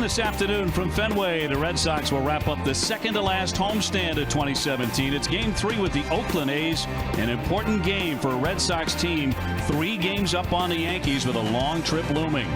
this afternoon from Fenway. The Red Sox will wrap up the second to last homestand of 2017. It's Game 3 with the Oakland A's. An important game for a Red Sox team. 3 games up on the Yankees with a long trip looming.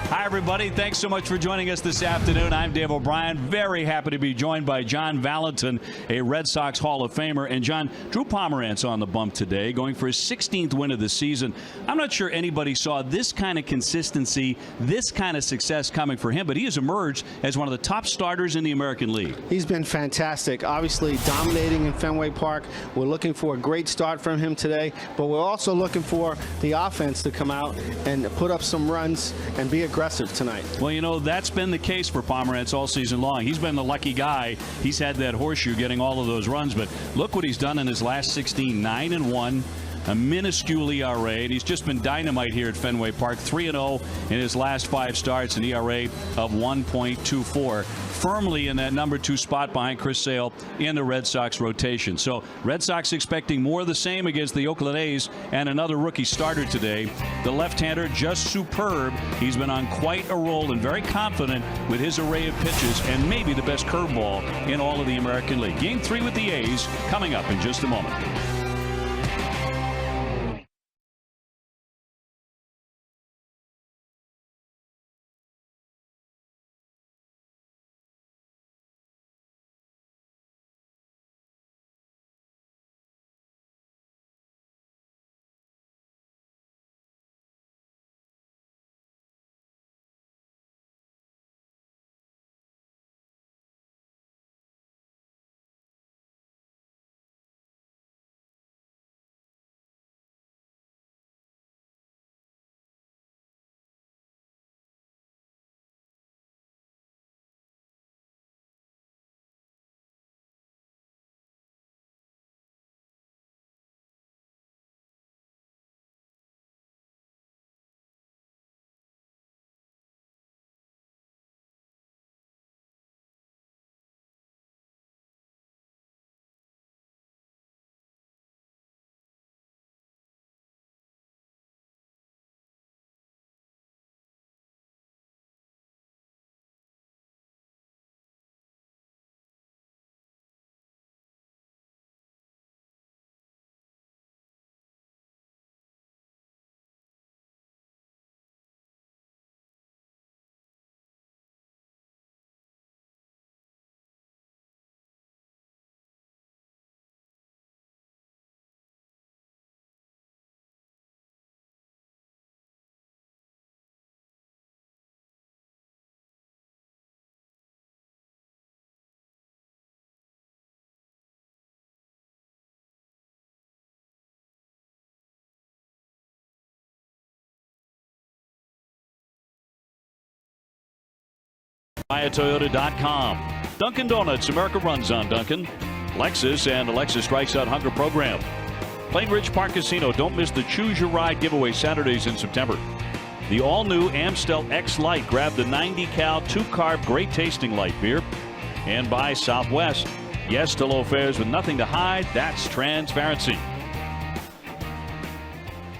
Hi, everybody. Thanks so much for joining us this afternoon. I'm Dave O'Brien. Very happy to be joined by John Valentin, a Red Sox Hall of Famer. And, John, Drew Pomeranz on the bump today, going for his 16th win of the season. I'm not sure anybody saw this kind of consistency, this kind of success coming for him, but he has emerged as one of the top starters in the American League. He's been fantastic, obviously dominating in Fenway Park. We're looking for a great start from him today, but we're also looking for the offense to come out and put up some runs and be aggressive tonight. Well, you know, that's been the case for Pomeranz all season long. He's been the lucky guy. He's had that horseshoe getting all of those runs, but look what he's done in his last 16, 9-1. A minuscule ERA, and he's just been dynamite here at Fenway Park. 3-0 in his last 5 starts, an ERA of 1.24. Firmly in that number 2 spot behind Chris Sale in the Red Sox rotation. So Red Sox expecting more of the same against the Oakland A's and another rookie starter today. The left-hander just superb. He's been on quite a roll and very confident with his array of pitches and maybe the best curveball in all of the American League. Game 3 with the A's coming up in just a moment. BuyAToyota.com. Dunkin' Donuts, America runs on Dunkin'. Lexus and the Lexus Strikes Out Hunger program. Plainridge Park Casino. Don't miss the Choose Your Ride giveaway Saturdays in September. The all-new Amstel X Light. Grab the 90-cal 2-carb great tasting light beer. And by Southwest. Yes to low fares with nothing to hide. That's transparency.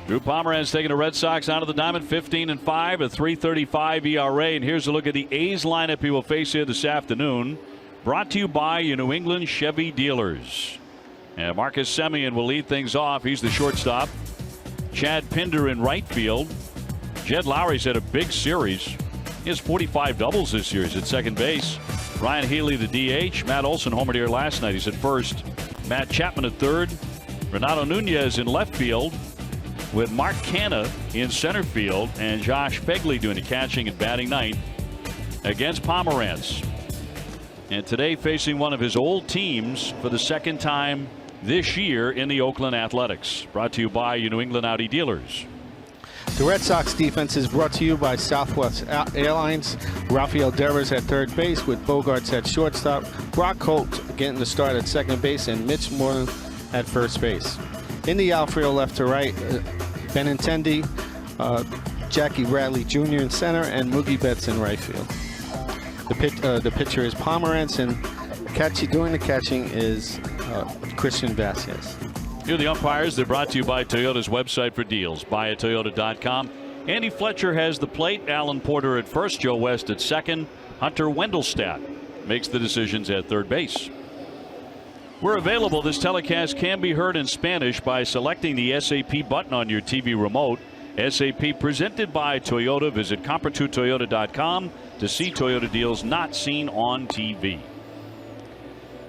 Drew Pomeranz taking the Red Sox out of the diamond, 15-5, a 3.35 ERA. And here's a look at the A's lineup he will face here this afternoon. Brought to you by your New England Chevy dealers. And Marcus Semien will lead things off. He's the shortstop. Chad Pinder in right field. Jed Lowry's had a big series. He has 45 doubles this year. He's at second base. Ryan Healy, the DH. Matt Olson homered here last night. He's at first. Matt Chapman at third. Renato Nunez in left field, with Mark Canha in center field and Josh Pegley doing the catching and batting ninth against Pomeranz. And today facing one of his old teams for the second time this year in the Oakland Athletics. Brought to you by your New England Audi dealers. The Red Sox defense is brought to you by Southwest Airlines. Rafael Devers at third base with Bogarts at shortstop. Brock Holt getting the start at second base and Mitch Moreland at first base. In the outfield left to right, Benintendi, Jackie Bradley Jr. in center, and Mookie Betts in right field. The pitcher is Pomeranz, and doing the catching is Christian Vasquez. Here are the umpires. They're brought to you by Toyota's website for deals. BuyAToyota.com. Andy Fletcher has the plate. Alan Porter at first. Joe West at second. Hunter Wendelstadt makes the decisions at third base. We're available. This telecast can be heard in Spanish by selecting the SAP button on your TV remote. SAP presented by Toyota. Visit Compar2Toyota.com to see Toyota deals not seen on TV.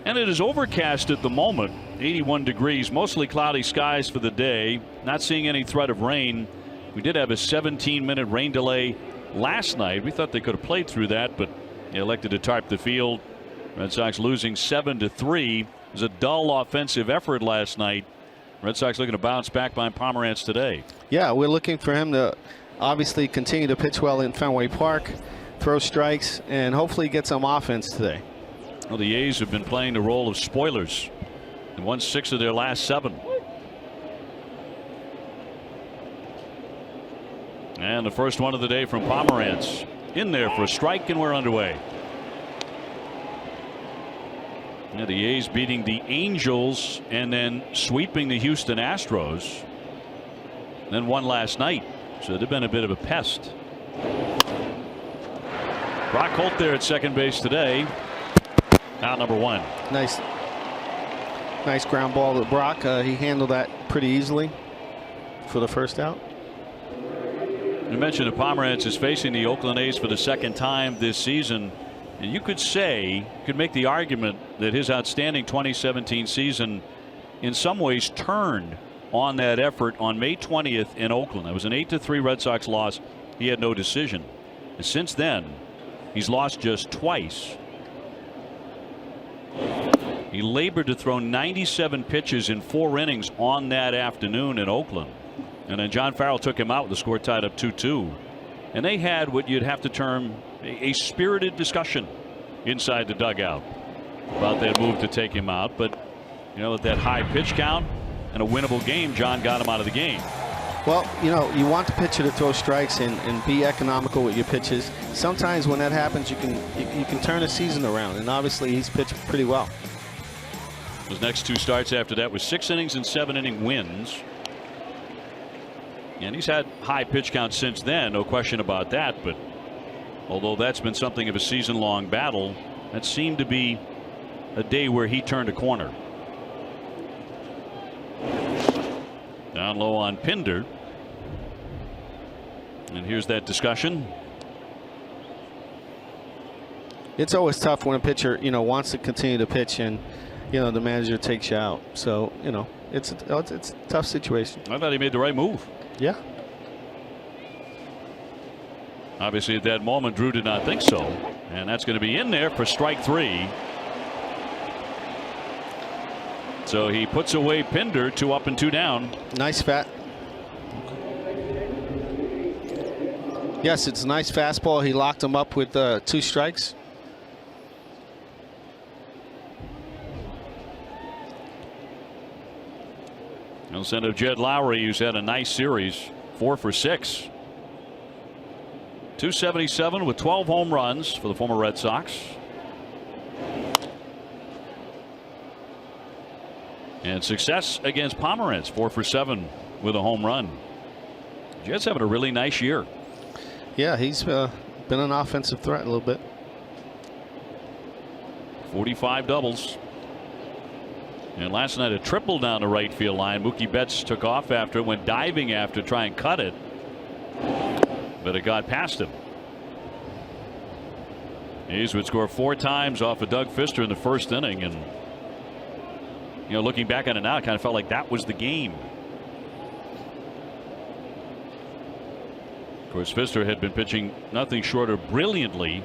And it is overcast at the moment, 81 degrees, mostly cloudy skies for the day. Not seeing any threat of rain. We did have a 17-minute rain delay last night. We thought they could have played through that, but they elected to tarp the field. Red Sox losing 7-3. It was a dull offensive effort last night. Red Sox looking to bounce back by Pomeranz today. Yeah, we're looking for him to obviously continue to pitch well in Fenway Park, throw strikes, and hopefully get some offense today. Well, the A's have been playing the role of spoilers. They won 6 of their last 7. And the first one of the day from Pomeranz. In there for a strike, and we're underway. Yeah, the A's beating the Angels and then sweeping the Houston Astros. Then won last night. So they've been a bit of a pest. Brock Holt there at second base today. Out number 1. Nice ground ball to Brock. He handled that pretty easily for the first out. You mentioned that Pomeranz is facing the Oakland A's for the second time this season. And you could make the argument that his outstanding 2017 season in some ways turned on that effort on May 20th in Oakland. It was an 8-3 Red Sox loss. He had no decision. And since then, he's lost just twice. He labored to throw 97 pitches in 4 innings on that afternoon in Oakland. And then John Farrell took him out with the score tied up 2-2. And they had what you'd have to term a spirited discussion inside the dugout about that move to take him out. But, you know, at that high pitch count and a winnable game, John got him out of the game. Well, you know, you want the pitcher to throw strikes and be economical with your pitches. Sometimes when that happens, you can turn a season around, and obviously he's pitched pretty well. His next 2 starts after that was 6 innings and 7-inning wins. And he's had high pitch counts since then, no question about that. But although that's been something of a season-long battle, that seemed to be a day where he turned a corner. Down low on Pinder. And here's that discussion. It's always tough when a pitcher, you know, wants to continue to pitch and, you know, the manager takes you out. So, you know, it's a tough situation. I thought he made the right move. Yeah. Obviously, at that moment, Drew did not think so. And that's going to be in there for strike 3. So he puts away Pinder, 2 up and 2 down. Nice Yes, it's a nice fastball. He locked him up with 2 strikes. They'll send up Jed Lowry, who's had a nice series, 4 for 6. 277 with 12 home runs for the former Red Sox. And success against Pomeranz, 4 for 7 with a home run. Jed's having a really nice year. Yeah, he's been an offensive threat a little bit. 45 doubles. And last night a triple down the right field line. Mookie Betts took off after it, went diving after to try and cut it. But it got past him. A's would score 4 times off of Doug Fister in the first inning. And, you know, looking back on it now, it kind of felt like that was the game. Of course, Fister had been pitching nothing short of brilliantly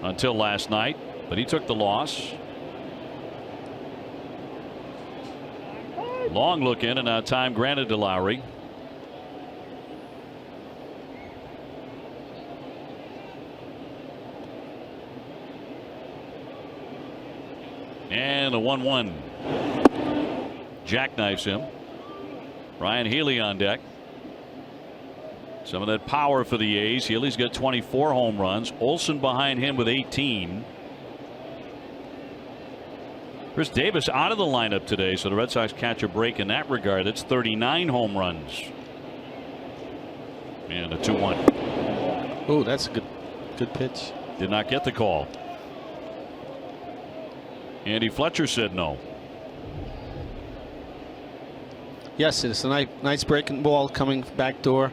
until last night, but he took the loss. Long look in, and now time granted to Lowry. And a 1-1. Jackknifes him. Ryan Healy on deck. Some of that power for the A's. Healy's got 24 home runs. Olson behind him with 18. Chris Davis out of the lineup today, so the Red Sox catch a break in that regard. It's 39 home runs. And a 2-1. Oh, that's a good pitch. Did not get the call. Andy Fletcher said no. Yes, it's a nice breaking ball coming back door.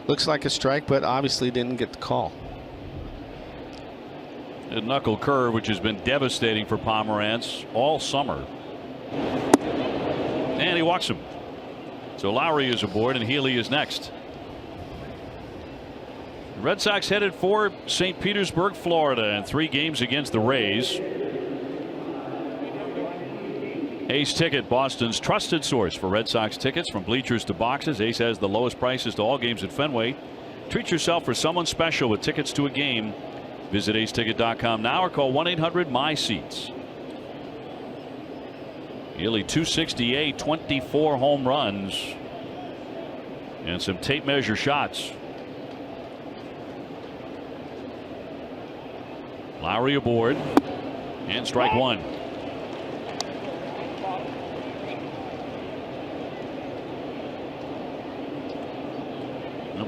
Looks like a strike, but obviously didn't get the call. A knuckle curve, which has been devastating for Pomerantz all summer. And he walks him. So Lowry is aboard and Healy is next. The Red Sox headed for St. Petersburg, Florida, in 3 games against the Rays. Ace Ticket, Boston's trusted source for Red Sox tickets from bleachers to boxes. Ace has the lowest prices to all games at Fenway. Treat yourself for someone special with tickets to a game. Visit aceticket.com now or call 1-800-MY-SEATS. Healy 268, 24 home runs, and some tape measure shots. Lowry aboard, and strike 1.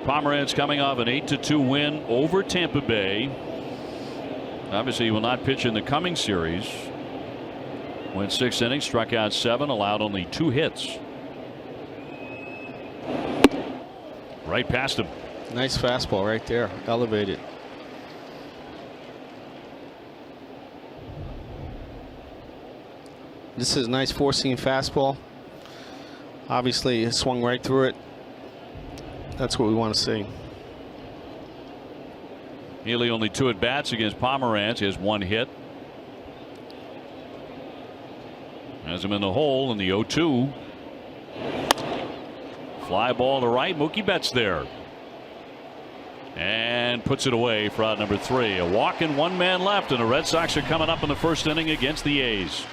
Pomerantz coming off an 8-2 win over Tampa Bay. Obviously, he will not pitch in the coming series. Went 6 innings, struck out 7, allowed only 2 hits. Right past him. Nice fastball right there, elevated. This is a nice 4-seam fastball. Obviously, it swung right through it. That's what we want to see. Healy only 2 at bats against Pomerantz. He has 1 hit. Has him in the hole in the 0-2. Fly ball to right. Mookie Betts there. And puts it away for out number 3. A walk and 1 man left, and the Red Sox are coming up in the first inning against the A's.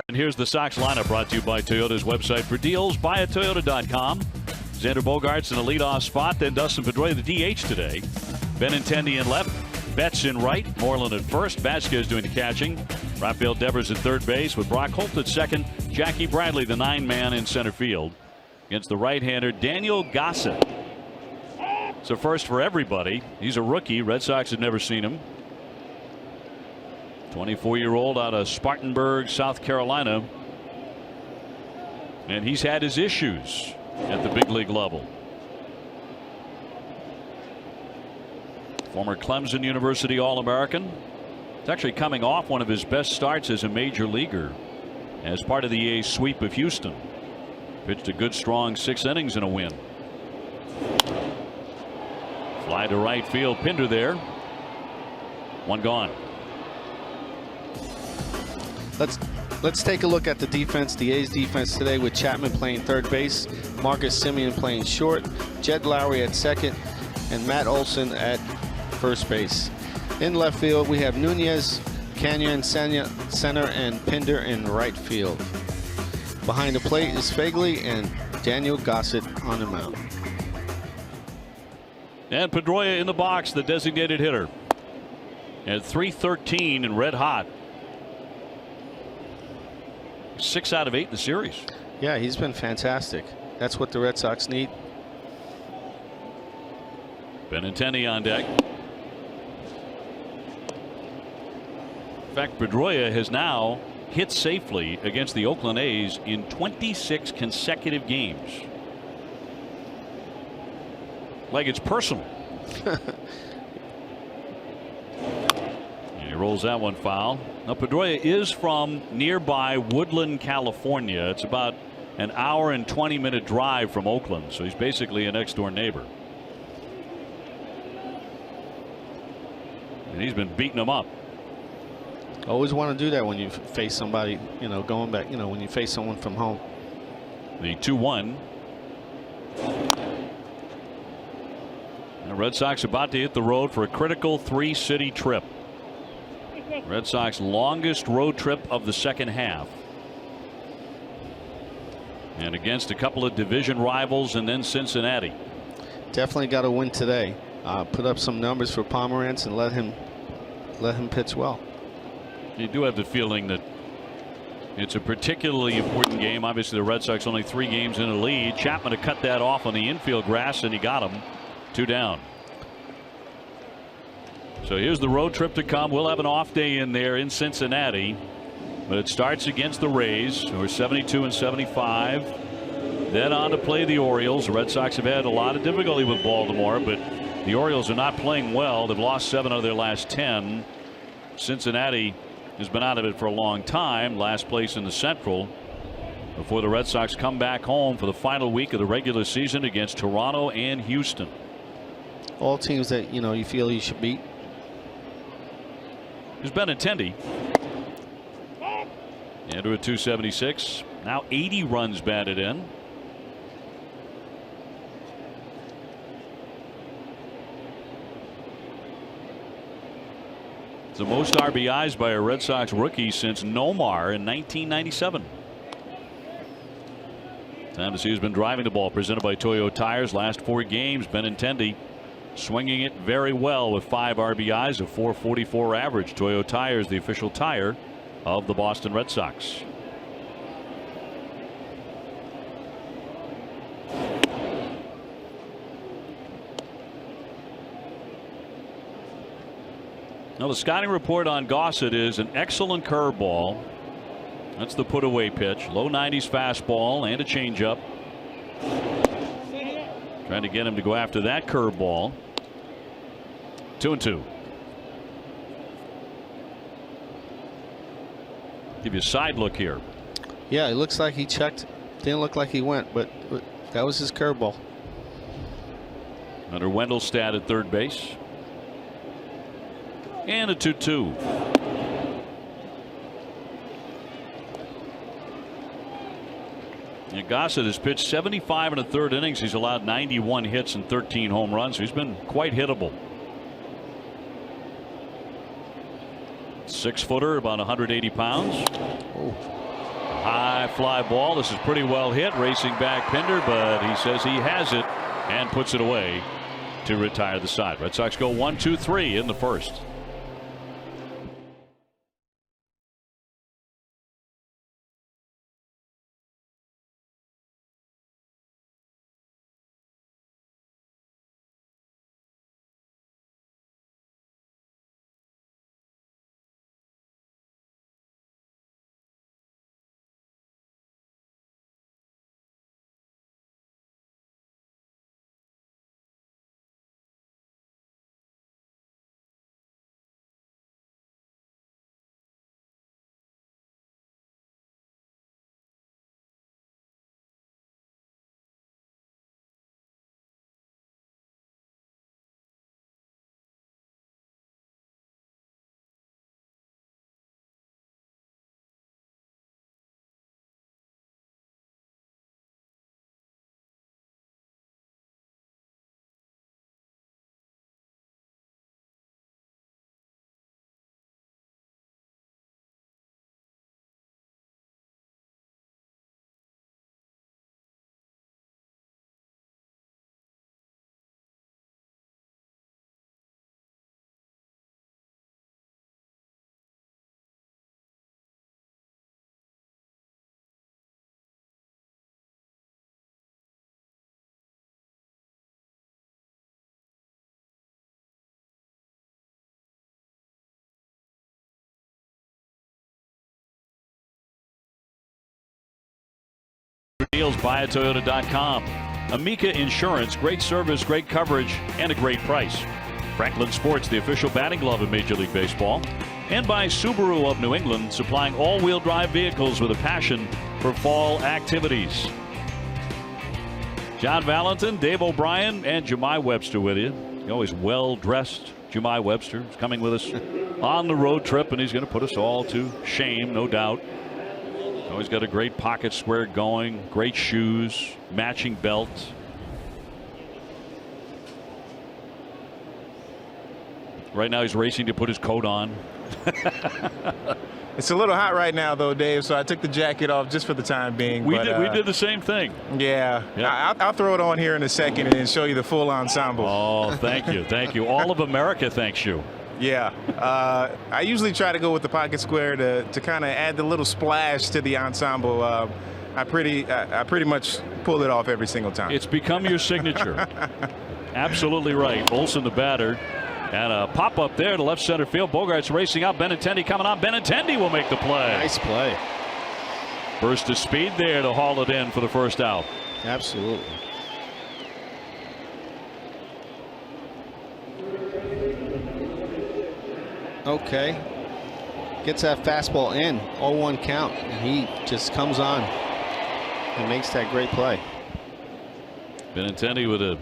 And here's the Sox lineup brought to you by Toyota's website for deals. Buyatoyota.com. Xander Bogaerts in the leadoff spot. Then Dustin Pedroia, the DH today. Benintendi in left. Betts in right. Moreland at first. Vasquez doing the catching. Rafael Devers at third base with Brock Holt at second. Jackie Bradley, the 9-man in center field. Against the right-hander Daniel Gossett. It's a first for everybody. He's a rookie. Red Sox have never seen him. 24-year-old out of Spartanburg, South Carolina. And he's had his issues at the big league level. Former Clemson University All-American. It's actually coming off one of his best starts as a major leaguer as part of the A's sweep of Houston. Pitched a good strong 6 innings in a win. Fly to right field. Pinder there. One gone. Let's take a look at the defense. The A's defense today with Chapman playing third base, Marcus Semien playing short, Jed Lowry at second, and Matt Olson at first base. In left field, we have Nunez, Canyon, center, and Pinder in right field. Behind the plate is Fagley and Daniel Gossett on the mound. And Pedroia in the box, the designated hitter. At 313 and red hot. 6 out of 8 in the series. Yeah, he's been fantastic. That's what the Red Sox need. Benintendi on deck. In fact, Pedroia has now hit safely against the Oakland A's in 26 consecutive games. Like it's personal. And he rolls that one foul. Now Pedroia is from nearby Woodland, California. It's about an hour and 20-minute drive from Oakland, so he's basically a next door neighbor. And he's been beating them up. Always want to do that when you face somebody, you know, going back, you know, when you face someone from home. The 2-1. The Red Sox about to hit the road for a critical 3-city trip. Red Sox longest road trip of the second half. And against a couple of division rivals and then Cincinnati. Definitely got to win today. Put up some numbers for Pomerantz and let him pitch well. You do have the feeling that it's a particularly important game. Obviously the Red Sox only 3 games in the lead. Chapman to cut that off on the infield grass, and he got him. 2 down. So here's the road trip to come. We'll have an off day in there in Cincinnati, but it starts against the Rays, who are 72 and 75. Then on to play the Orioles. The Red Sox have had a lot of difficulty with Baltimore, but the Orioles are not playing well. They've lost 7 of their last 10. Cincinnati has been out of it for a long time, last place in the Central, before the Red Sox come back home for the final week of the regular season against Toronto and Houston. All teams that, you know, you feel you should beat. Here's Benintendi. Into a 276. Now 80 runs batted in. It's the most RBIs by a Red Sox rookie since Nomar in 1997. Time to see who's been driving the ball. Presented by Toyo Tires. Last 4 games, Benintendi swinging it very well with 5 RBIs, a .444 average. Toyo Tires, the official tire of the Boston Red Sox. Now the scouting report on Gossett is an excellent curveball. That's the put away pitch. Low 90s fastball and a changeup. Trying to get him to go after that curveball. 2-2. Give you a side look here. Yeah, it looks like he checked. Didn't look like he went, but that was his curveball. Under Wendelstedt at third base. And a 2-2. And Gossett has pitched 75 1/3 innings. He's allowed 91 hits and 13 home runs. So he's been quite hittable. 6-footer, about 180 pounds. Oh. High fly ball. This is pretty well hit. Racing back Pinder, but he says he has it and puts it away to retire the side. Red Sox go 1-2-3 in the first. Deals by Toyota.com. Amica Insurance, great service, great coverage, and a great price. Franklin Sports, the official batting glove of Major League Baseball. And by Subaru of New England, supplying all-wheel drive vehicles with a passion for fall activities. John Valentin, Dave O'Brien, and Jemai Webster with you. Always well-dressed Jemai Webster is coming with us on the road trip, and he's going to put us all to shame, no doubt. Always got a great pocket square going, great shoes, matching belt. Right now he's racing to put his coat on. It's a little hot right now, though, Dave, so I took the jacket off just for the time being. We did the same thing. Yeah. Yep. I'll throw it on here in a second and show you the full ensemble. Oh, thank you. Thank you. All of America thanks you. Yeah. I usually try to go with the pocket square to kind of add the little splash to the ensemble. I pretty much pull it off every single time. It's become your signature. Absolutely right. Olson, the batter. And a pop up there to left center field. Bogart's racing out. Benintendi coming on. Benintendi will make the play. Nice play. Burst of speed there to haul it in for the first out. Absolutely. Okay. Gets that fastball in. 0-1 count. And he just comes on and makes that great play. Benintendi with a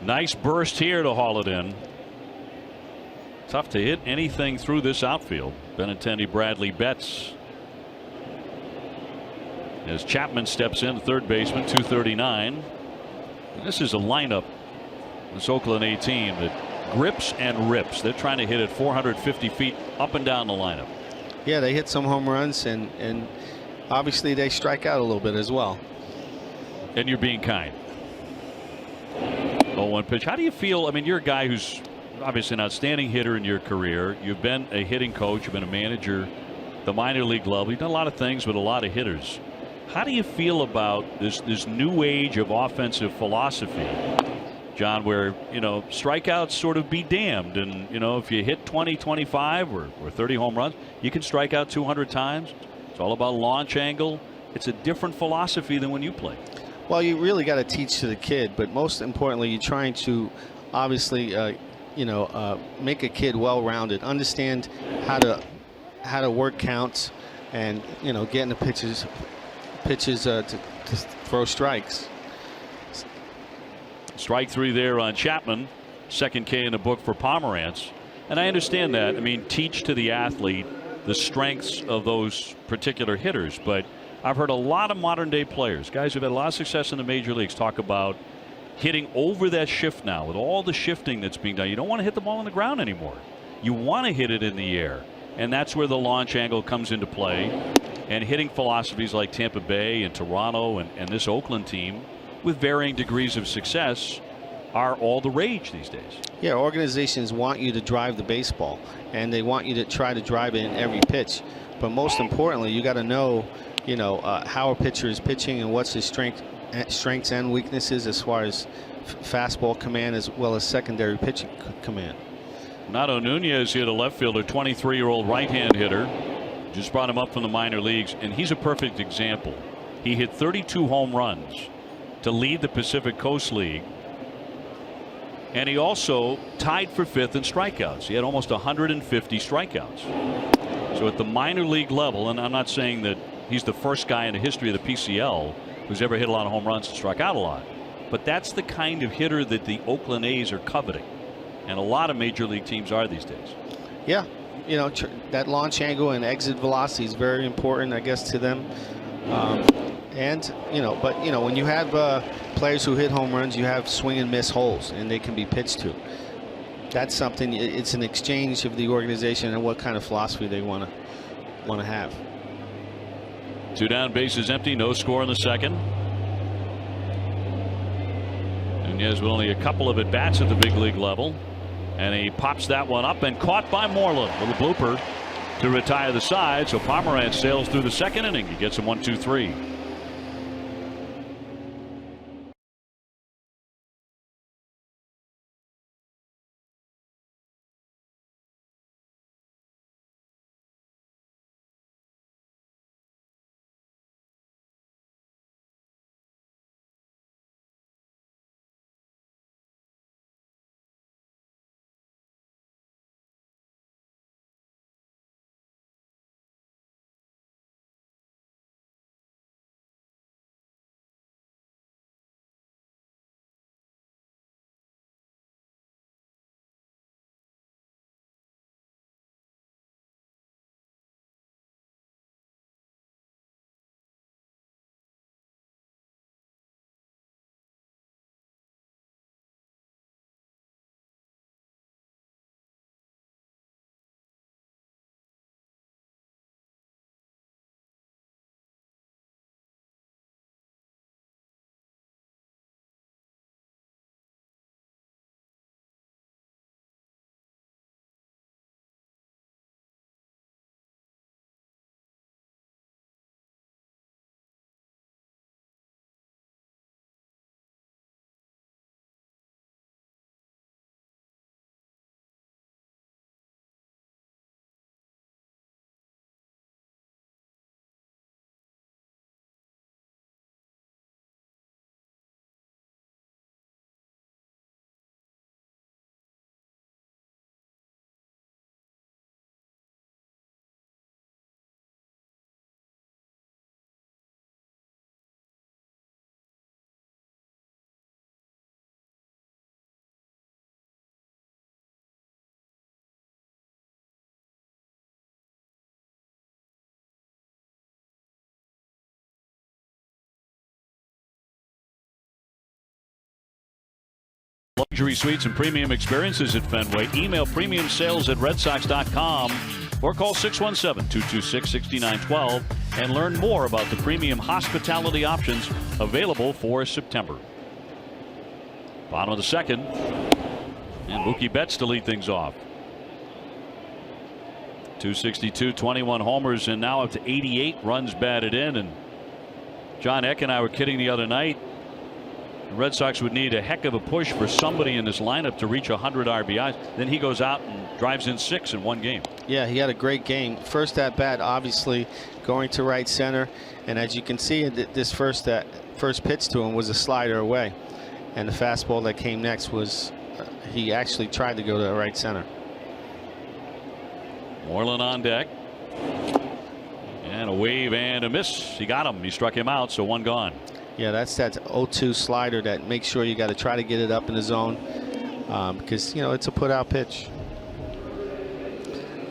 nice burst here to haul it in. Tough to hit anything through this outfield. Benintendi, Bradley, Betts. As Chapman steps in, third baseman, 239. This is a lineup, this Oakland A team, that grips and rips. They're trying to hit it 450 feet up and down the lineup. Yeah, they hit some home runs, and obviously they strike out a little bit as well. And you're being kind. 0-1 pitch. How do you feel? I mean, you're a guy who's obviously an outstanding hitter in your career. You've been a hitting coach. You've been a manager, the minor league level. You've done a lot of things with a lot of hitters. How do you feel about this new age of offensive philosophy, John, where, you know, strikeouts sort of be damned, and, you know, if you hit 20, 25 or 30 home runs, you can strike out 200 times. It's all about launch angle. It's a different philosophy than when you play. Well, you really got to teach to the kid, but most importantly, you're trying to obviously make a kid well-rounded, understand how to work counts, and, you know, get in the pitches to throw strikes. Strike three there on Chapman. Second K in the book for Pomerantz. And I understand that. I mean, teach to the athlete the strengths of those particular hitters. But I've heard a lot of modern day players, guys who've had a lot of success in the major leagues, talk about hitting over that shift now with all the shifting that's being done. You don't want to hit the ball on the ground anymore. You want to hit it in the air. And that's where the launch angle comes into play. And hitting philosophies like Tampa Bay and Toronto and this Oakland team, with varying degrees of success, are all the rage these days. Yeah, organizations want you to drive the baseball, and they want you to try to drive it in every pitch. But most importantly, you got to know, you know, how a pitcher is pitching and what's his strengths and weaknesses as far as fastball command as well as secondary pitching command. Nato Nunez hit a left fielder, 23-year-old right-hand hitter. Just brought him up from the minor leagues, and he's a perfect example. He hit 32 home runs to lead the Pacific Coast League, and he also tied for fifth in strikeouts. He had almost 150 strikeouts. So at the minor league level, and I'm not saying that he's the first guy in the history of the PCL who's ever hit a lot of home runs and struck out a lot, but that's the kind of hitter that the Oakland A's are coveting, and a lot of major league teams are these days. Yeah, you know, that launch angle and exit velocity is very important, I guess, to them. And, you know, but, you know, when you have players who hit home runs, you have swing and miss holes, and they can be pitched to. That's something. It's an exchange of the organization and what kind of philosophy they want to have. Two down, bases empty, no score in the second. Nunez with only a couple of at-bats at the big league level, and he pops that one up and caught by Moreland. Little blooper to retire the side. So Pomerantz sails through the second inning. He gets him 1-2-3. luxury suites and premium experiences at Fenway. Email premiumsales@redsox.com or call 617-226-6912 and learn more about the premium hospitality options available for September. Bottom of the second, and Mookie Betts to lead things off. 262, 21 homers, and now up to 88 runs batted in. And John Eck and I were kidding the other night. The Red Sox would need a heck of a push for somebody in this lineup to reach 100 RBIs. Then he goes out and drives in 6 in one game. Yeah, he had a great game. First at bat, obviously going to right center, and as you can see, this first pitch to him was a slider away, and the fastball that came next was he actually tried to go to right center. Moreland on deck, and a wave and a miss. He got him. He struck him out, so one gone. Yeah, that's that 0-2 slider that makes sure you got to try to get it up in the zone, because it's a put out pitch.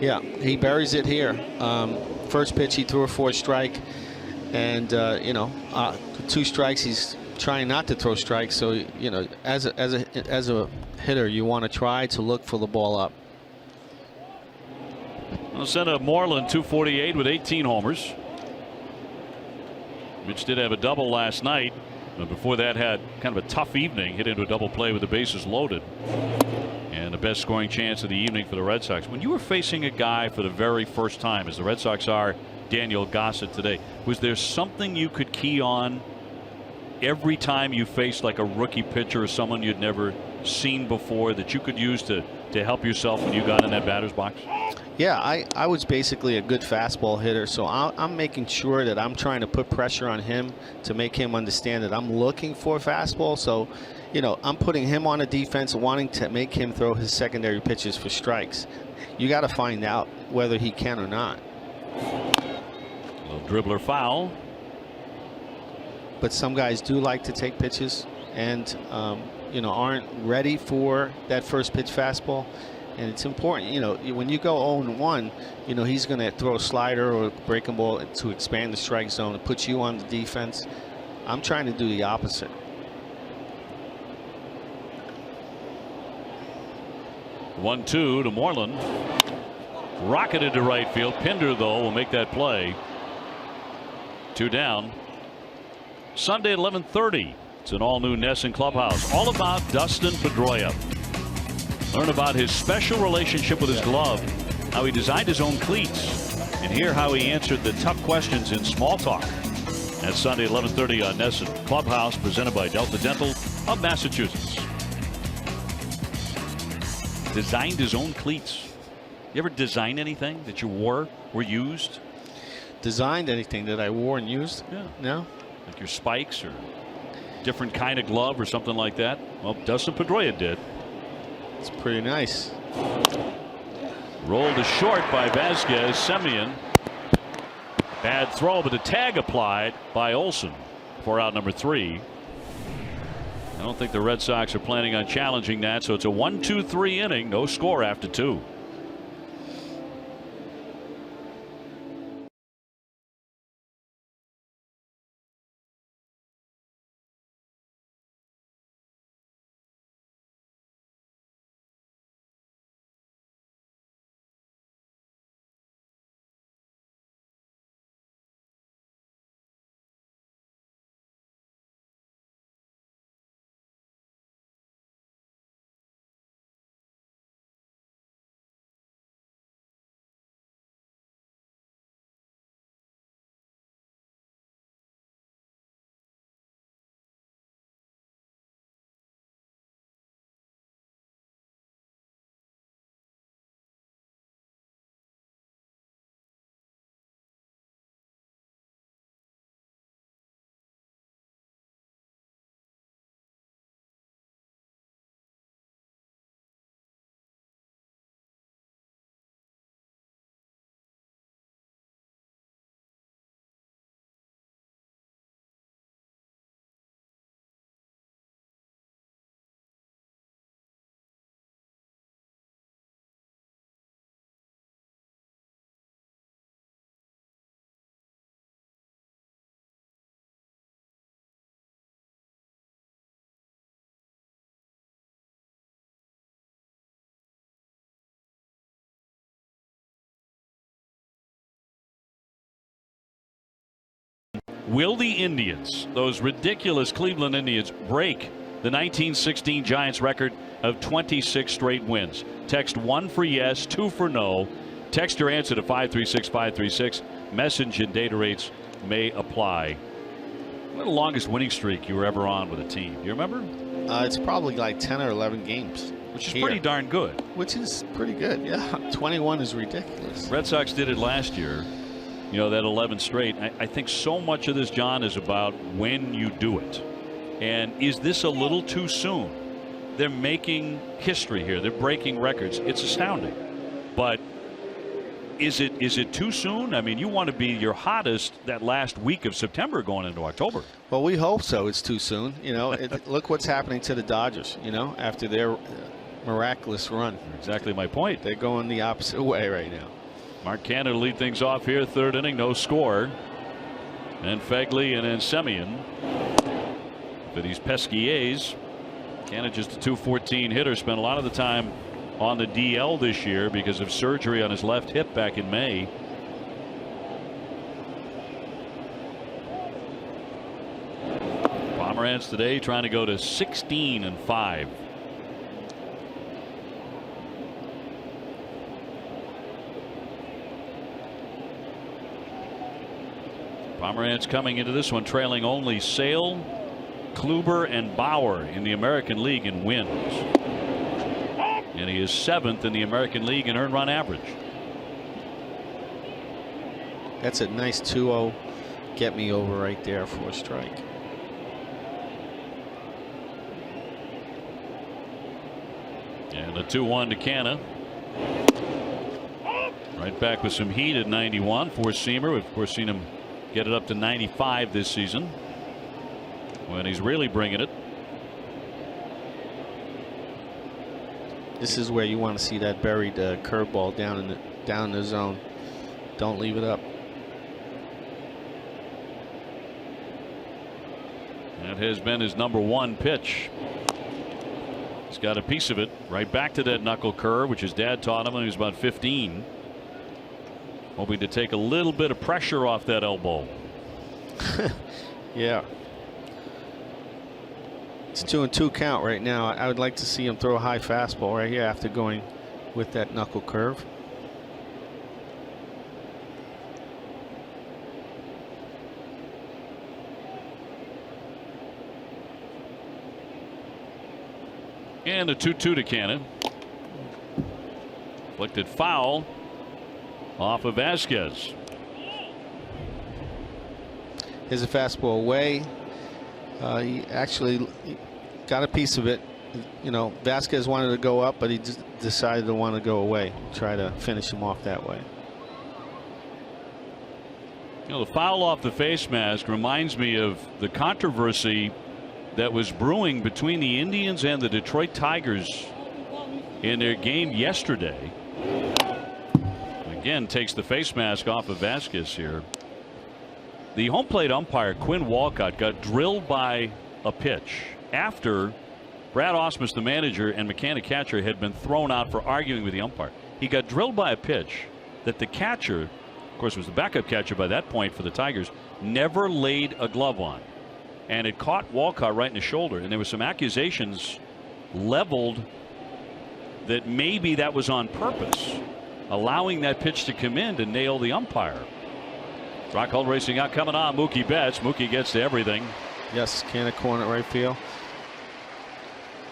Yeah, he buries it here. First pitch he threw a 4-strike, and 2 strikes he's trying not to throw strikes. So as a hitter, you want to try to look for the ball up. Well, send up Moreland, 248 with 18 homers. Mitch did have a double last night, but before that had kind of a tough evening. Hit into a double play with the bases loaded, and the best scoring chance of the evening for the Red Sox. When you were facing a guy for the very first time, as the Red Sox are, Daniel Gossett today, was there something you could key on every time you faced like a rookie pitcher or someone you'd never seen before that you could use to help yourself when you got in that batter's box? Yeah, I was basically a good fastball hitter, so I'm making sure that I'm trying to put pressure on him to make him understand that I'm looking for a fastball. So, I'm putting him on a defense, wanting to make him throw his secondary pitches for strikes. You got to find out whether he can or not. A little dribbler foul. But some guys do like to take pitches and, aren't ready for that first pitch fastball. And it's important, when you go 0-1, he's going to throw a slider or breaking ball to expand the strike zone and put you on the defense. I'm trying to do the opposite. One-two to Moreland. Rocketed to right field. Pinder, though, will make that play. 2 down. Sunday at 11:30. It's an all-new NESN clubhouse. All about Dustin Pedroia. Learn about his special relationship with his glove, how he designed his own cleats, and hear how he answered the tough questions in small talk. That's Sunday at 11:30 on NESN Clubhouse, presented by Delta Dental of Massachusetts. Designed his own cleats. You ever design anything that you wore or used? Designed anything that I wore and used? Yeah. No. Like your spikes or different kind of glove or something like that? Well, Dustin Pedroia did. It's pretty nice. Rolled to short by Vasquez. Semien. Bad throw, but the tag applied by Olson for out number 3. I don't think the Red Sox are planning on challenging that, so it's a 1-2-3 inning. No score after 2. Will the Indians, those ridiculous Cleveland Indians, break the 1916 Giants record of 26 straight wins? Text 1 for yes, 2 for no. Text your answer to 536-536. Message and data rates may apply. What the longest winning streak you were ever on with a team? You remember? It's probably like 10 or 11 games. Which is pretty darn good. Which is pretty good, yeah. 21 is ridiculous. Red Sox did it last year. You know, that 11 straight. I think so much of this, John, is about when you do it. And is this a little too soon? They're making history here. They're breaking records. It's astounding. But is it too soon? I mean, you want to be your hottest that last week of September going into October. Well, we hope so. It's too soon. You know, look what's happening to the Dodgers, you know, after their miraculous run. Exactly my point. They're going the opposite way right now. Mark Canha to lead things off here. Third inning, no score. And Fegley and then Semien for these pesky A's. Canha just a .214 hitter. Spent a lot of the time on the DL this year because of surgery on his left hip back in May. Pomeranz today trying to go to 16-5. Pomeranz coming into this one trailing only Sale, Kluber, and Bauer in the American League in wins. And he is 7th in the American League in earned run average. That's a nice 2-0 get me over right there for a strike. And a 2-1 to Canha. Right back with some heat at 91. Four-seamer. We've of course seen him get it up to 95 this season when he's really bringing it. This is where you want to see that buried curveball down in the zone. Don't leave it up. That has been his #1 pitch. He's got a piece of it right back to that knuckle curve, which his dad taught him when he was about 15. Hoping to take a little bit of pressure off that elbow. Yeah. It's 2-2 count right now. I would like to see him throw a high fastball right here after going with that knuckle curve. And a 2-2 to Canha. Flicked foul off of Vasquez. Here's a fastball away. He actually got a piece of it. You know, Vasquez wanted to go up, but he just decided to want to go away. Try to finish him off that way. You know, the foul off the face mask reminds me of the controversy that was brewing between the Indians and the Detroit Tigers in their game yesterday. Again, takes the face mask off of Vasquez here. The home plate umpire, Quinn Walcott, got drilled by a pitch after Brad Ausmus, the manager, and McCann, catcher, had been thrown out for arguing with the umpire. He got drilled by a pitch that the catcher, of course, was the backup catcher by that point for the Tigers, never laid a glove on. And it caught Walcott right in the shoulder. And there were some accusations leveled that maybe that was on purpose, allowing that pitch to come in to nail the umpire. Rockhold racing out, coming on. Mookie Betts. Mookie gets to everything. Yes, Canha corner right field.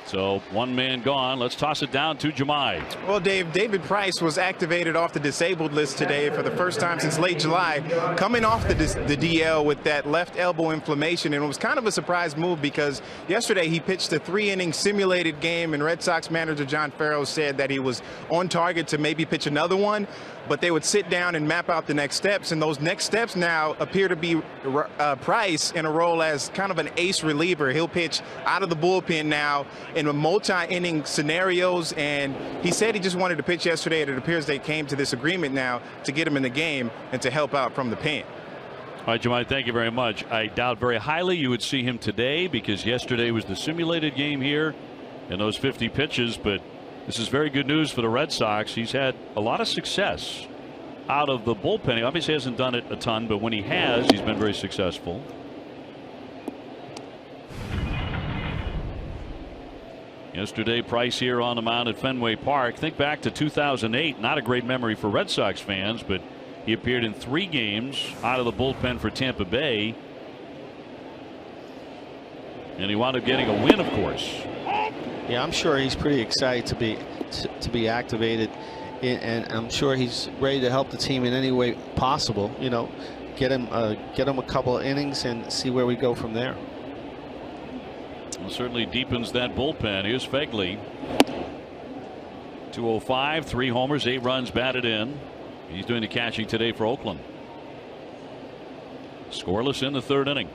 So one man gone. Let's toss it down to Jemai. Well, Dave, David Price was activated off the disabled list today for the first time since late July, coming off the DL with that left elbow inflammation. And it was kind of a surprise move because yesterday he pitched a 3-inning simulated game, and Red Sox manager John Farrell said that he was on target to maybe pitch another one, but they would sit down and map out the next steps. And those next steps now appear to be Price in a role as kind of an ace reliever. He'll pitch out of the bullpen now in multi-inning scenarios, and he said he just wanted to pitch yesterday, and it appears they came to this agreement now to get him in the game and to help out from the pen. All right, Jemai, thank you very much. I doubt very highly you would see him today because yesterday was the simulated game here and those 50 pitches, but this is very good news for the Red Sox. He's had a lot of success out of the bullpen. He obviously hasn't done it a ton, but when he has, he's been very successful. Yesterday, Price here on the mound at Fenway Park. Think back to 2008. Not a great memory for Red Sox fans, but he appeared in 3 games out of the bullpen for Tampa Bay. And he wound up getting a win, of course. Yeah, I'm sure he's pretty excited to be activated, and I'm sure he's ready to help the team in any way possible. You know, get him a couple of innings and see where we go from there. Well, certainly deepens that bullpen. Here's Fegley. 205, 3 homers, 8 runs batted in. He's doing the catching today for Oakland. Scoreless in the 3rd inning.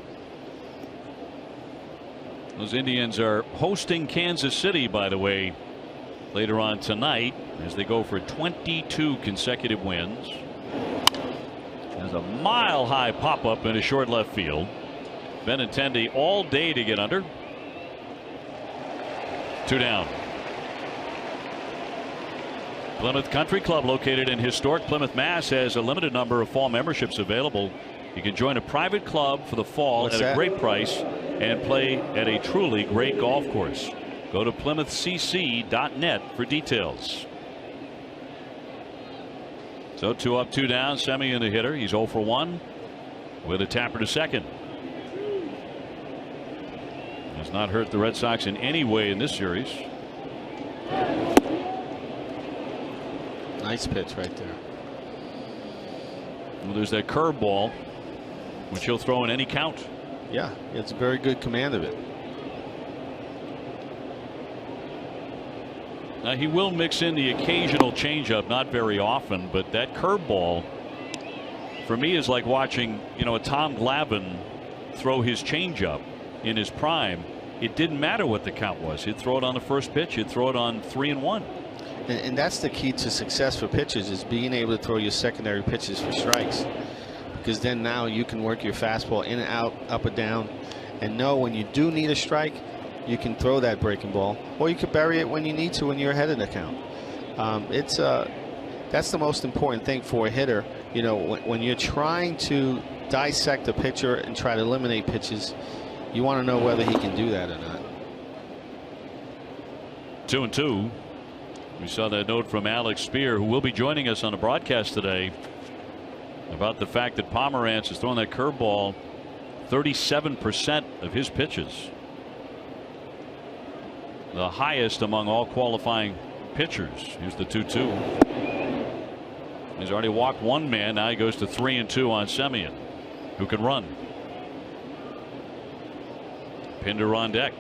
Those Indians are hosting Kansas City, by the way, later on tonight as they go for 22 consecutive wins. There's a mile-high pop-up in a short left field. Benintendi all day to get under. 2 down. Plymouth Country Club, located in historic Plymouth, Mass, has a limited number of fall memberships available. You can join a private club for the fall at a great price and play at a truly great golf course. Go to PlymouthCC.net for details. So 2 up, 2 down. Semien the hitter. He's 0 for 1 with a tapper to second. Has not hurt the Red Sox in any way in this series. Nice pitch right there. Well, there's that curveball, which he'll throw in any count. Yeah, it's a very good command of it. Now he will mix in the occasional changeup, not very often, but that curveball for me is like watching, you know, a Tom Glavine throw his changeup in his prime. It didn't matter what the count was. He'd throw it on the first pitch. He'd throw it on 3 and 1. And that's the key to success for pitchers, is being able to throw your secondary pitches for strikes, because then now you can work your fastball in and out, up and down, and know when you do need a strike, you can throw that breaking ball, or you could bury it when you need to when you're ahead of the count. That's the most important thing for a hitter. You know, when you're trying to dissect a pitcher and try to eliminate pitches, you want to know whether he can do that or not. 2 and 2. We saw that note from Alex Spear, who will be joining us on the broadcast today, about the fact that Pomerantz has thrown that curveball 37% of his pitches, the highest among all qualifying pitchers. Here's the 2-2. He's already walked 1 man. Now he goes to 3 and 2 on Semien, who can run. Pinder on deck.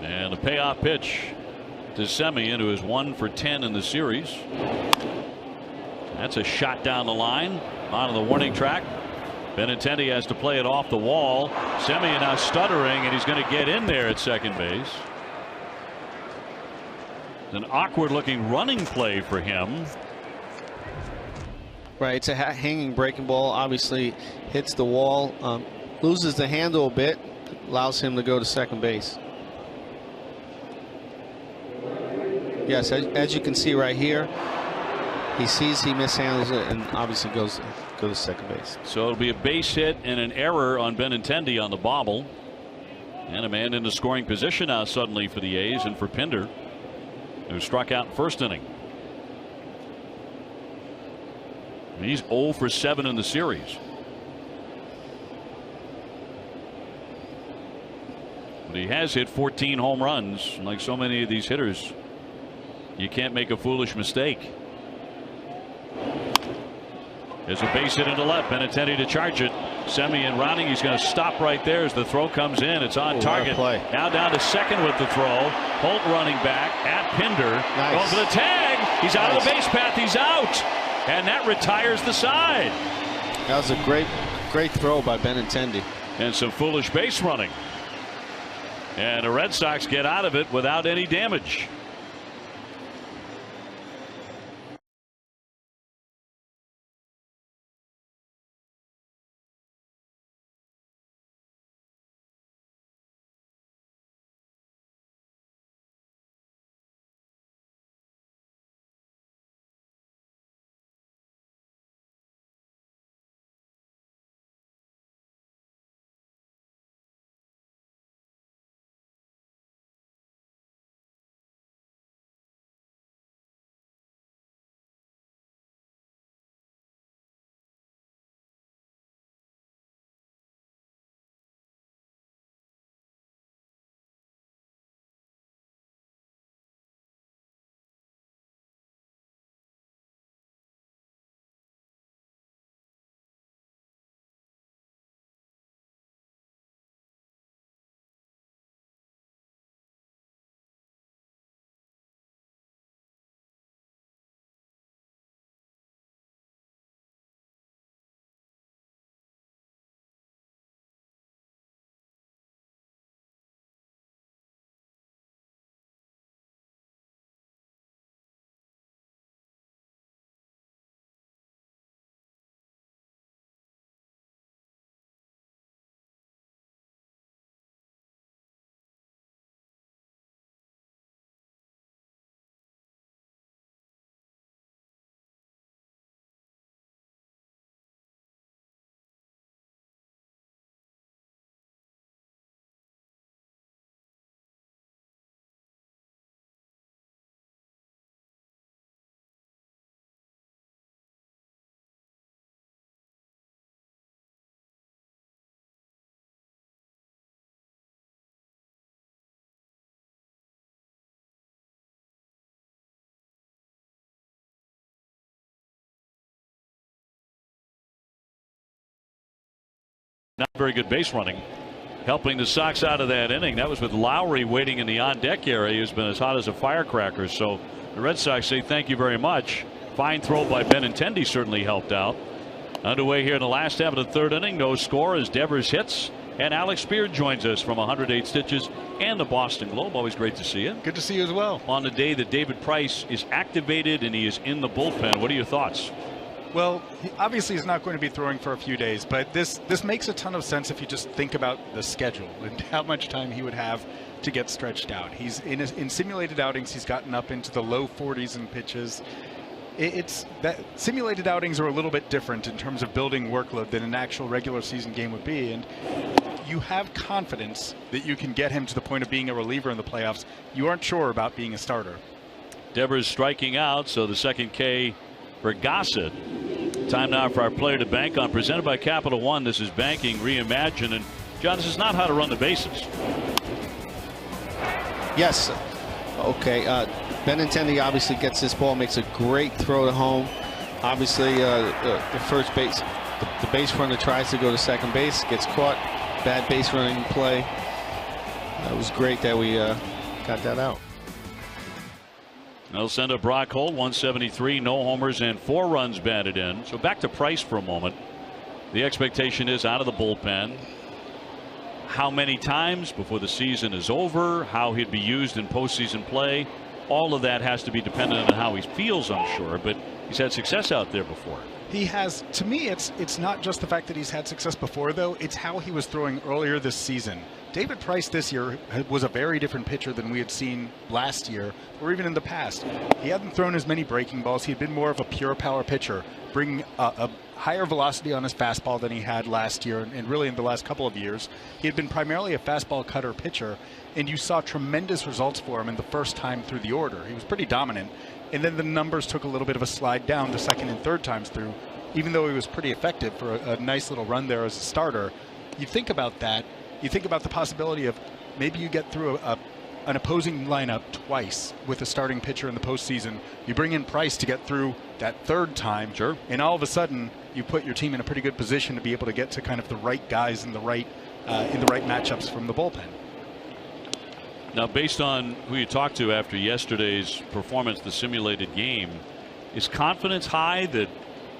And a payoff pitch to Semien, who is 1 for 10 in the series. That's a shot down the line onto the warning track. Benintendi has to play it off the wall. Semien now stuttering, and he's going to get in there at second base. It's an awkward looking running play for him. Right, it's a hanging breaking ball. Obviously hits the wall, loses the handle a bit, allows him to go to second base. Yes, as you can see right here, he sees he mishandles it and obviously goes to second base. So it'll be a base hit and an error on Benintendi on the bobble, and a man in the scoring position now suddenly for the A's and for Pinder, who struck out in first inning. And he's 0 for 7 in the series. But he has hit 14 home runs. Like so many of these hitters, you can't make a foolish mistake. There's a base hit into left. Benintendi to charge it. Semien rounding. He's going to stop right there as the throw comes in. It's on target. Now down to second with the throw. Holt running back at Pinder. Nice. Going for the tag. He's out of the base path. He's out. And that retires the side. That was a great throw by Benintendi. And some foolish base running. And the Red Sox get out of it without any damage. not very good base running, helping the Sox out of that inning. That was with Lowry waiting in the on-deck area. He's been as hot as a firecracker. So the Red Sox say thank you very much. Fine throw by Benintendi certainly helped out. Underway here in the last half of the third inning. No score as Devers hits. And Alex Beard joins us from 108 Stitches and the Boston Globe. Always great to see you. Good to see you as well. On the day that David Price is activated and he is in the bullpen, what are your thoughts? Well, obviously he's not going to be throwing for a few days, but this makes a ton of sense if you just think about the schedule and how much time he would have to get stretched out. He's in simulated outings, he's gotten up into the low 40s in pitches. It's that simulated outings are a little bit different in terms of building workload than an actual regular season game would be, and you have confidence that you can get him to the point of being a reliever in the playoffs. You aren't sure about being a starter. Devers striking out, so the second K for Gossett. Time now for our player to bank on, presented by Capital One. This is Banking Reimagined, and John, this is not how to run the bases. Yes. Okay. Benintendi obviously gets this ball, makes a great throw to home. Obviously, the first base, the base runner tries to go to second base, gets caught. Bad base running play. It was great that we got that out. They'll send up Brock Holt, 173, no homers and 4 runs batted in. So back to Price for a moment. The expectation is out of the bullpen. How many times before the season is over, how he'd be used in postseason play, all of that has to be dependent on how he feels, I'm sure, but he's had success out there before. He has. To me, it's not just the fact that he's had success before, though. It's how he was throwing earlier this season. David Price this year was a very different pitcher than we had seen last year or even in the past. He hadn't thrown as many breaking balls. He had been more of a pure power pitcher, bringing a higher velocity on his fastball than he had last year and really in the last couple of years. He had been primarily a fastball cutter pitcher, and you saw tremendous results for him in the first time through the order. He was pretty dominant, and then the numbers took a little bit of a slide down the second and third times through, even though he was pretty effective for a nice little run there as a starter. You think about that. You think about the possibility of maybe you get through an opposing lineup twice with a starting pitcher in the postseason. You bring in Price to get through that third time, sure, and all of a sudden you put your team in a pretty good position to be able to get to kind of the right guys in the right matchups from the bullpen. Now, based on who you talked to after yesterday's performance, the simulated game, is confidence high that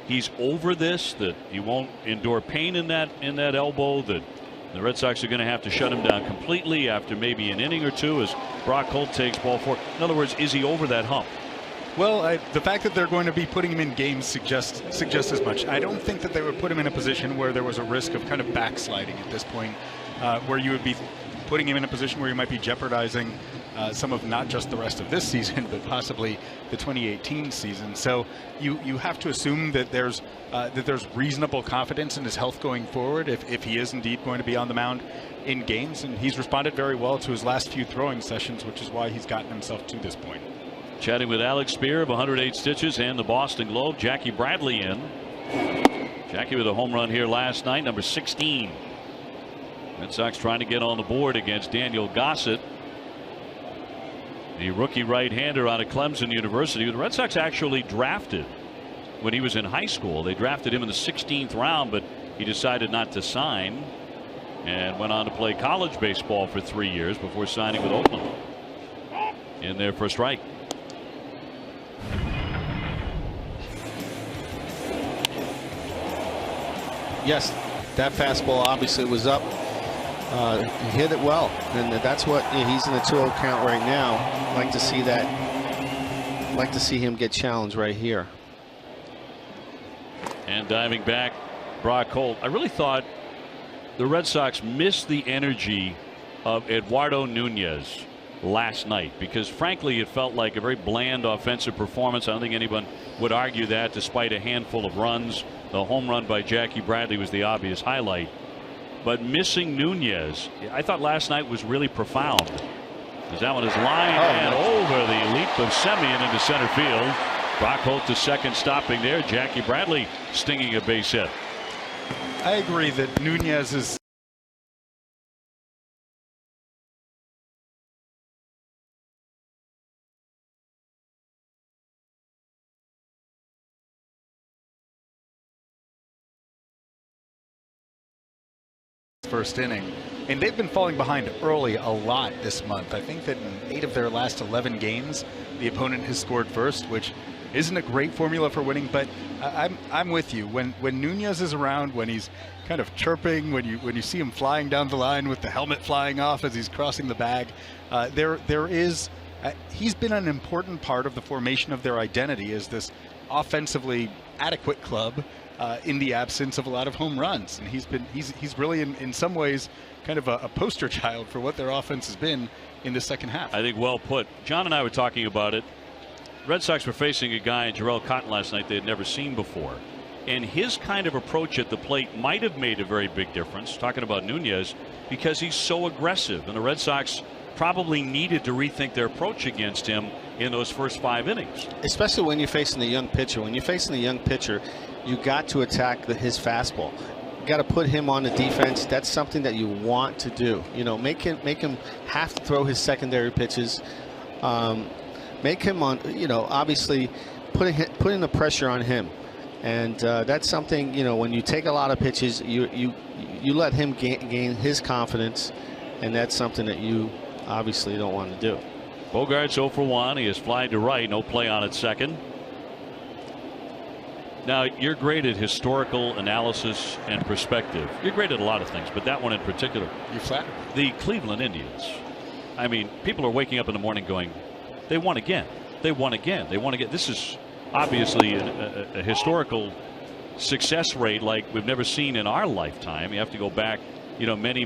he's over this, that he won't endure pain in that elbow, that the Red Sox are going to have to shut him down completely after maybe an inning or two as Brock Holt takes ball 4? In other words, is he over that hump? Well, the fact that they're going to be putting him in games suggests as much. I don't think that they would put him in a position where there was a risk of kind of backsliding at this point, where you would be putting him in a position where you might be jeopardizing some of not just the rest of this season, but possibly the 2018 season. So you have to assume that there's reasonable confidence in his health going forward if he is indeed going to be on the mound in games. And he's responded very well to his last few throwing sessions, which is why he's gotten himself to this point. Chatting with Alex Spear of 108 Stitches and the Boston Globe. Jackie Bradley in. Jackie with a home run here last night, number 16. Red Sox trying to get on the board against Daniel Gossett, the rookie right-hander out of Clemson University, who the Red Sox actually drafted when he was in high school. They drafted him in the 16th round, but he decided not to sign and went on to play college baseball for 3 years before signing with Oakland. In there for a strike. Yes, that fastball obviously was up. He hit it well, and that's what he's in a 2-0 count right now. Like to see that. Like to see him get challenged right here. And diving back, Brock Holt. I really thought the Red Sox missed the energy of Eduardo Nunez last night, because frankly it felt like a very bland offensive performance. I don't think anyone would argue that, despite a handful of runs. The home run by Jackie Bradley was the obvious highlight, but missing Nunez, I thought last night was really profound, as that one is lined and over the leap of Semien into center field. Brock Holt to second, stopping there. Jackie Bradley stinging a base hit. I agree that Nunez is first inning. And they've been falling behind early a lot this month. I think that in 8 of their last 11 games, the opponent has scored first, which isn't a great formula for winning, but I'm with you. When Nunez is around, when he's kind of chirping, when you see him flying down the line with the helmet flying off as he's crossing the bag, he's been an important part of the formation of their identity as this offensively adequate club in the absence of a lot of home runs. And he's really in some ways kind of a poster child for what their offense has been in the second half. I think well put. John and I were talking about it. Red Sox were facing a guy, Jarrell Cotton, last night they had never seen before. And his kind of approach at the plate might have made a very big difference, talking about Nunez, because he's so aggressive. And the Red Sox probably needed to rethink their approach against him in those first 5 innings. Especially when you're facing a young pitcher. When you're facing a young pitcher, you got to attack his fastball. You got to put him on the defense. That's something that you want to do. You know, make him have to throw his secondary pitches. Make him on, you know, obviously putting the pressure on him. And that's something, you know, when you take a lot of pitches, you let him gain his confidence, and that's something that you obviously don't want to do. Bogaerts 0 for 1. He is flying to right. No play on at second. Now, you're great at historical analysis and perspective. You're great at a lot of things, but that one in particular. You flatter. The Cleveland Indians. I mean, people are waking up in the morning going, they won again. They won again. They won again. This is obviously a historical success rate like we've never seen in our lifetime. You have to go back, you know, many,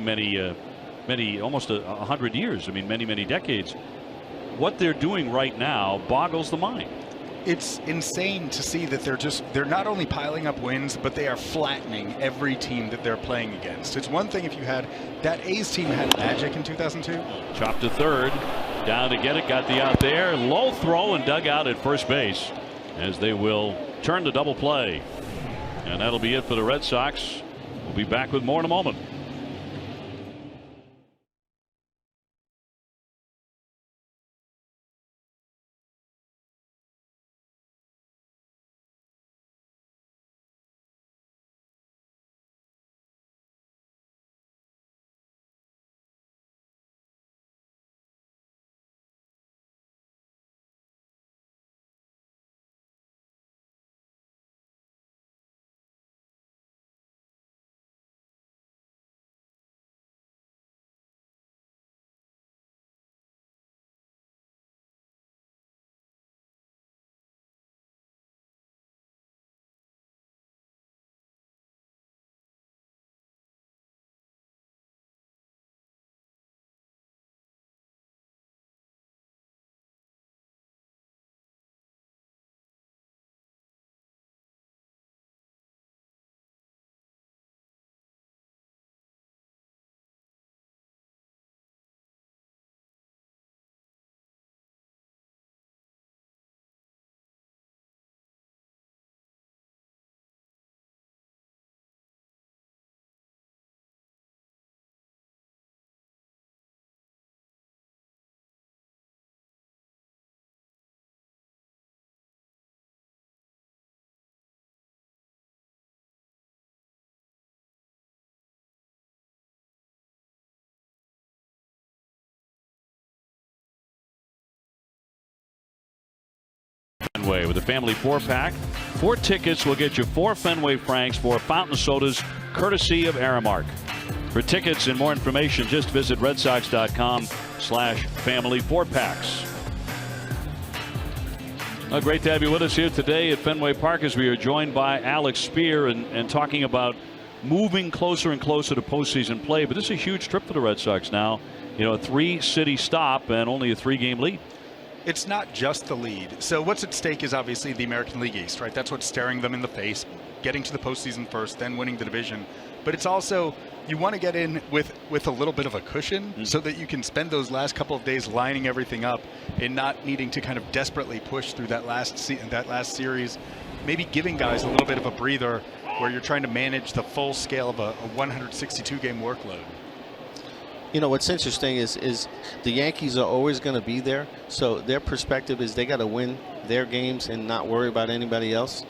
almost 100 years. I mean, many decades. What they're doing right now boggles the mind. It's insane to see that they're not only piling up wins, but they are flattening every team that they're playing against. It's one thing if you had that A's team had magic in 2002. Chopped to third, down to get it, got the out there, low throw and dug out at first base as they will turn to double play. And that'll be it for the Red Sox. We'll be back with more in a moment. Fenway with a family 4-pack. 4 tickets will get you 4 Fenway Franks, 4 fountain sodas, courtesy of Aramark. For tickets and more information, just visit redsox.com/family 4-packs. Well, great to have you with us here today at Fenway Park as we are joined by Alex Spear and talking about moving closer and closer to postseason play. But this is a huge trip for the Red Sox now. You know, a 3-city stop and only a 3-game lead. It's not just the lead. So what's at stake is obviously the American League East, right? That's what's staring them in the face, getting to the postseason first, then winning the division. But it's also, you want to get in with a little bit of a cushion so that you can spend those last couple of days lining everything up and not needing to kind of desperately push through that last series, maybe giving guys a little bit of a breather where you're trying to manage the full scale of a 162-game workload. You know, what's interesting is the Yankees are always going to be there. So their perspective is they got to win their games and not worry about anybody else.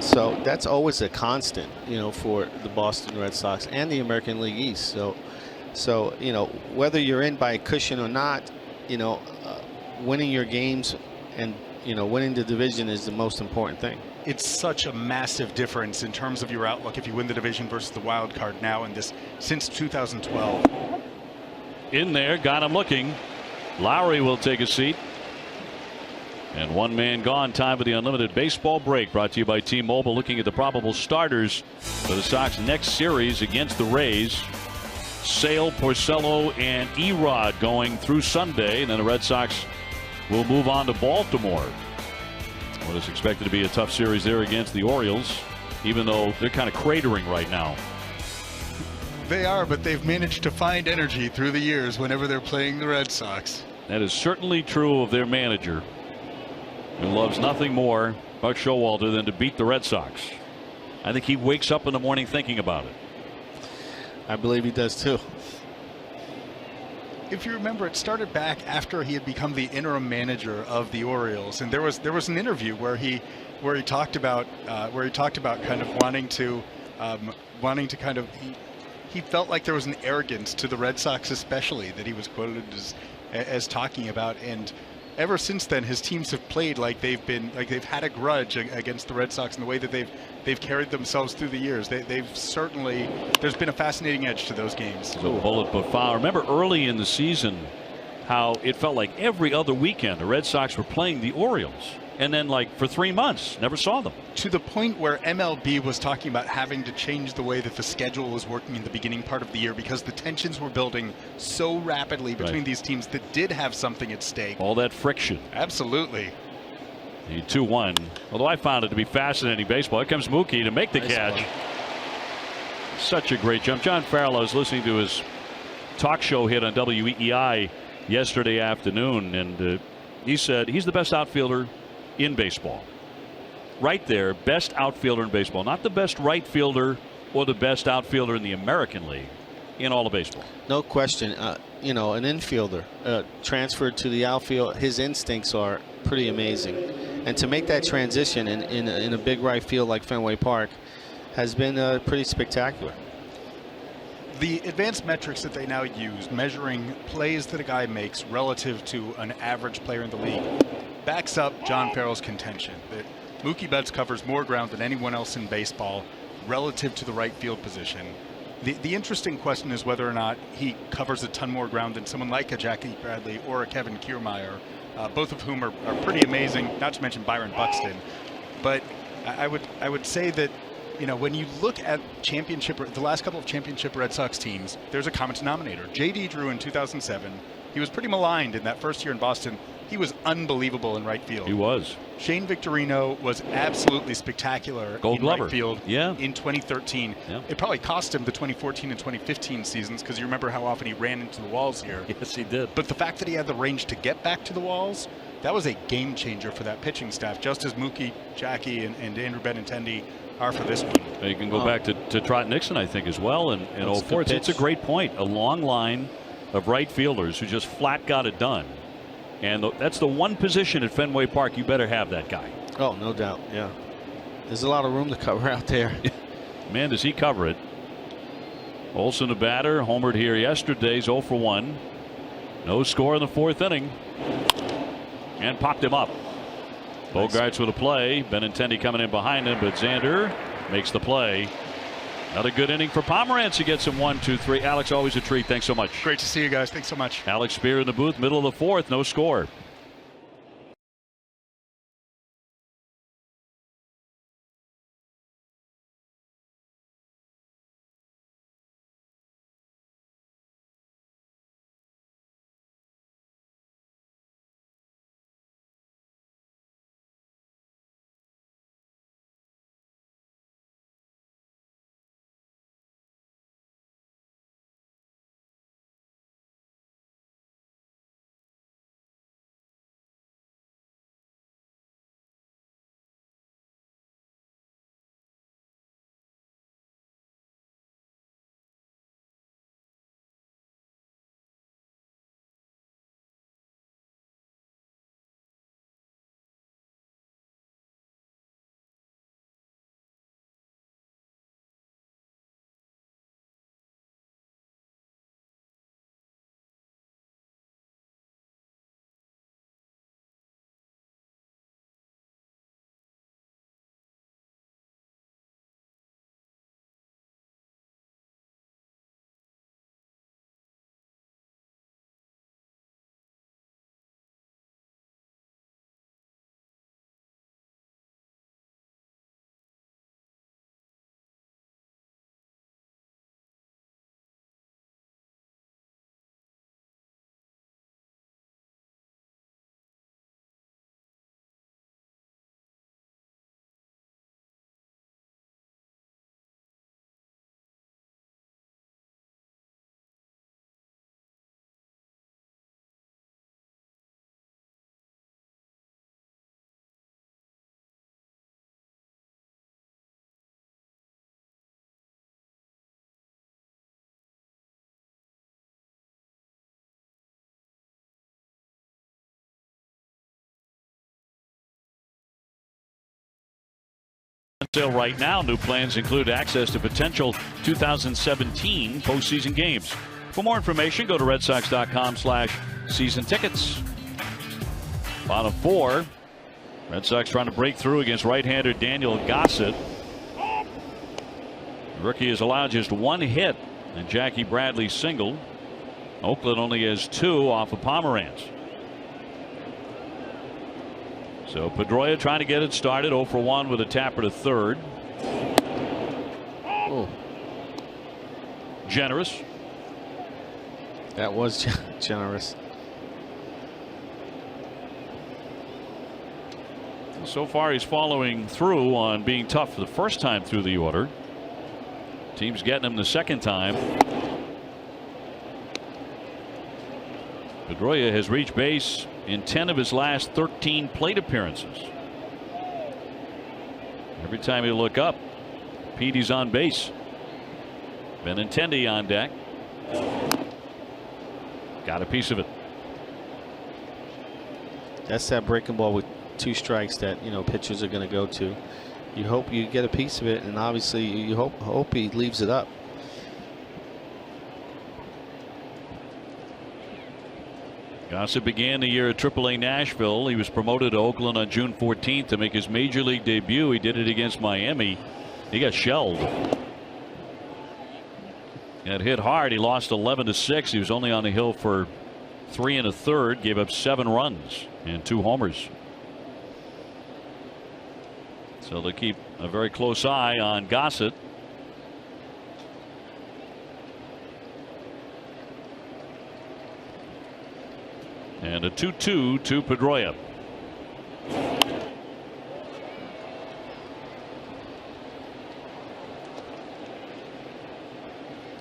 So that's always a constant, for the Boston Red Sox and the American League East. So whether you're in by a cushion or not, winning your games and winning the division is the most important thing. It's such a massive difference in terms of your outlook if you win the division versus the wild card now in this since 2012. In there, got him looking. Lowry will take a seat. And one man gone. Time for the unlimited baseball break, brought to you by T-Mobile. Looking at the probable starters for the Sox next series against the Rays. Sale, Porcello, and Erod going through Sunday, and then the Red Sox will move on to Baltimore. What is expected to be a tough series there against the Orioles, even though they're kind of cratering right now. They are, but they've managed to find energy through the years whenever they're playing the Red Sox. That is certainly true of their manager, who loves nothing more, Buck Showalter, than to beat the Red Sox. I think he wakes up in the morning thinking about it. I believe he does too. If you remember, it started back after he had become the interim manager of the Orioles, and there was an interview where he talked about kind of wanting to kind of he felt like there was an arrogance to the Red Sox, especially, that he was quoted as talking about. And ever since then, his teams have played like they've had a grudge against the Red Sox in the way that they've carried themselves through the years. They've certainly, there's been a fascinating edge to those games. So bullet but foul. Remember early in the season how it felt like every other weekend the Red Sox were playing the Orioles, and then like for 3 months never saw them. To the point where MLB was talking about having to change the way that the schedule was working in the beginning part of the year because the tensions were building so rapidly between these teams that did have something at stake. All that friction. Absolutely. The 2-1. Although I found it to be fascinating baseball. Here comes Mookie to make the catch. Play. Such a great jump. John Farrell, I was listening to his talk show hit on WEEI yesterday afternoon, and he said he's the best outfielder in baseball. Right there, best outfielder in baseball. Not the best right fielder or the best outfielder in the American League, in all of baseball. No question. An infielder transferred to the outfield, his instincts are pretty amazing. And to make that transition in a big right field like Fenway Park has been pretty spectacular. The advanced metrics that they now use, measuring plays that a guy makes relative to an average player in the league, backs up John Farrell's contention that Mookie Betts covers more ground than anyone else in baseball relative to the right field position. The interesting question is whether or not he covers a ton more ground than someone like a Jackie Bradley or a Kevin Kiermaier, both of whom are pretty amazing, not to mention Byron Buxton. But I would say that, when you look at the last couple of championship Red Sox teams, there's a common denominator. J.D. Drew in 2007, he was pretty maligned in that first year in Boston. He was unbelievable in right field. He was. Shane Victorino was absolutely spectacular Gold in Glover. right field in 2013. Yeah. It probably cost him the 2014 and 2015 seasons because you remember how often he ran into the walls here. Yes, he did. But the fact that he had the range to get back to the walls, that was a game changer for that pitching staff, just as Mookie, Jackie, and Andrew Benintendi are for this one. You can go back to Trot Nixon, I think, as well, in 04. It's a great point. A long line of right fielders who just flat got it done. And that's the one position at Fenway Park you better have that guy. Oh, no doubt. Yeah. There's a lot of room to cover out there. Man, does he cover it. Olson, the batter, homered here yesterday. 0 for 1. No score in the 4th inning. And popped him up. Bogarts with a play. Benintendi coming in behind him, but Xander makes the play. Another good inning for Pomeranz. He gets him 1, 2, 3. Alex, always a treat. Thanks so much. Great to see you guys. Thanks so much. Alex Spear in the booth, middle of the 4th, no score. Sale right now. New plans include access to potential 2017 postseason games. For more information, go to redsox.com/season tickets. Bottom 4. Red Sox trying to break through against right-hander Daniel Gossett. The rookie has allowed just 1 hit and Jackie Bradley single. Oakland only has 2 off of Pomeranz. So Pedroia trying to get it started. 0 for 1 with a tapper to third. Oh. Generous. That was generous. So far he's following through on being tough the first time through the order. Team's getting him the second time. Pedroia has reached base in 10 of his last 13 plate appearances. Every time you look up, Petey's on base. Benintendi on deck. Got a piece of it. That's that breaking ball with 2 strikes that pitchers are going to go to. You hope you get a piece of it, and obviously you hope he leaves it up. Gossett began the year at AAA Nashville. He was promoted to Oakland on June 14th to make his major league debut. He did it against Miami. He got shelled. Got hit hard. He lost 11-6. He was only on the hill for 3 1/3. Gave up 7 runs and 2 homers. So they keep a very close eye on Gossett. And a 2-2 to Pedroia.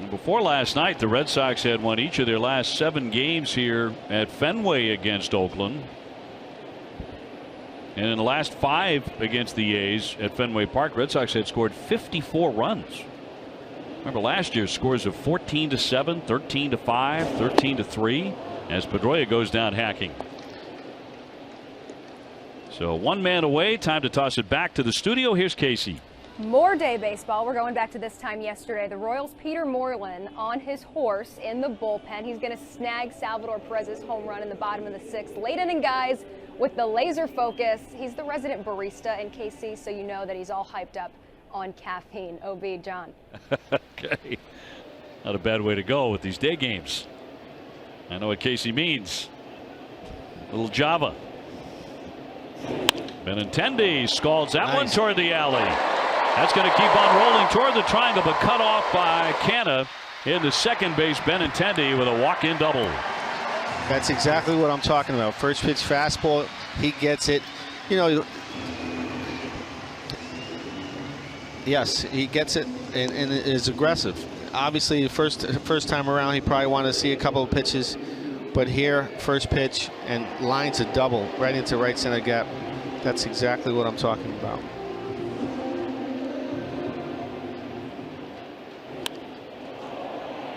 Before last night, the Red Sox had won each of their last 7 games here at Fenway against Oakland. And in the last 5 against the A's at Fenway Park, Red Sox had scored 54 runs. Remember last year's scores of 14-7, 13-5, 13-3. As Pedroia goes down hacking. So 1 man away. Time to toss it back to the studio. Here's Casey. More day baseball. We're going back to this time yesterday. The Royals' Peter Moreland on his horse in the bullpen. He's going to snag Salvador Perez's home run in the bottom of the 6th. Late inning guys with the laser focus. He's the resident barista in KC, so you know that he's all hyped up on caffeine. OB, John. Okay. Not a bad way to go with these day games. I know what Casey means. Little Java. Benintendi scalds that one toward the alley. That's going to keep on rolling toward the triangle, but cut off by Canha in the second base. Benintendi with a walk-in double. That's exactly what I'm talking about. First pitch fastball, he gets it. Yes, he gets it and is aggressive. Obviously, first time around, he probably wanted to see a couple of pitches, but here, first pitch and lines a double right into right center gap. That's exactly what I'm talking about.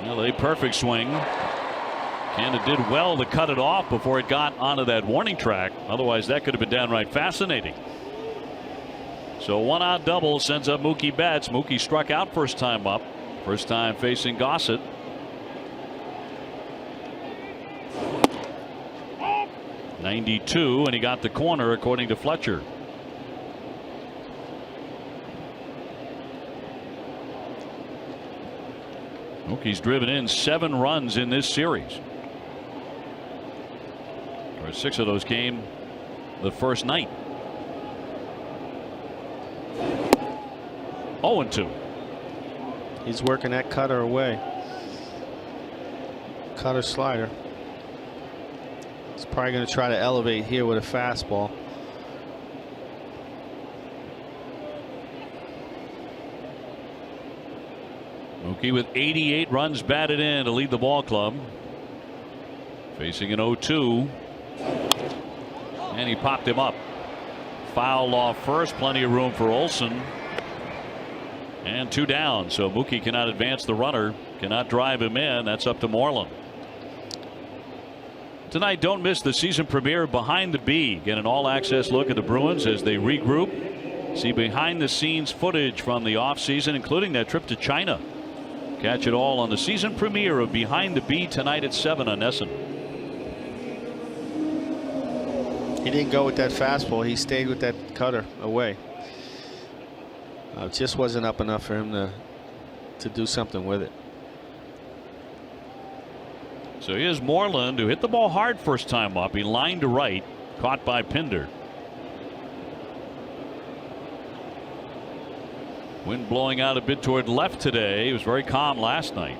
Well, a perfect swing. Canha did well to cut it off before it got onto that warning track. Otherwise, that could have been downright fascinating. So 1-out double sends up Mookie Betts. Mookie struck out first time up. First time facing Gossett. .92, and he got the corner according to Fletcher. Mookie's driven in 7 runs in this series. 6 of those came the first night. 0-2. He's working that cutter away. Cutter slider. He's probably going to try to elevate here with a fastball. Mookie with 88 runs batted in to lead the ball club. Facing an 0-2. And he popped him up. Foul off first. Plenty of room for Olson. And 2 down. So Mookie cannot advance the runner. Cannot drive him in. That's up to Moreland. Tonight, don't miss the season premiere Behind the B. Get an all-access look at the Bruins as they regroup. See behind the scenes footage from the offseason, including that trip to China. Catch it all on the season premiere of Behind the Bee tonight at 7 on NESN. He didn't go with that fastball. He stayed with that cutter away. It just wasn't up enough for him to do something with it. So here's Moreland, who hit the ball hard first time up. He lined to right, caught by Pinder. Wind blowing out a bit toward left today. It was very calm last night.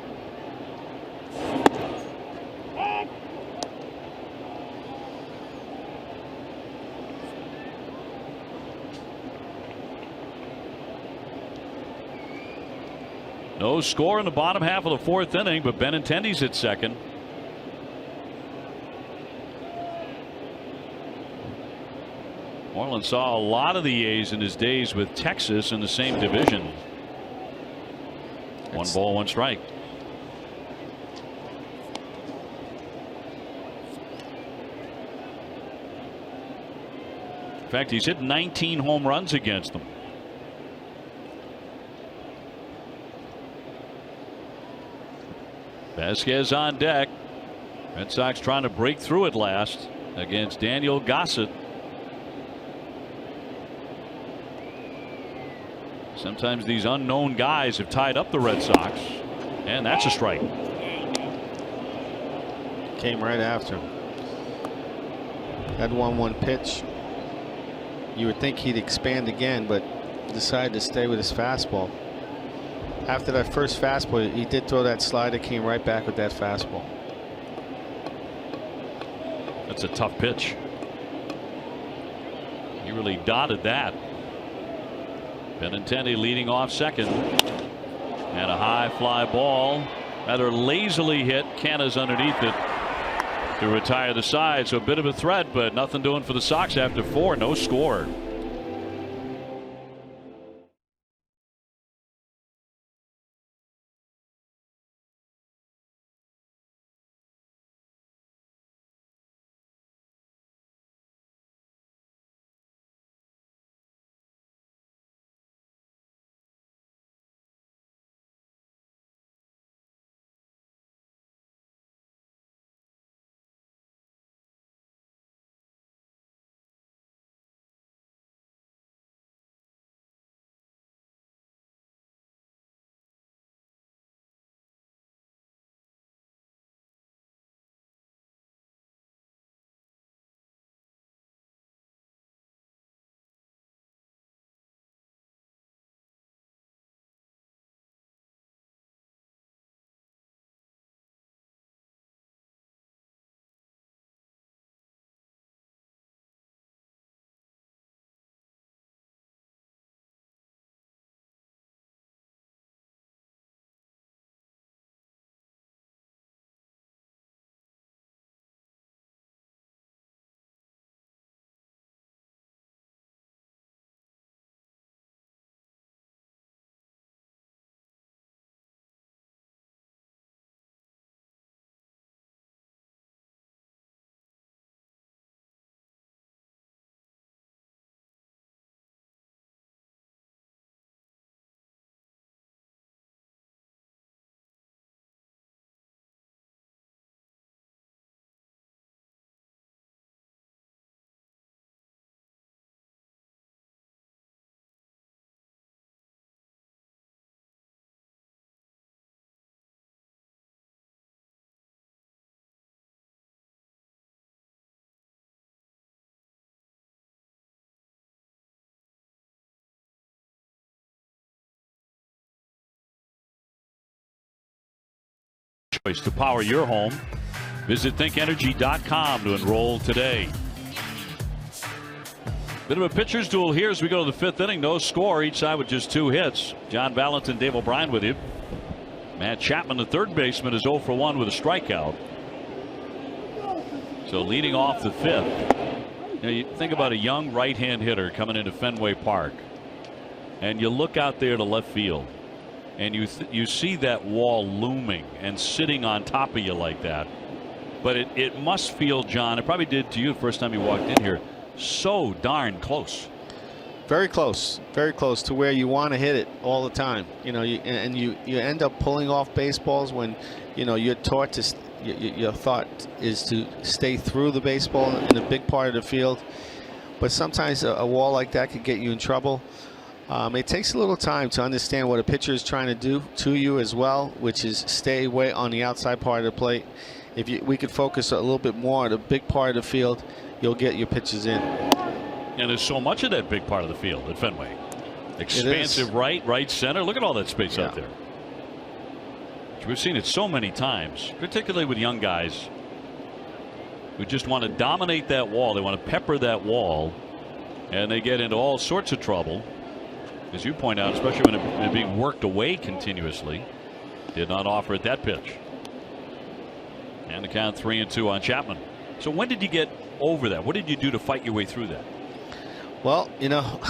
No score in the bottom half of the fourth inning, but Benintendi's at second. Moreland saw a lot of the A's in his days with Texas in the same division. One ball, one strike. In fact, he's hit 19 home runs against them. Vasquez on deck. Red Sox trying to break through at last against Daniel Gossett. Sometimes these unknown guys have tied up the Red Sox, and that's a strike. Came right after him. That 1-1 pitch. You would think he'd expand again, but decided to stay with his fastball. After that first fastball, he did throw that slider, came right back with that fastball. That's a tough pitch. He really dotted that. Benintendi leading off second. And a high fly ball. Rather lazily hit. Canna's underneath it to retire the side. So a bit of a threat, but nothing doing for the Sox after 4. No score. To power your home, visit thinkenergy.com to enroll today. Bit of a pitcher's duel here as we go to the fifth inning. No score, each side with just 2 hits. John Valentin, Dave O'Brien with you. Matt Chapman, the third baseman, is 0 for 1 with a strikeout. So leading off the fifth. You think about a young right-hand hitter coming into Fenway Park, and you look out there to left field, and you see that wall looming and sitting on top of you like that. But it must feel, John, it probably did to you the first time you walked in here, so darn close. very close to where you want to hit it all the time. You know, you end up pulling off baseballs when, you know, you're taught to. Your thought is to stay through the baseball in a big part of the field, but sometimes a wall like that could get you in trouble. It takes a little time to understand what a pitcher is trying to do to you as well, which is stay away on the outside part of the plate. If we could focus a little bit more on the big part of the field, you'll get your pitches in. And there's so much of that big part of the field at Fenway. Expansive right center. Look at all that space out there. We've seen it so many times, particularly with young guys who just want to dominate that wall. They want to pepper that wall, and they get into all sorts of trouble, as you point out, especially when it's being worked away continuously. Did not offer at that pitch. And the count 3-2 on Chapman. So when did you get over that? What did you do to fight your way through that? Well, you know,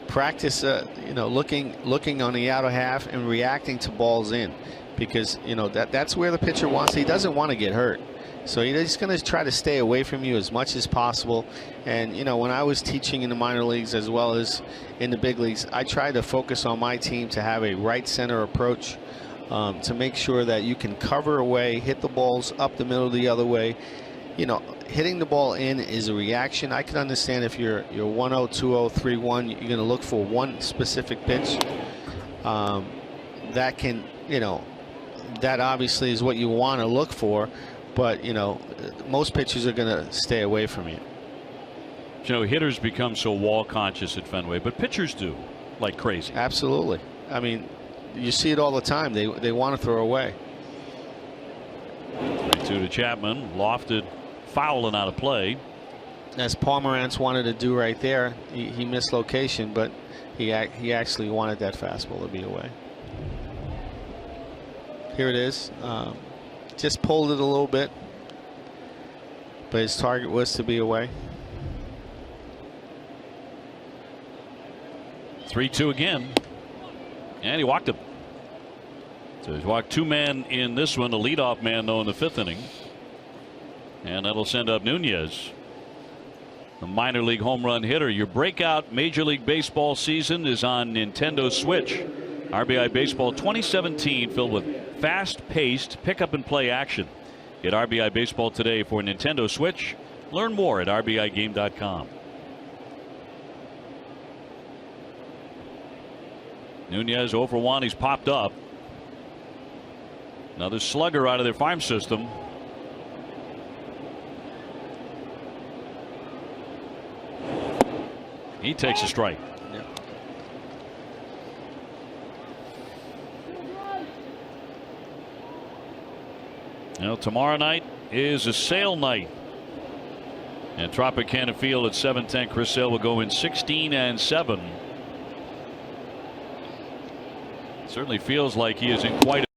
practice, you know, looking on the outer half and reacting to balls in. Because, you know, that's where the pitcher wants. He doesn't want to get hurt, so he's going to try to stay away from you as much as possible. And, you know, when I was teaching in the minor leagues as well as in the big leagues, I tried to focus on my team to have a right center approach, to make sure that you can cover away, hit the balls up the middle the other way. You know, hitting the ball in is a reaction. I can understand if you're 1-0, 2-0, 3-1, you're going to look for one specific pitch that can, you know. That obviously is what you want to look for, but, you know, most pitchers are going to stay away from you. You know, hitters become so wall conscious at Fenway, but pitchers do like crazy. Absolutely. I mean, you see it all the time. They want to throw away. 3-2 to Chapman, lofted, foul and out of play. As Pomerantz wanted to do right there, he missed location, but he actually wanted that fastball to be away. Here it is. Just pulled it a little bit, but his target was to be away. 3-2 again, and he walked him. So he's walked two men in this one, a leadoff man though in the 5th inning, and that'll send up Nunez, the minor league home run hitter. Your breakout Major League Baseball season is on Nintendo Switch. RBI Baseball 2017, filled with fast-paced pick-up-and-play action. Get RBI Baseball today for Nintendo Switch. Learn more at RBIGame.com. Nunez 0 for 1. He's popped up. Another slugger out of their farm system. He takes a strike. Now, tomorrow night is a sale night. And Tropicana Field at 7:10. Chris Sale will go in 16-7. Certainly feels like he is in quite a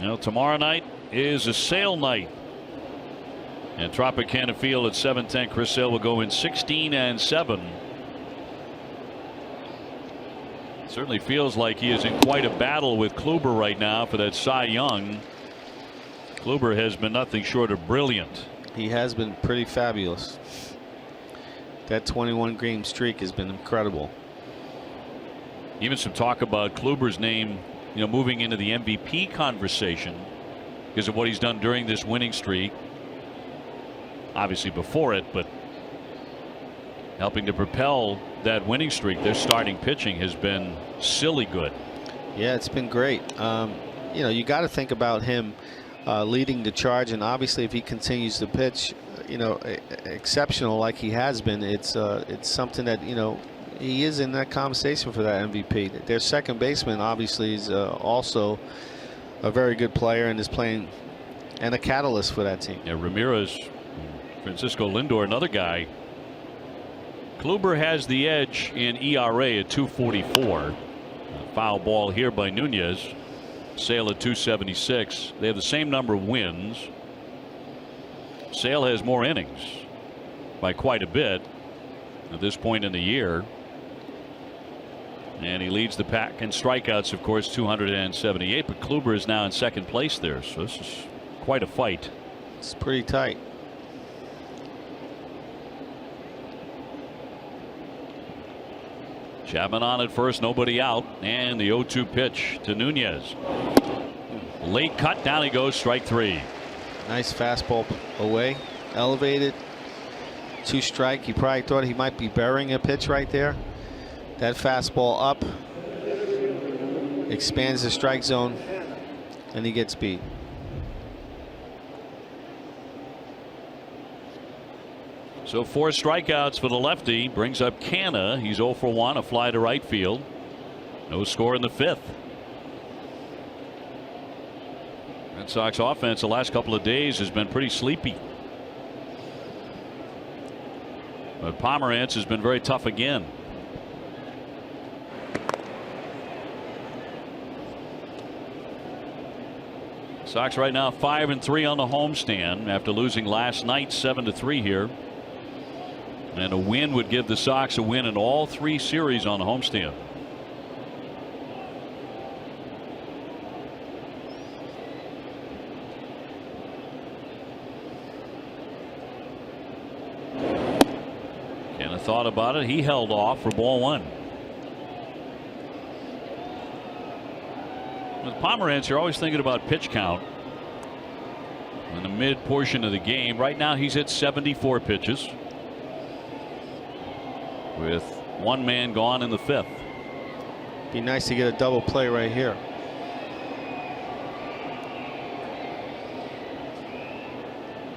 Now, tomorrow night is a sale night. And Tropicana Field at 7:10. Chris Sale will go in 16-7. Certainly feels like he is in quite a battle with Kluber right now for that Cy Young. Kluber has been nothing short of brilliant. He has been pretty fabulous. That 21-game streak has been incredible. Even some talk about Kluber's name, you know, moving into the MVP conversation because of what he's done during this winning streak. Obviously before it, but helping to propel that winning streak. Their starting pitching has been silly good. Yeah, it's been great. You know, you got to think about him leading the charge, and obviously if he continues to pitch, you know, exceptional like he has been, it's something that, you know, he is in that conversation for that MVP. Their second baseman obviously is also a very good player and is playing and a catalyst for that team. Yeah, Ramirez, Francisco Lindor, another guy. Kluber has the edge in ERA at 2.44. Foul ball here by Nunez. Sale at 2.76. They have the same number of wins. Sale has more innings by quite a bit at this point in the year. And he leads the pack in strikeouts, of course, 278. But Kluber is now in second place there. So this is quite a fight. It's pretty tight. Chapman on at first, nobody out. And the 0-2 pitch to Nunez. Late cut, down he goes, strike 3. Nice fastball away, elevated. 2 strike. He probably thought he might be burying a pitch right there. That fastball up expands the strike zone, and he gets beat. So 4 strikeouts for the lefty. Brings up Canha. He's 0 for 1, a fly to right field. No score in the 5th. Red Sox offense the last couple of days has been pretty sleepy. But Pomerantz has been very tough again. Sox right now 5-3 on the homestand after losing last night 7-3 here. And a win would give the Sox a win in all 3 series on the homestand. Canha thought about it. He held off for ball 1. With Pomerantz, you're always thinking about pitch count in the mid portion of the game. Right now he's hit 74 pitches with 1 man gone in the 5th. Be nice to get a double play right here.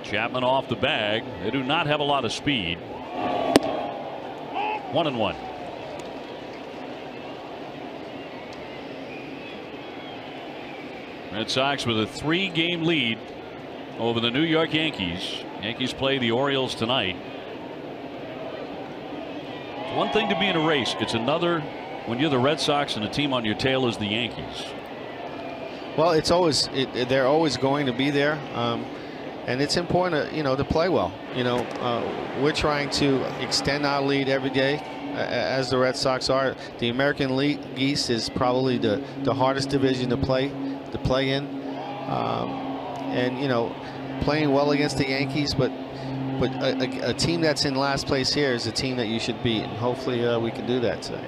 Chapman off the bag. They do not have a lot of speed. 1-1. Red Sox with a 3-game lead over the New York Yankees. Yankees play the Orioles tonight. It's one thing to be in a race. It's another when you're the Red Sox and the team on your tail is the Yankees. Well, it's always they're always going to be there, and it's important to to play well. We're trying to extend our lead every day, as the Red Sox are. The American League East is probably the hardest division to play in, and playing well against the Yankees, but a team that's in last place here is a team that you should beat, and hopefully we can do that today.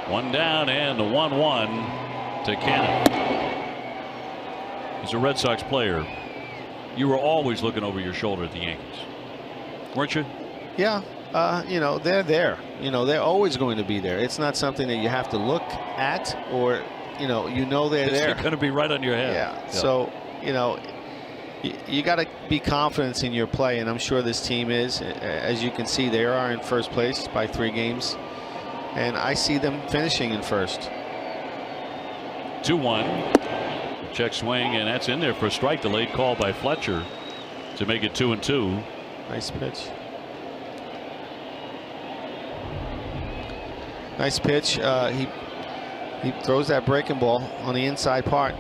1 down and the 1-1 to Canha. As a Red Sox player, you were always looking over your shoulder at the Yankees, weren't you? Yeah. They're there. They're always going to be there. It's not something that you have to look at, or they're there. They're going to be right on your head. Yeah. So you got to be confident in your play, and I'm sure this team is. As you can see, they are in first place by 3 games, and I see them finishing in first. 2-1. Check swing, and that's in there for a strike. Delayed call by Fletcher to make it 2-2. Nice pitch. Nice pitch. He throws that breaking ball on the inside part.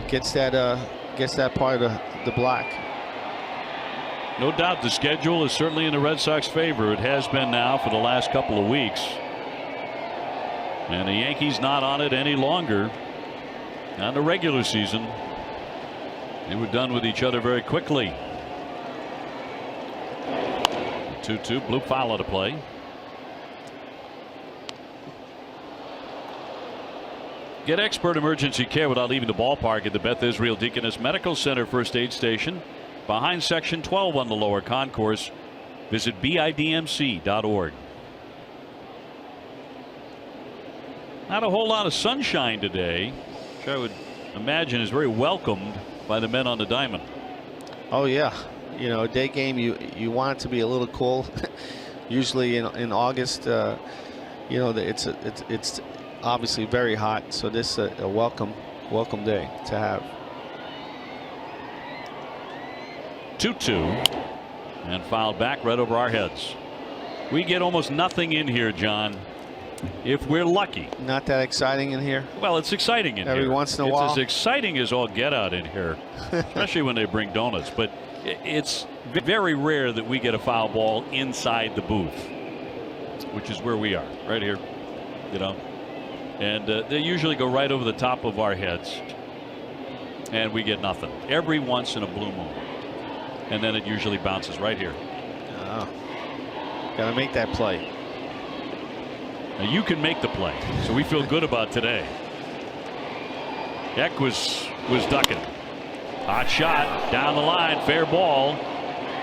Gets that part of the black. No doubt the schedule is certainly in the Red Sox favor. It has been now for the last couple of weeks. And the Yankees not on it any longer. On the regular season, they were done with each other very quickly. 2-2, Blue Fowler to play. Get expert emergency care without leaving the ballpark at the Beth Israel Deaconess Medical Center First Aid Station behind Section 12 on the lower concourse. Visit bidmc.org. Not a whole lot of sunshine today, which I would imagine is very welcomed by the men on the diamond. Oh yeah, a day game, you want it to be a little cool. Usually in August, it's obviously very hot, so this is a welcome day to have. 2-2 and fouled back right over our heads. We get almost nothing in here, John. if we're lucky. Not that exciting in here. Well, it's exciting in here. Every once in a it's while. It's as exciting as all get out in here, especially when they bring donuts. But it's very rare that we get a foul ball inside the booth, which is where we are, right here. You know, and they usually go right over the top of our heads, and we get nothing. Every once in a blue moon, and then it usually bounces right here. Oh. Got to make that play. Now you can make the play, so we feel good about today. Eck was ducking. Hot shot down the line, fair ball.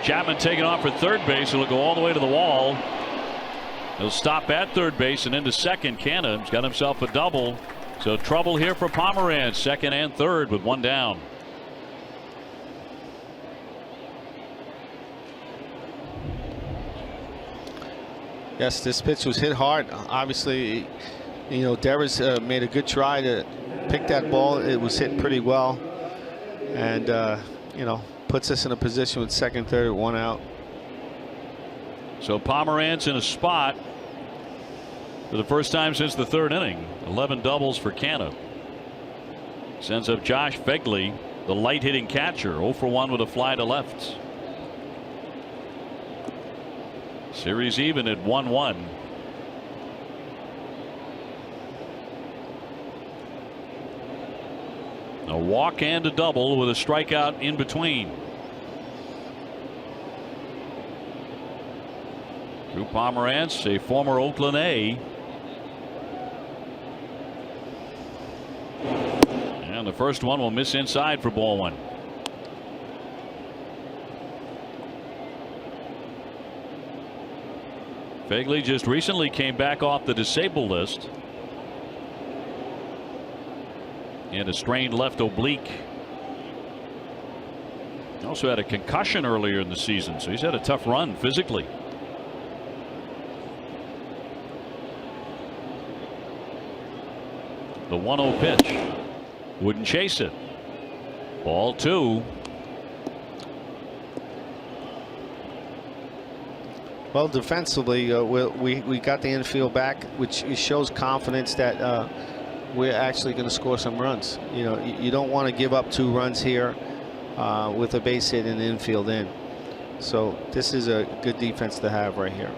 Chapman taking off for third base. He'll go all the way to the wall. He'll stop at third base and into second. Cannon's got himself a double. So trouble here for Pomeranz, second and third with one down. Yes, this pitch was hit hard. Obviously, you know, Devers made a good try to pick that ball. It was hit pretty well, and you know, puts us in a position with second, third, one out. So Pomeranz in a spot for the first time since the third inning. 11 doubles for Canha. Sends up Josh Phegley, the light hitting catcher, 0 for 1 with a fly to left. Series even at 1-1. A walk and a double with a strikeout in between. Drew Pomeranz, a former Oakland A. And the first one will miss inside for ball one. Phegley just recently came back off the disabled list. And a strained left oblique. He also had a concussion earlier in the season, so he's had a tough run physically. The 1-0 pitch. Wouldn't chase it. Ball 2. Well, defensively, we got the infield back, which shows confidence that we're actually going to score some runs. You know, you don't want to give up 2 runs here with a base hit and infield in. So this is a good defense to have right here.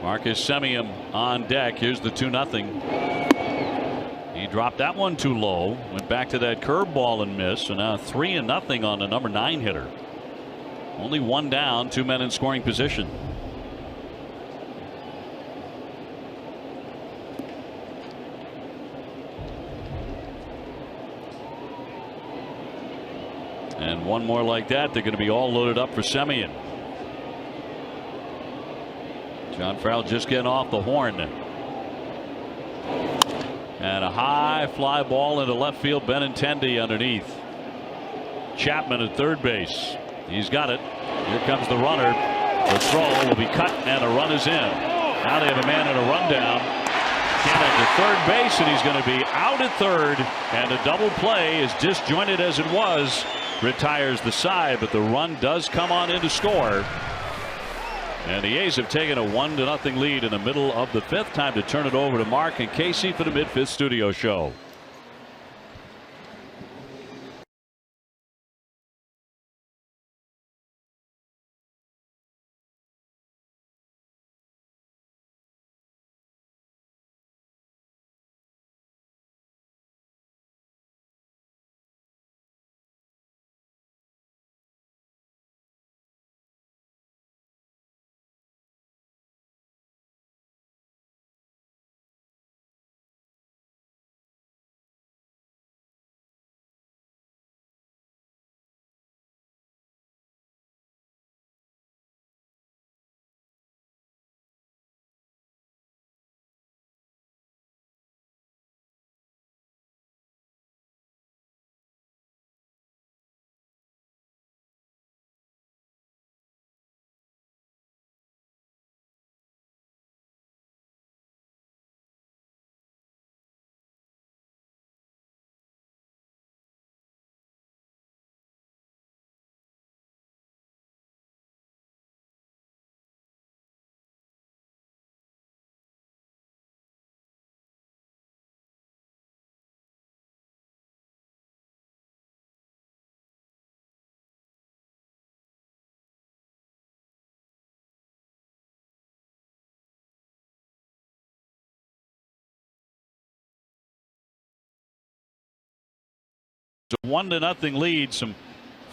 Marcus Semien on deck. Here's the 2-0. He dropped that one too low. Went back to that curveball and missed. So now 3-0 on the number 9 hitter. Only one down, 2 men in scoring position. And one more like that, they're going to be all loaded up for Semien. John Farrell just getting off the horn. And a high fly ball into left field. Benintendi underneath. Chapman at third base. He's got it. Here comes the runner. The throw will be cut and a run is in. Now they have a man and a run down. Canha to third base, and he's going to be out at third, and a double play, as disjointed as it was, retires the side, but the run does come on in to score. And the A's have taken a 1-0 lead in the middle of the 5th. Time to turn it over to Mark and Casey for the Mid-5th Studio Show. a 1-0 lead. Some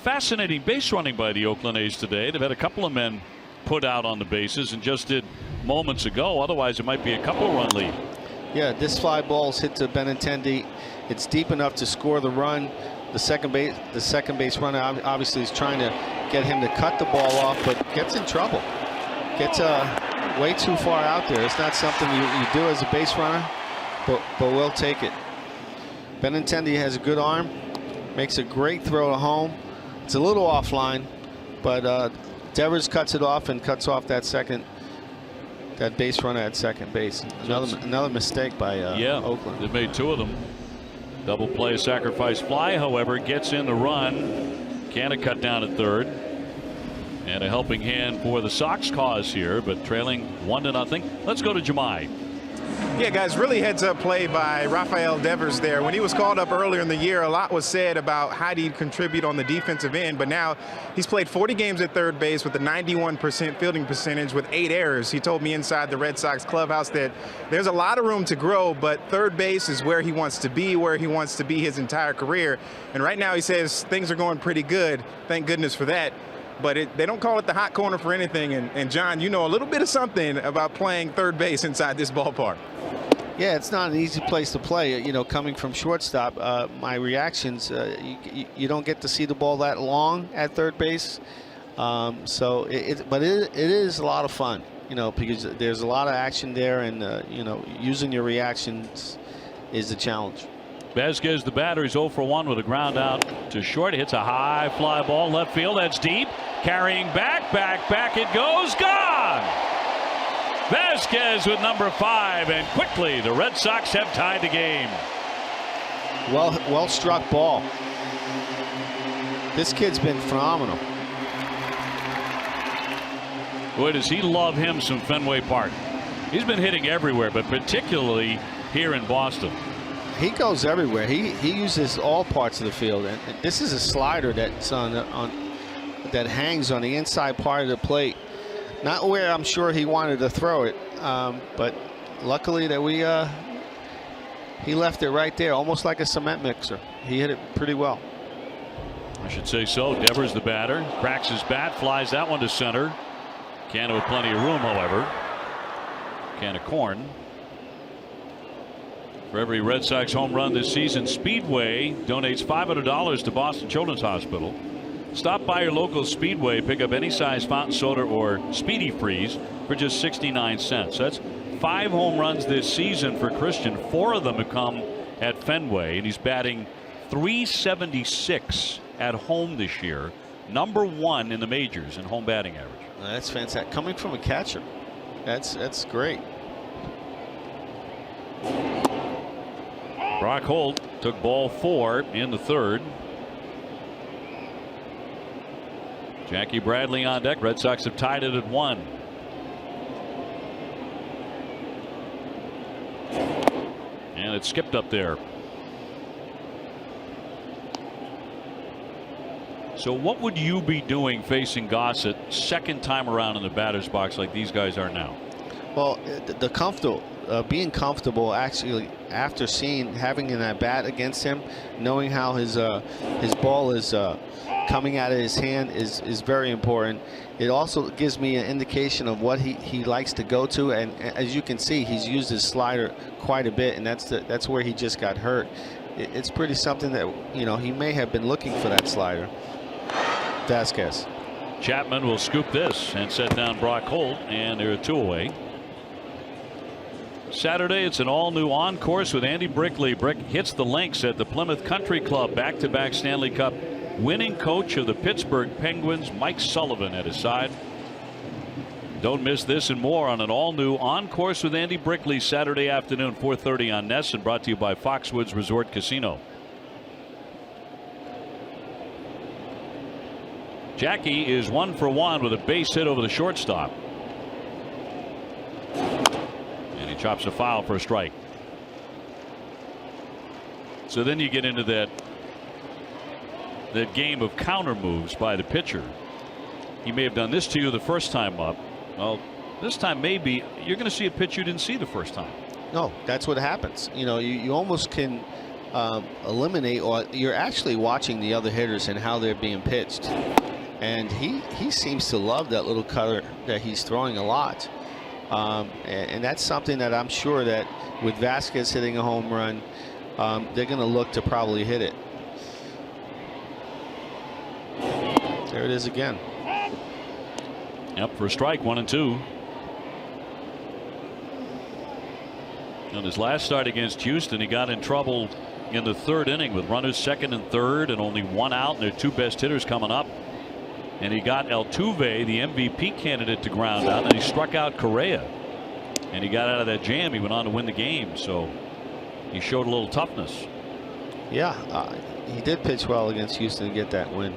fascinating base running by the Oakland A's today. They've had a couple of men put out on the bases and just did moments ago. Otherwise, it might be a couple-run lead. Yeah, this fly ball's hit to Benintendi. It's deep enough to score the run. The second base runner obviously is trying to get him to cut the ball off, but gets in trouble. Gets way too far out there. It's not something you do as a base runner, but we'll take it. Benintendi has a good arm, makes a great throw to home. It's a little offline, but Devers cuts it off and cuts off that base runner at second base. Another mistake by Oakland. They made 2 of them. Double play, sacrifice fly, however, gets in the run. Canna cut down at third. And a helping hand for the Sox cause here, but trailing 1-0. Let's go to Jemai. Yeah, guys, really heads-up play by Rafael Devers there. When he was called up earlier in the year, a lot was said about how do you contribute on the defensive end, but now he's played 40 games at third base with a 91% fielding percentage with 8 errors. He told me inside the Red Sox clubhouse that there's a lot of room to grow, but third base is where he wants to be his entire career. And right now he says things are going pretty good. Thank goodness for that. But they don't call it the hot corner for anything. And John, you know a little bit of something about playing third base inside this ballpark. Yeah, it's not an easy place to play. You know, coming from shortstop, my reactions, you don't get to see the ball that long at third base. But it is a lot of fun, you know, because there's a lot of action there, and you know, using your reactions is the challenge. Vasquez, the batter, is 0 for 1 with a ground out to short. Hits a high fly ball left field. That's deep. Carrying back it goes. Gone. Vasquez with number 5, and quickly the Red Sox have tied the game. Well struck ball. This kid's been phenomenal. Boy, does he love him some Fenway Park. He's been hitting everywhere, but particularly here in Boston. He goes everywhere. He uses all parts of the field, and this is a slider that's that hangs on the inside part of the plate. Not where I'm sure he wanted to throw it, but luckily that he left it right there, almost like a cement mixer. He hit it pretty well. I should say so. Devers, the batter, cracks his bat, flies that one to center. Canna with plenty of room, however. Can of corn. For every Red Sox home run this season, Speedway donates $500 to Boston Children's Hospital. Stop by your local Speedway, pick up any size fountain soda or Speedy Freeze for just 69 cents. That's 5 home runs this season for Christian. 4 of them have come at Fenway, and he's batting .376 at home this year. Number 1 in the majors in home batting average. That's fantastic. Coming from a catcher, that's great. Brock Holt took ball 4 in the third. Jackie Bradley on deck. Red Sox have tied it at 1. And it skipped up there. So what would you be doing facing Gossett second time around in the batter's box like these guys are now? Well, being comfortable actually after having an at bat against him, knowing how his ball is coming out of his hand is very important. It also gives me an indication of what he likes to go to, and as you can see, he's used his slider quite a bit, and that's where he just got hurt. It's pretty something that, you know, he may have been looking for that slider. Vasquez. Chapman will scoop this and set down Brock Holt, and they're 2 away. Saturday, it's an all-new on-course with Andy Brickley. Brick hits the links at the Plymouth Country Club. Back-to-back Stanley Cup winning coach of the Pittsburgh Penguins, Mike Sullivan, at his side. Don't miss this and more on an all-new on-course with Andy Brickley Saturday afternoon, 4:30 on NESN, brought to you by Foxwoods Resort Casino. Jackie is 1 for 1 with a base hit over the shortstop. And he chops a foul for a strike. So then you get into that game of counter moves by the pitcher. He may have done this to you the first time up. Well, this time maybe you're going to see a pitch you didn't see the first time. No, that's what happens. You know, you almost can eliminate, or you're actually watching the other hitters and how they're being pitched. And he seems to love that little cutter that he's throwing a lot. And that's something that I'm sure that with Vasquez hitting a home run, they're going to look to probably hit it. There it is again. Yep, for a strike, 1-2. On his last start against Houston, he got in trouble in the 3rd inning with runners 2nd and 3rd and only 1 out, and their 2 best hitters coming up. And he got Altuve, the MVP candidate, to ground out, and he struck out Correa. And he got out of that jam. He went on to win the game, so he showed a little toughness. Yeah, he did pitch well against Houston to get that win.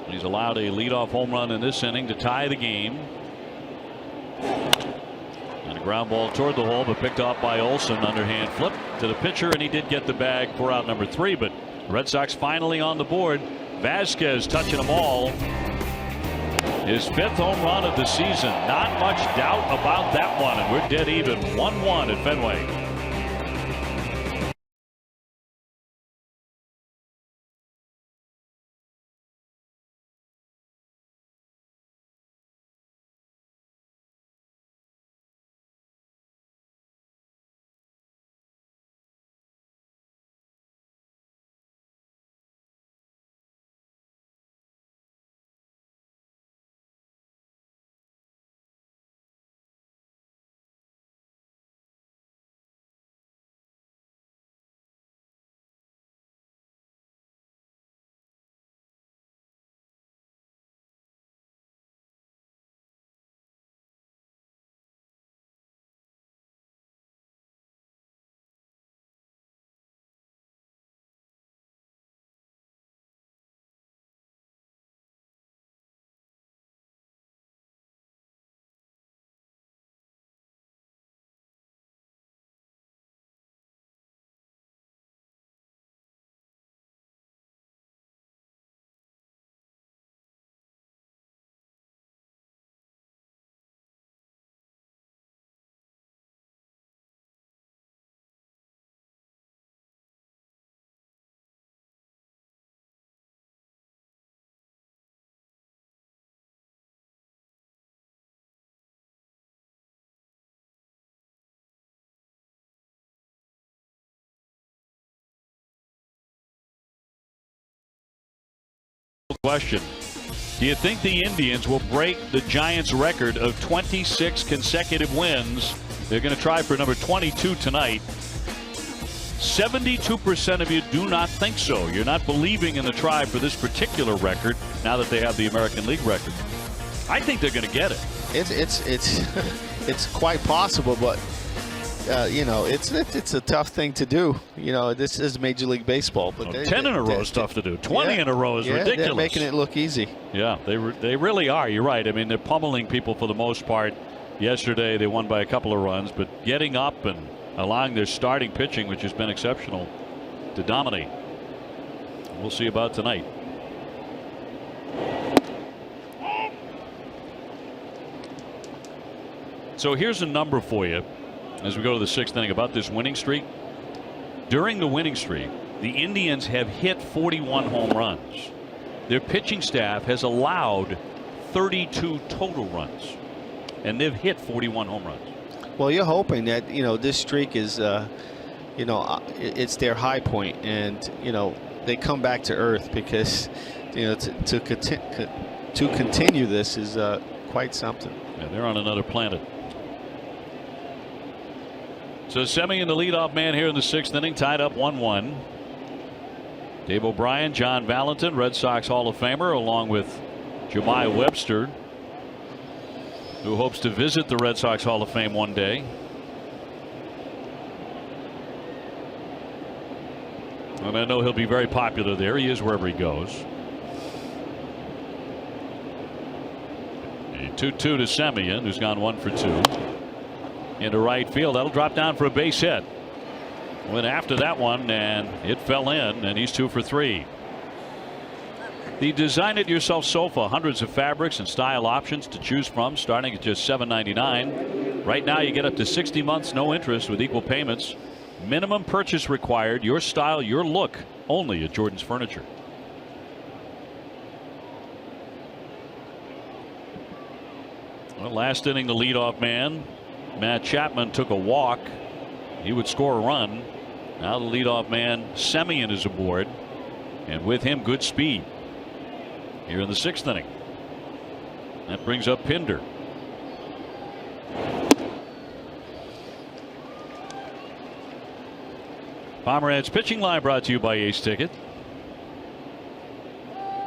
He's allowed a leadoff home run in this inning to tie the game. And a ground ball toward the hole, but picked off by Olson. Underhand flip to the pitcher, and he did get the bag for out number 3. But Red Sox finally on the board. Vasquez touching them all. His 5th home run of the season. Not much doubt about that one, and we're dead even. 1-1 at Fenway. Question. Do you think the Indians will break the Giants record of 26 consecutive wins? They're going to try for number 22 tonight. 72% of you do not think so. You're not believing in the try for this particular record now that they have the American League record. I think they're going to get it. It's quite possible, but you know, it's a tough thing to do. You know, this is Major League Baseball, but 10 in a row is tough to do. 20 in a row is ridiculous. They're making it look easy. Yeah, they really are. You're right. I mean, they're pummeling people for the most part. Yesterday they won by a couple of runs, but getting up and allowing their starting pitching, which has been exceptional, to dominate. We'll see about tonight. So here's a number for you as we go to the 6th inning about this winning streak. During the winning streak, the Indians have hit 41 home runs. Their pitching staff has allowed 32 total runs, and they've hit 41 home runs. Well, you're hoping that, you know, this streak is, you know, it's their high point, and, you know, they come back to earth, because, you know, to continue this is quite something. Yeah, they're on another planet. So Semien, the leadoff man here in the 6th inning, tied up 1-1. Dave O'Brien, John Valentin, Red Sox Hall of Famer, along with Jemai Webster, who hopes to visit the Red Sox Hall of Fame one day. And I know he'll be very popular there. He is wherever he goes. A 2-2 to Semien, who's gone 1 for 2. Into right field. That'll drop down for a base hit. Went after that one, and it fell in, and he's 2 for 3. The Design It Yourself sofa, hundreds of fabrics and style options to choose from, starting at just $7.99. Right now you get up to 60 months no interest with equal payments. Minimum purchase required. Your style, your look. Only at Jordan's Furniture. Well, last inning, the leadoff man, Matt Chapman, took a walk. He would score a run. Now the leadoff man, Semien, is aboard. And with him, good speed here in the 6th inning. That brings up Pinder. Pomeranz pitching line brought to you by Ace Ticket.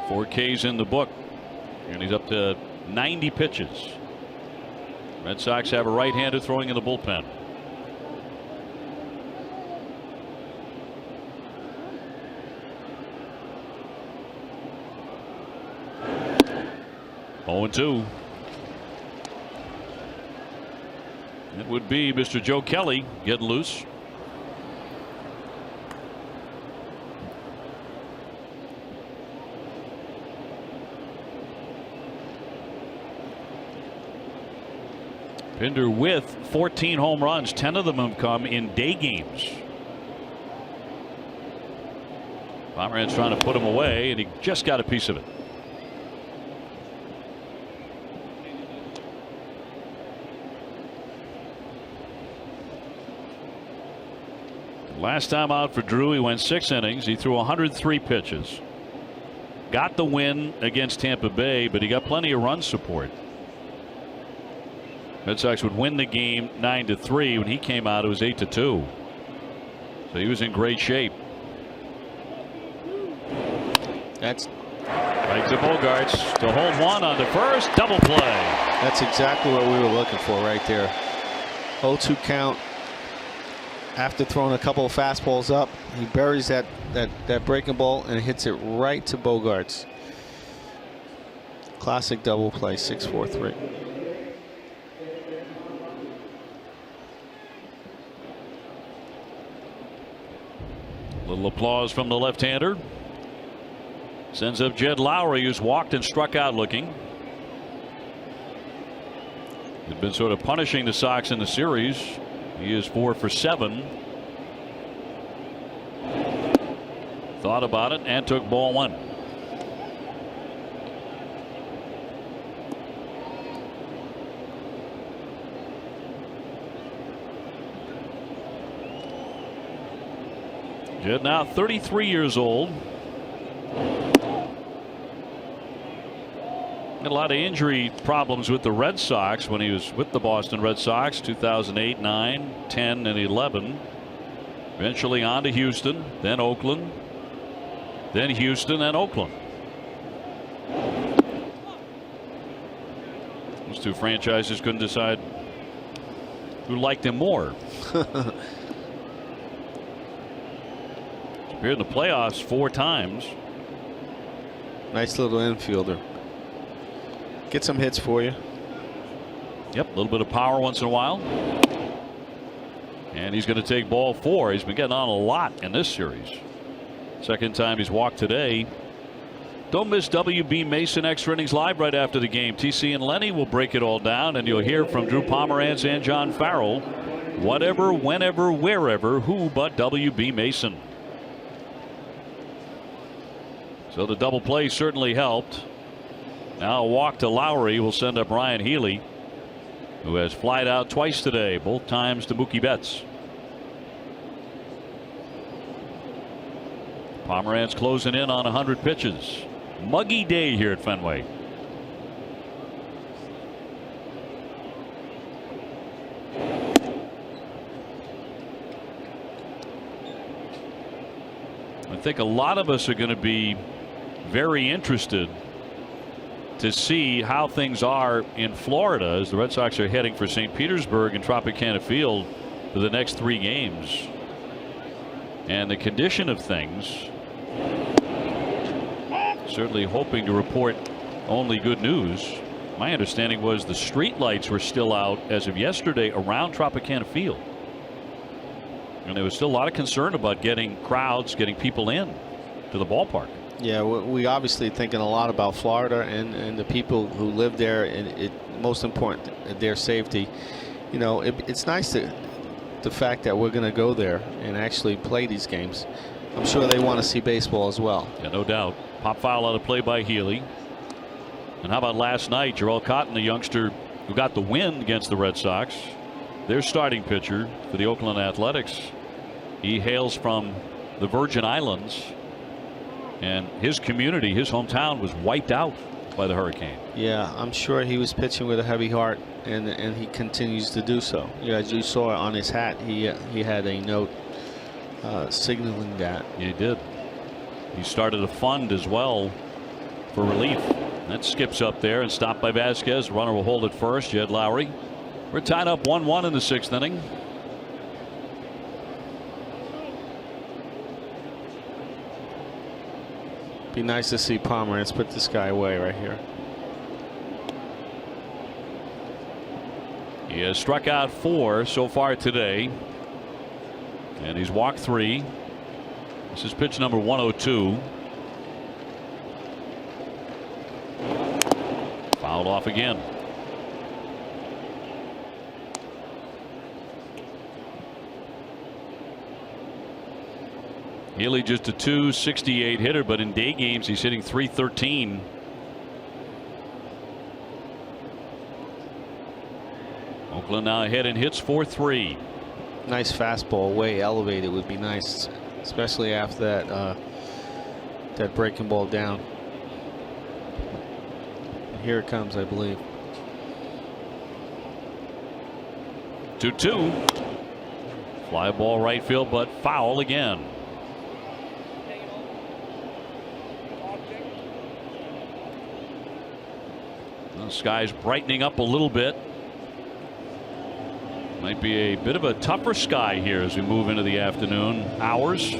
4 Ks in the book. And he's up to 90 pitches. Red Sox have a right-hander throwing in the bullpen. Oh, 0-2. It would be Mr. Joe Kelly getting loose. Pinder with 14 home runs. 10 of them have come in day games. Pomeranz trying to put him away, and he just got a piece of it. Last time out for Drew, he went 6 innings. He threw 103 pitches. Got the win against Tampa Bay, but he got plenty of run support. Red Sox would win the game 9-3. When he came out, it was 8-2. So he was in great shape. That's right to Bogaerts to hold one on the first. Double play. That's exactly what we were looking for right there. 0-2 count. After throwing a couple of fastballs up, he buries that breaking ball and hits it right to Bogaerts. Classic double play. 6-4-3. Little applause from the left-hander. Sends up Jed Lowry, who's walked and struck out looking. He's been sort of punishing the Sox in the series. He is 4 for 7. Thought about it and took ball 1. Jed now 33 years old. Had a lot of injury problems with the Red Sox when he was with the Boston Red Sox 2008, 9, 10 and 11. Eventually on to Houston, then Oakland, then Houston, then Oakland. Those 2 franchises couldn't decide who liked him more. Appeared in the playoffs 4 times. Nice little infielder. Get some hits for you. Yep, a little bit of power once in a while. And he's going to take ball 4. He's been getting on a lot in this series. Second time he's walked today. Don't miss WB Mason Extra Innings Live right after the game. TC and Lenny will break it all down, and you'll hear from Drew Pomeranz and John Farrell. Whatever, whenever, wherever, who but WB Mason. So the double play certainly helped. Now a walk to Lowry will send up Ryan Healy, who has flied out twice today, both times to Mookie Betts. Pomeranz closing in on 100 pitches. Muggy day here at Fenway. I think a lot of us are going to be very interested to see how things are in Florida as the Red Sox are heading for St. Petersburg and Tropicana Field for the next 3 games. And the condition of things, certainly hoping to report only good news. My understanding was the street lights were still out as of yesterday around Tropicana Field. And there was still a lot of concern about getting crowds, getting people in to the ballpark. Yeah, we obviously thinking a lot about Florida and the people who live there, and most important, their safety. You know, it's nice to the fact that we're going to go there and actually play these games. I'm sure they want to see baseball as well. Yeah, no doubt. Pop foul out of play by Healy. And how about last night? Jarrell Cotton, the youngster who got the win against the Red Sox, their starting pitcher for the Oakland Athletics. He hails from the Virgin Islands, and his community, his hometown, was wiped out by the hurricane. Yeah, I'm sure he was pitching with a heavy heart, and he continues to do so. Yeah, as you saw on his hat, he had a note signaling that. He did. He started a fund as well for relief. That skips up there and stopped by Vasquez. Runner will hold at first. Jed Lowry. We're tied up 1-1 in the 6th inning. Be nice to see Pomeranz put this guy away right here. He has struck out 4 so far today, and he's walked 3. This is pitch number 102. Fouled off again. Healy just a .268 hitter, but in day games he's hitting .313. Oakland now ahead in hits 4-3. Nice fastball, way elevated would be nice, especially after that breaking ball down. Here it comes, I believe. 2-2. Fly ball right field, but foul again. The sky's brightening up a little bit. Might be a bit of a tougher sky here as we move into the afternoon hours.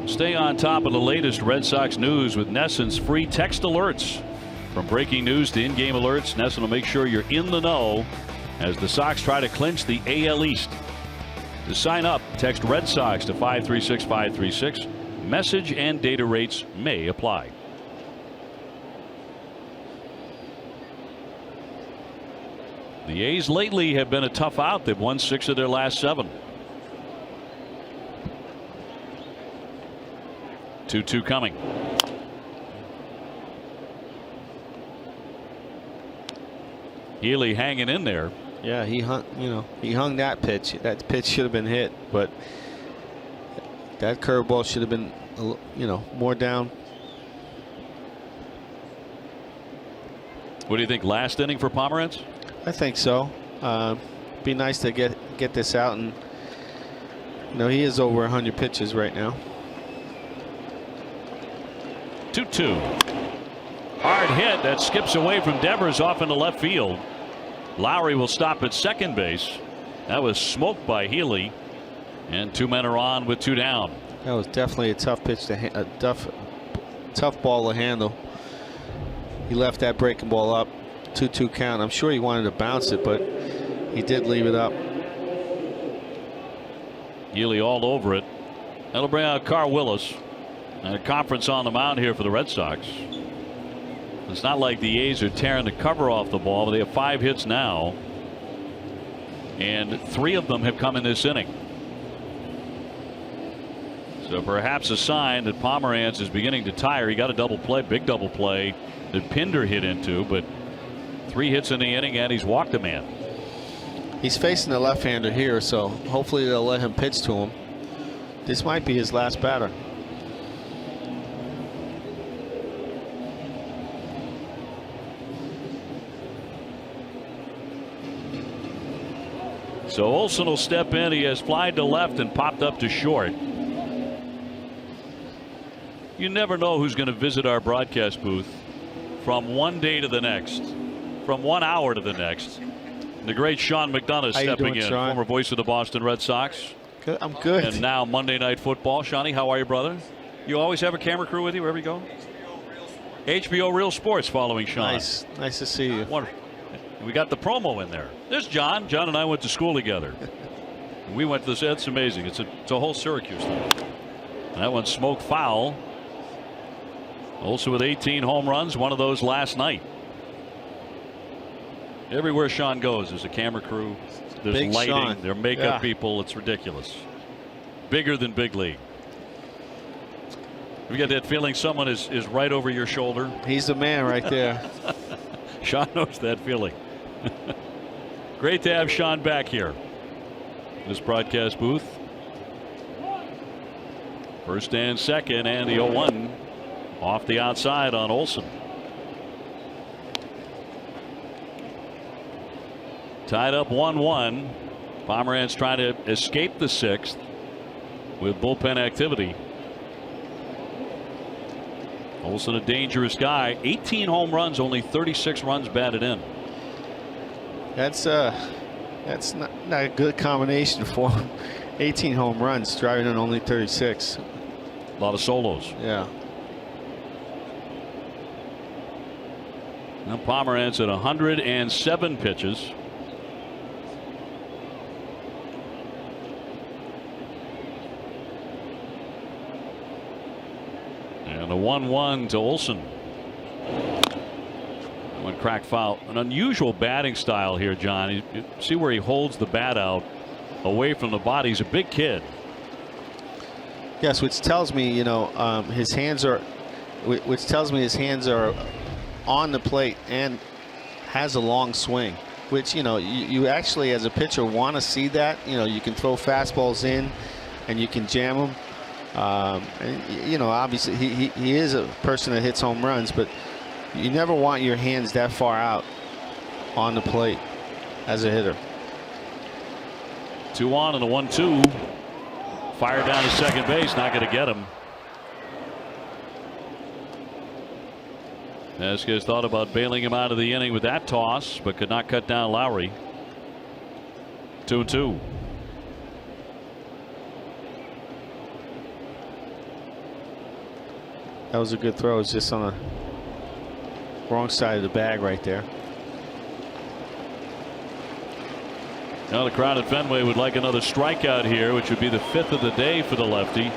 Stay on top of the latest Red Sox news with NESN's free text alerts. From breaking news to in-game alerts, NESN will make sure you're in the know as the Sox try to clinch the AL East. To sign up, text Red Sox to 536-536. Message and data rates may apply. The A's lately have been a tough out. They've won 6 of their last 7. 2-2 coming. Healy hanging in there. Yeah, he hung that pitch. That pitch should have been hit, but that curveball should have been, more down. What do you think, last inning for Pomeranz? I think so. Be nice to get this out, and he is over 100 pitches right now. 2-2. Hard hit that skips away from Devers off into left field. Lowry will stop at second base. That was smoked by Healy, and 2 men are on with 2 down. That was definitely a tough pitch to tough ball to handle. He left that breaking ball up. 2-2 count. I'm sure he wanted to bounce it, but he did leave it up. Healy all over it. That'll bring out Carl Willis. And a conference on the mound here for the Red Sox. It's not like the A's are tearing the cover off the ball, but they have 5 hits now, and 3 of them have come in this inning. So perhaps a sign that Pomeranz is beginning to tire. He got a double play, big double play that Pinder hit into, but 3 hits in the inning and he's walked a man. He's facing the left-hander here, so hopefully they'll let him pitch to him. This might be his last batter. So Olsen will step in. He has flied to left and popped up to short. You never know who's going to visit our broadcast booth from one day to the next, from 1 hour to the next. The great Sean McDonough stepping in, Sean? former voice of the Boston Red Sox. Good. I'm good. And now Monday Night Football. Shawnee, how are you, brother? You always have a camera crew with you wherever you go? HBO Real Sports following Sean. Nice to see you. Wonderful. We got the promo in there. There's John. John and I went to school together. We went to this. It's amazing. It's a whole Syracuse thing. And that one smoked foul. Also with 18 home runs, one of those last night. Everywhere Sean goes, there's a camera crew, there's Big lighting, Sean. there are makeup Yeah. people. It's ridiculous. Bigger than Big League. You get that feeling someone is right over your shoulder. He's the man right there. Sean knows that feeling. Great to have Sean back here. This broadcast booth. First and second, and the 0-1 off the outside on Olson. Tied up 1-1. Pomeranz trying to escape the sixth with bullpen activity. Olson, a dangerous guy. 18 home runs, only 36 runs batted in. That's not a good combination for him. 18 home runs, driving in only 36. A lot of solos. Yeah. Now Pomeranz at 107 pitches. And a 1-1 to Olson. One crack foul. An unusual batting style here, John. You see where he holds the bat out away from the body. He's a big kid. Yes, which tells me, his hands are, on the plate and has a long swing, which, you actually as a pitcher want to see that. You can throw fastballs in and you can jam them. And, obviously he is a person that hits home runs, but you never want your hands that far out on the plate as a hitter. 2 on and a 1-2. Fired down to second base, not going to get him. Vasquez thought about bailing him out of the inning with that toss, but could not cut down Lowry. 2-2. That was a good throw. It's just on the wrong side of the bag right there. Now the crowd at Fenway would like another strikeout here, which would be the 5th of the day for the lefty.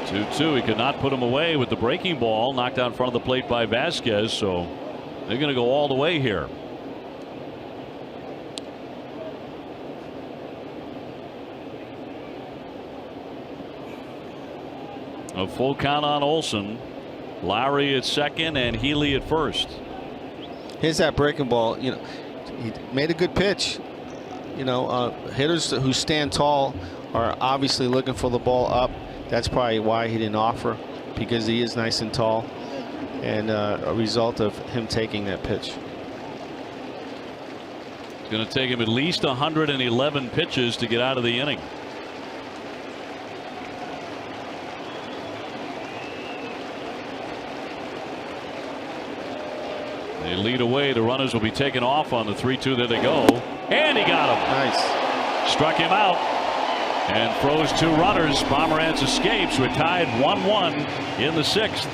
2-2. He could not put him away with the breaking ball knocked out in front of the plate by Vasquez, so they're going to go all the way here. A full count on Olson. Lowry at second and Healy at first. Here's that breaking ball. He made a good pitch. Hitters who stand tall are obviously looking for the ball up. That's probably why he didn't offer, because he is nice and tall, and a result of him taking that pitch. It's going to take him at least 111 pitches to get out of the inning. They lead away. The runners will be taken off on the 3-2. There they go. And he got him. Nice. Struck him out and froze 2 runners. Pomeranz escapes. We're tied 1-1 in the 6th.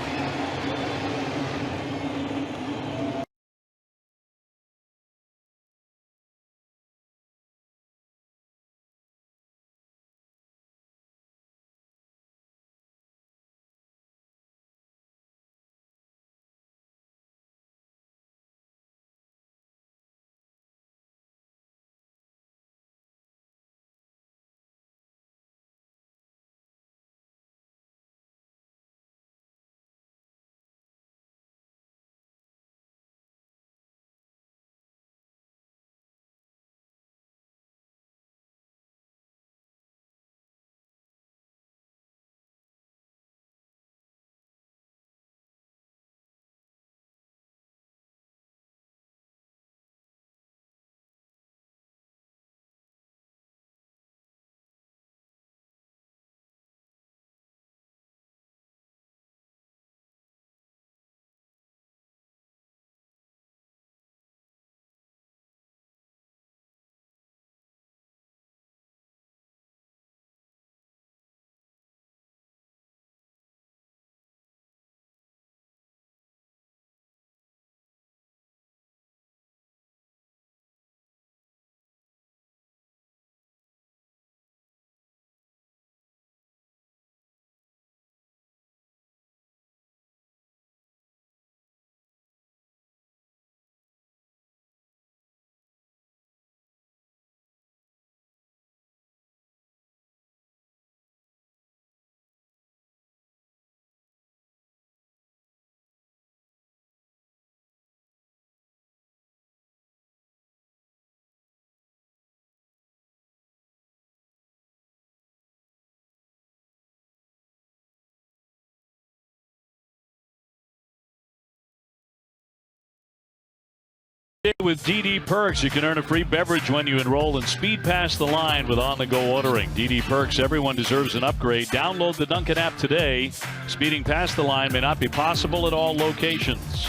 With DD Perks, you can earn a free beverage when you enroll in Speed Past the Line with on-the-go ordering. DD Perks, everyone deserves an upgrade. Download the Dunkin' app today. Speeding past the line may not be possible at all locations.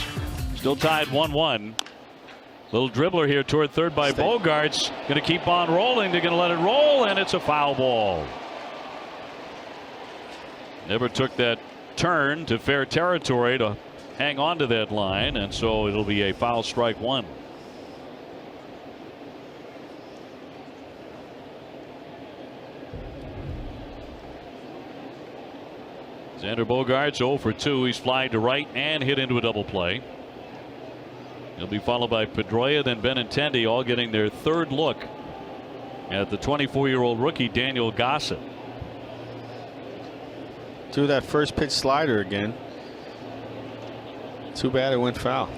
Still tied 1-1. Little dribbler here toward third by Bogaerts. Going to keep on rolling. They're going to let it roll, and it's a foul ball. Never took that turn to fair territory to hang on to that line, and so it'll be a foul, strike one. Xander Bogaerts 0 for 2. He's flying to right and hit into a double play. He'll be followed by Pedroia, then Benintendi, all getting their third look at the 24-year-old rookie Daniel Gossett. Do that first pitch slider again. Too bad it went foul.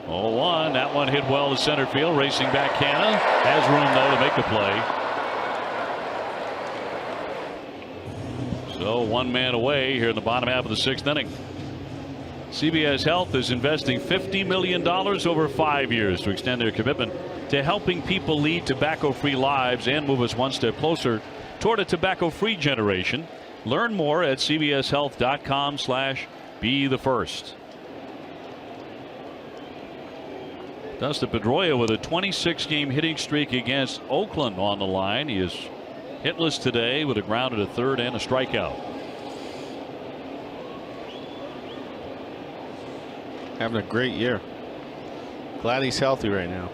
0-1. That one hit well to center field. Racing back Canha. Has room though to make the play. So one man away here in the bottom half of the sixth inning. CVS Health is investing $50 million over 5 years to extend their commitment to helping people lead tobacco-free lives and move us one step closer toward a tobacco-free generation. Learn more at cvshealth.com/be-the-first. Dustin Pedroia with a 26-game hitting streak against Oakland on the line. He is hitless today with a ground at a third and a strikeout. Having a great year. Glad he's healthy right now.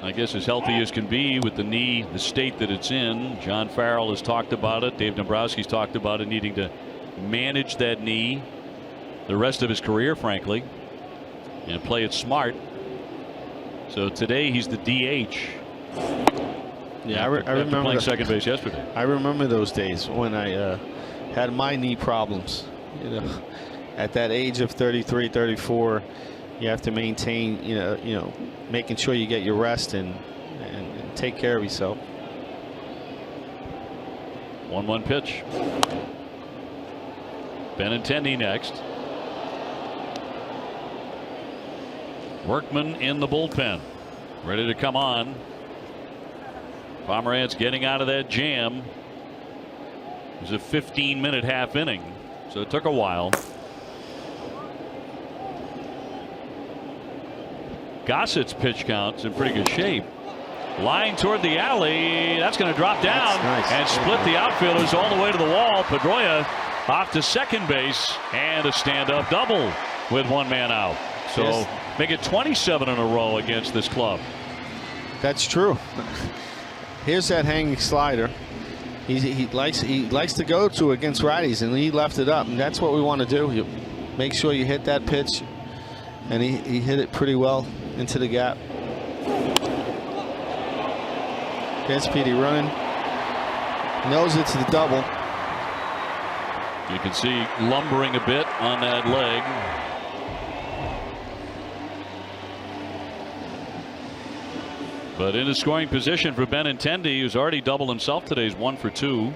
I guess as healthy as can be with the knee, the state that it's in. John Farrell has talked about it. Dave Dombrowski's talked about it, needing to manage that knee the rest of his career, frankly, and play it smart. So today he's the DH. Yeah, I remember playing second base yesterday. I remember those days when I had my knee problems. You know, at that age of 33, 34, you have to maintain, you know, making sure you get your rest and take care of yourself. 1-1 pitch. Benintendi next. Workman in the bullpen, ready to come on. Pomeranz getting out of that jam. It was a 15-minute half inning, so it took a while. Gossett's pitch count's in pretty good shape. Line toward the alley. That's going to drop down and split the outfielders all the way to the wall. Pedroia off to second base and a stand-up double with one man out. So make it 27 in a row against this club. That's true. Here's that hanging slider. He likes to go to against righties, and he left it up, and that's what we want to do. You make sure you hit that pitch, and he hit it pretty well into the gap. There's Petey running. Knows it's the double. You can see lumbering a bit on that leg. But in a scoring position for Benintendi, who's already doubled himself today. He's 1 for 2.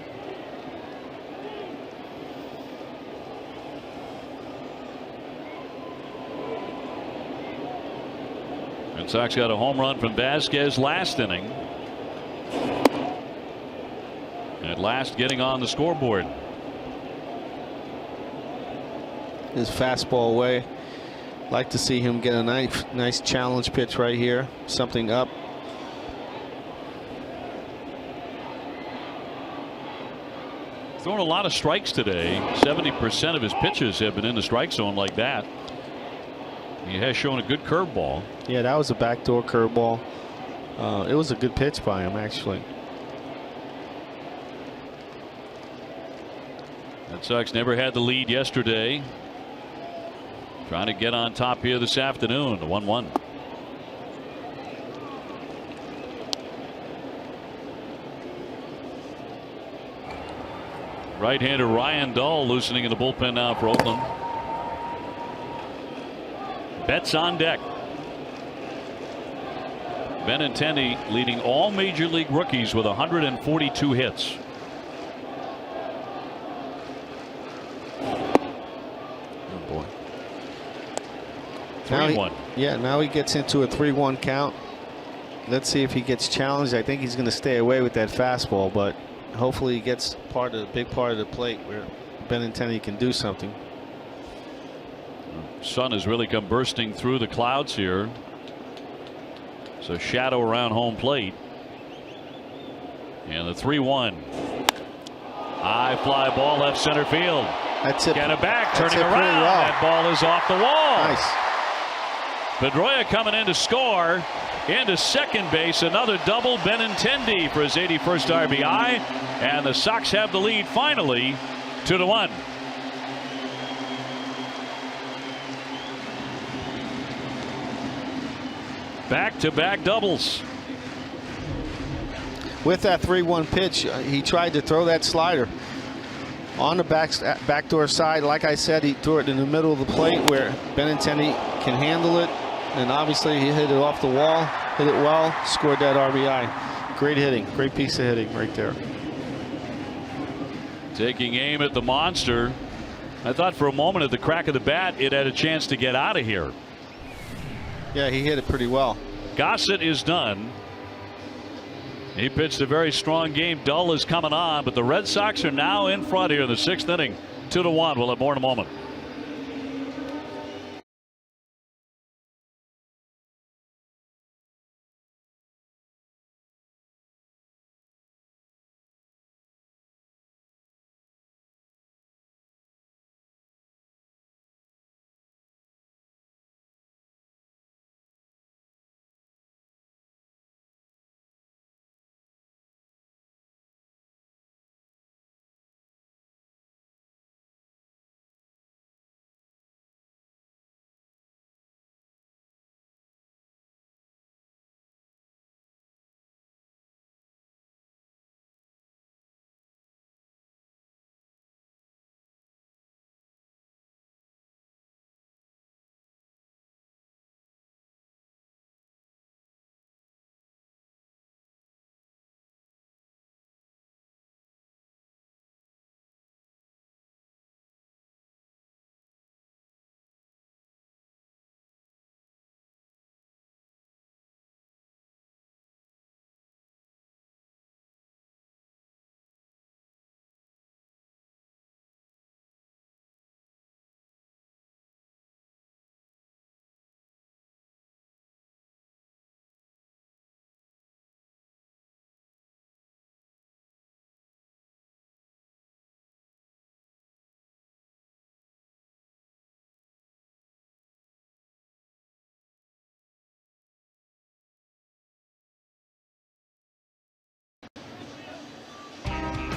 Red Sox got a home run from Vasquez last inning. At last getting on the scoreboard. His fastball away. Like to see him get a nice challenge pitch right here. Something up. Throwing a lot of strikes today. 70% of his pitches have been in the strike zone like that. He has shown a good curveball. Yeah, that was a backdoor curveball. It was a good pitch by him, actually. Red Sox never had the lead yesterday. Trying to get on top here this afternoon. The 1-1. Right-hander Ryan Dahl loosening in the bullpen now for Oakland. Betts on deck. Benintendi leading all major league rookies with 142 hits. 3-1. Yeah, now he gets into a 3-1 count. Let's see if he gets challenged. I think he's going to stay away with that fastball, but hopefully he gets big part of the plate where Benintendi can do something. Sun has really come bursting through the clouds here. So shadow around home plate. And the 3-1. High fly ball left center field. That's it. Get it back, That's turning it pretty around. well. That ball is off the wall. Nice. Pedroia coming in to score. Into second base, another double. Benintendi for his 81st RBI. And the Sox have the lead finally, 2-1. Back-to-back doubles. With that 3-1 pitch, he tried to throw that slider on the backdoor side. Like I said, he threw it in the middle of the plate where Benintendi can handle it. And obviously he hit it off the wall, hit it well, scored that RBI. Great hitting, great piece of hitting right there. Taking aim at the monster. I thought for a moment at the crack of the bat it had a chance to get out of here. Yeah, he hit it pretty well. Gossett is done. He pitched a very strong game. Dull is coming on, but the Red Sox are now in front here in the 6th inning. 2-1. We'll have more in a moment.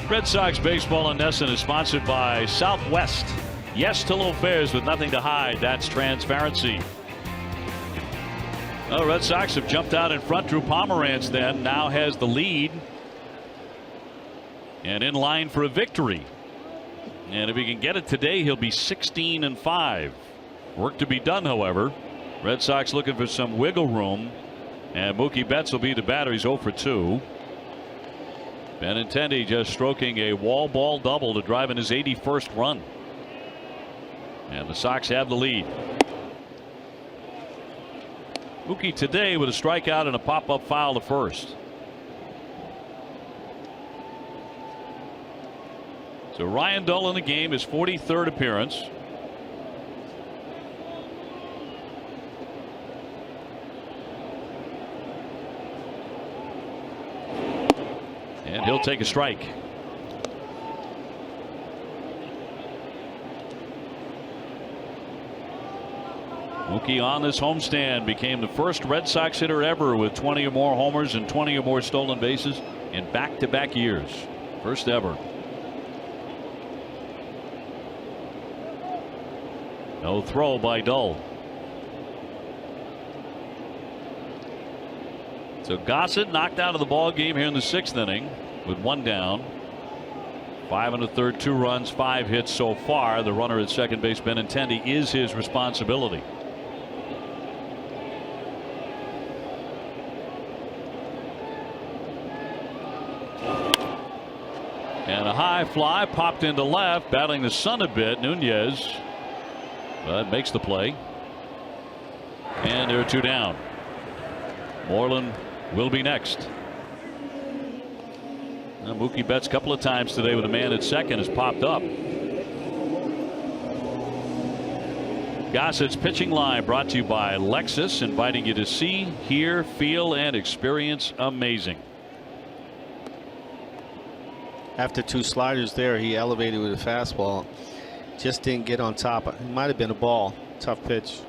Red Sox baseball in Nesson is sponsored by Southwest. Yes to low fares with nothing to hide. That's transparency. Well, Red Sox have jumped out in front. Drew Pomeranz then now has the lead and in line for a victory. And if he can get it today, he'll be 16-5. Work to be done, however. Red Sox looking for some wiggle room. And Mookie Betts will be the batter. He's 0 for 2. Benintendi just stroking a wall ball double to drive in his 81st run. And the Sox have the lead. Mookie today with a strikeout and a pop-up foul to first. So Ryan Dull in the game, his 43rd appearance. And he'll take a strike. Mookie on this homestand became the first Red Sox hitter ever with 20 or more homers and 20 or more stolen bases in back-to-back years. First ever. No throw by Dull. So Gossett knocked out of the ball game here in the 6th inning with 1 down. 5 1/3, 2 runs, 5 hits so far. The runner at second base, Benintendi, is his responsibility. And a high fly popped into left, battling the sun a bit. Nunez, but makes the play. And there are 2 down. Moreland will be next. Now, Mookie Betts a couple of times today with a man at second has popped up. Gossett's pitching line brought to you by Lexus, inviting you to see, hear, feel, and experience amazing. After 2 sliders there, he elevated with a fastball. Just didn't get on top. It might have been a ball. Tough pitch.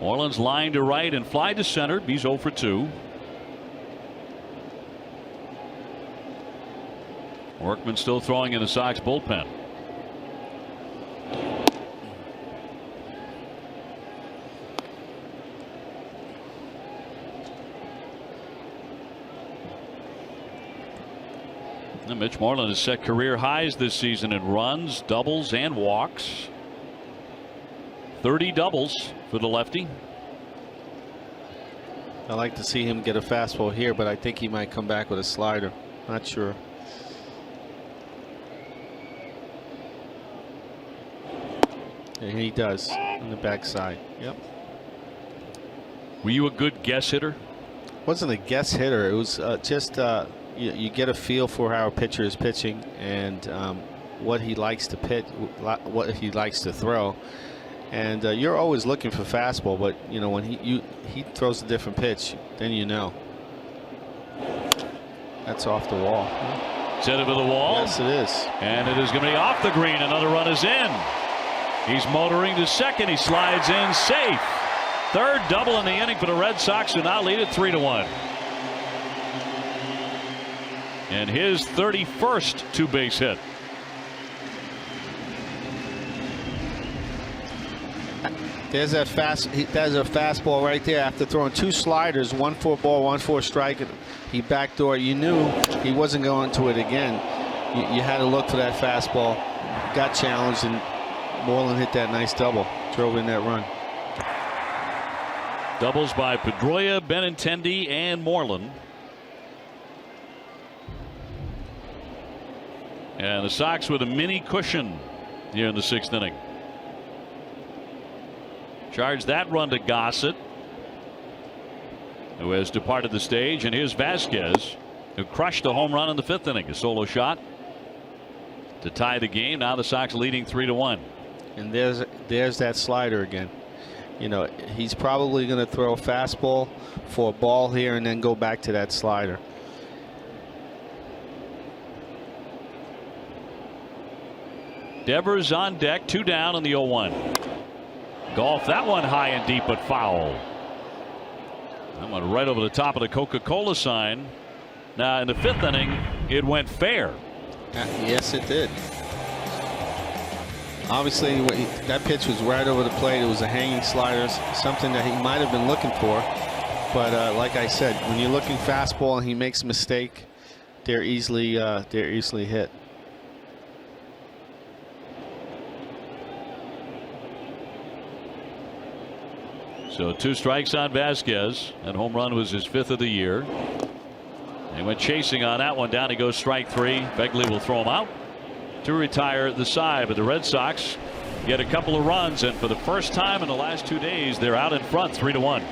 Moreland's line to right and fly to center. He's 0 for 2. Workman still throwing in the Sox bullpen. Now Mitch Moreland has set career highs this season in runs, doubles, and walks. 30 doubles for the lefty. I like to see him get a fastball here, but I think he might come back with a slider. Not sure. And he does on the backside. Yep. Were you a good guess hitter? Wasn't a guess hitter. It was just you get a feel for how a pitcher is pitching and what he likes to pitch, what he likes to throw. And you're always looking for fastball, but you know when he throws a different pitch, then you know. That's off the wall. Set it to the wall. Yes, it is. And it is going to be off the green. Another run is in. He's motoring to second. He slides in safe. Third double in the inning for the Red Sox, who now lead it 3-1. And his 31st 2-base hit. There's a fastball right there after throwing 2 sliders, 1 for a ball, 1 for a strike. He backdoor. You knew he wasn't going to it again. You had to look for that fastball. Got challenged, and Moreland hit that nice double, drove in that run. Doubles by Pedroia, Benintendi, and Moreland. And the Sox with a mini cushion here in the 6th inning. Charge that run to Gossett, who has departed the stage, and here's Vasquez, who crushed a home run in the 5th inning. A solo shot to tie the game. Now the Sox leading 3-1. And there's that slider again. You know, he's probably going to throw a fastball for a ball here and then go back to that slider. Devers on deck, 2 down in the 0-1. Golf that one high and deep, but foul. That went right over the top of the Coca-Cola sign. Now in the 5th inning, it went fair. Yes, it did. Obviously, that pitch was right over the plate. It was a hanging slider, something that he might have been looking for. But like I said, when you're looking fastball and he makes a mistake, they're easily hit. So 2 strikes on Vasquez. That home run was his 5th of the year. He went chasing on that one. Down he goes, strike 3. Begley will throw him out to retire the side. But the Red Sox get a couple of runs, and for the first time in the last 2 days, they're out in front 3-1.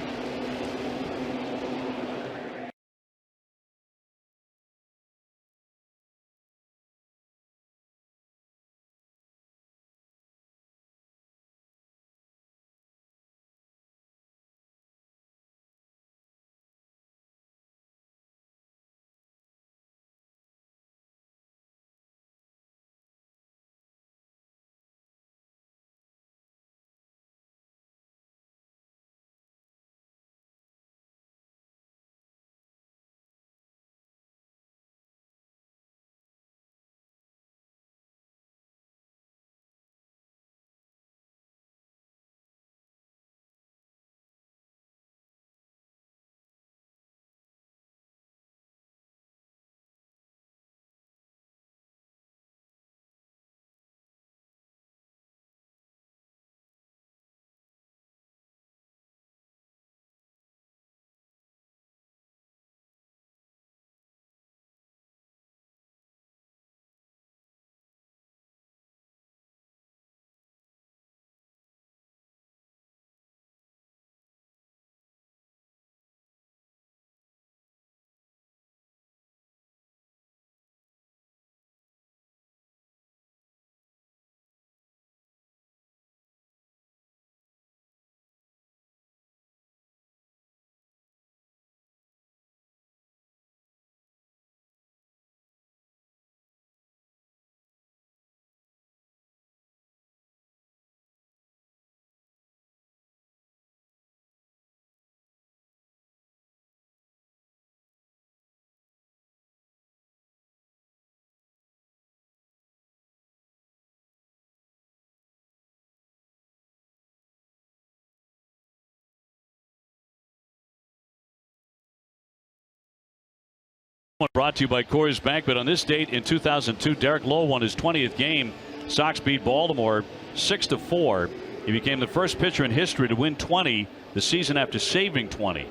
Brought to you by Coors Bank. But on this date in 2002, Derek Lowe won his 20th game. Sox beat Baltimore 6-4. He became the first pitcher in history to win 20 the season after saving 20.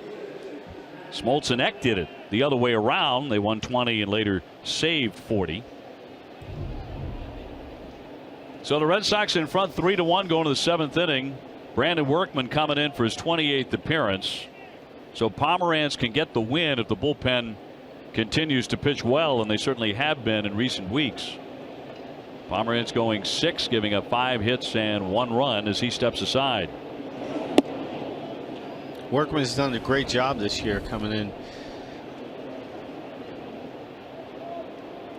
Smoltz and Eck did it the other way around. They won 20 and later saved 40. So the Red Sox in front 3-1 going to the 7th inning. Brandon Workman coming in for his 28th appearance. So Pomeranz can get the win if the bullpen continues to pitch well, and they certainly have been in recent weeks. Pomeranz going 6, giving up 5 hits and 1 run as he steps aside. Workman's done a great job this year coming in.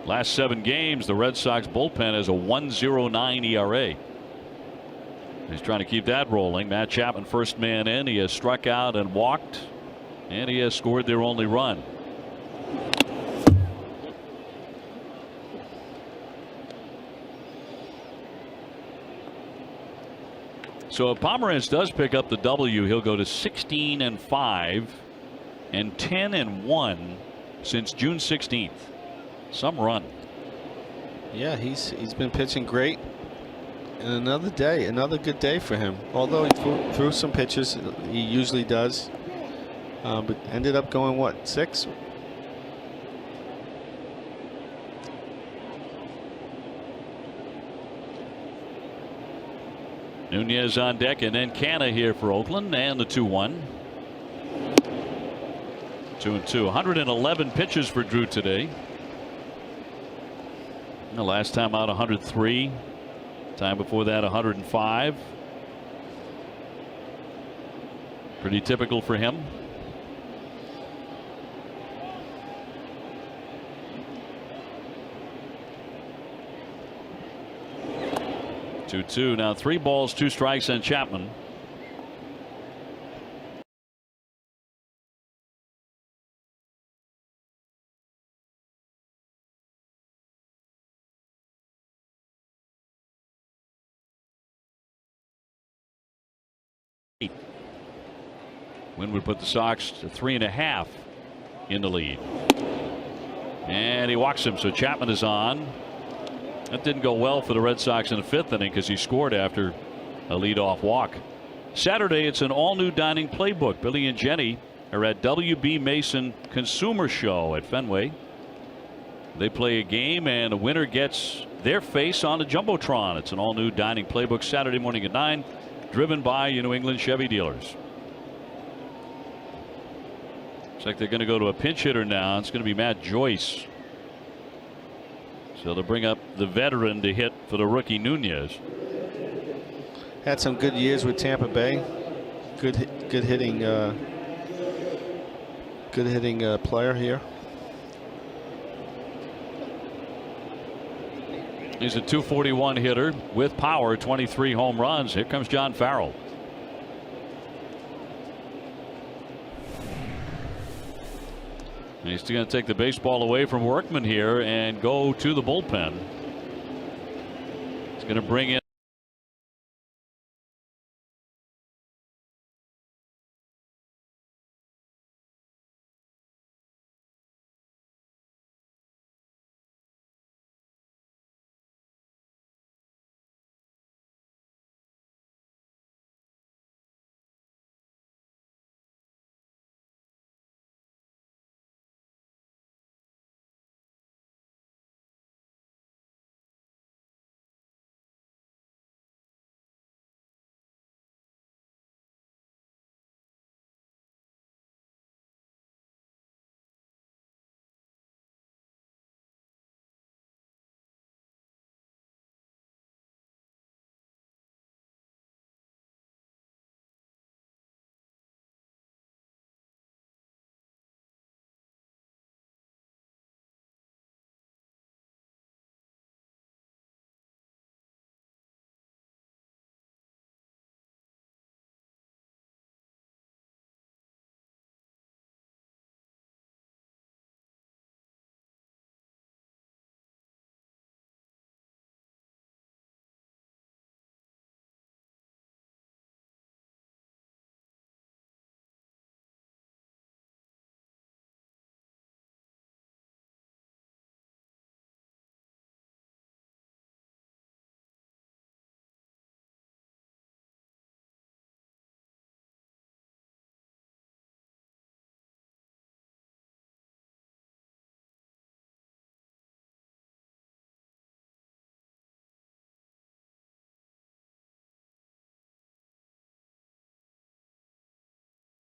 Last 7 games, the Red Sox bullpen has a 1.09 ERA. He's trying to keep that rolling. Matt Chapman, first man in. He has struck out and walked, and he has scored their only run. So if Pomeranz does pick up the W, he'll go to 16-5 and 10-1 since June 16th. Some run. Yeah, he's been pitching great. And another day, another good day for him. Although he threw some pitches, he usually does. But ended up going, what, 6? Nunez on deck, and then Canha here for Oakland, and the 2-1. 2-2. 111 pitches for Drew today. The last time out 103. Time before that 105. Pretty typical for him. Two. Now 3 balls, 2 strikes, and Chapman. Win would put the Sox to 3.5 in the lead. And he walks him, so Chapman is on. That didn't go well for the Red Sox in the 5th inning because he scored after a leadoff walk. Saturday, it's an all-new dining playbook. Billy and Jenny are at W.B. Mason Consumer Show at Fenway. They play a game, and the winner gets their face on the Jumbotron. It's an all-new dining playbook Saturday morning at 9, driven by your New England Chevy dealers. Looks like they're going to go to a pinch hitter now. It's going to be Matt Joyce. So they'll bring up the veteran to hit for the rookie Nunez. Had some good years with Tampa Bay. Good hitting player here. He's a .241 hitter with power, 23 home runs. Here comes John Farrell. And he's going to take the baseball away from Workman here and go to the bullpen. He's going to bring in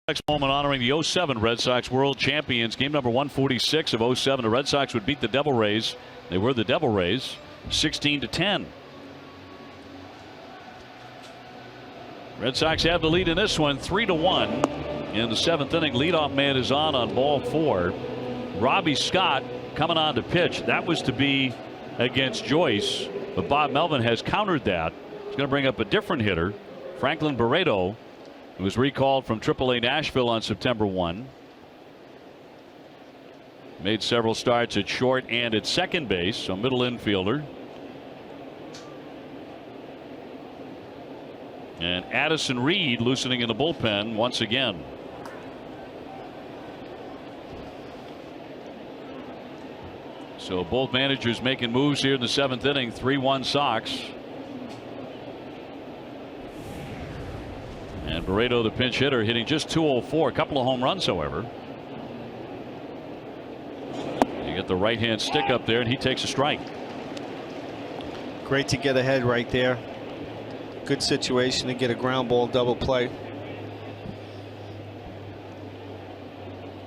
Next moment honoring the 07 Red Sox World Champions. Game number 146 of 07. The Red Sox would beat the Devil Rays. They were the Devil Rays 16-10. Red Sox have the lead in this one 3-1. In the 7th inning, leadoff man is on ball 4. Robbie Scott coming on to pitch. That was to be against Joyce, but Bob Melvin has countered that. He's going to bring up a different hitter, Franklin Barreto, who was recalled from AAA Nashville on September 1. Made several starts at short and at second base, so middle infielder. And Addison Reed loosening in the bullpen once again. So both managers making moves here in the 7th inning. 3-1 Sox. And Barreto, the pinch hitter, hitting just .204. A couple of home runs, however. You get the right hand stick up there, and he takes a strike. Great to get ahead right there. Good situation to get a ground ball double play.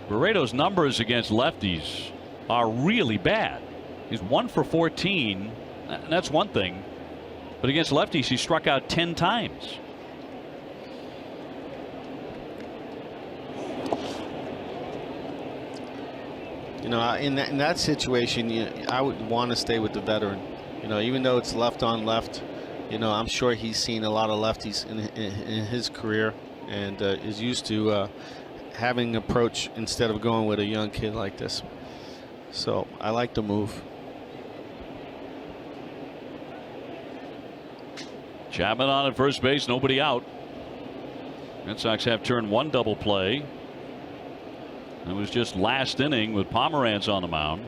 Barreto's numbers against lefties are really bad. He's 1 for 14, and that's one thing. But against lefties, he struck out 10 times. You know, in that situation, I would want to stay with the veteran. You know, even though it's left on left, you know, I'm sure he's seen a lot of lefties in his career and is used to having an approach instead of going with a young kid like this. So I like the move. Chapman on at first base, nobody out. Red Sox have turned one double play. It was just last inning with Pomeranz on the mound.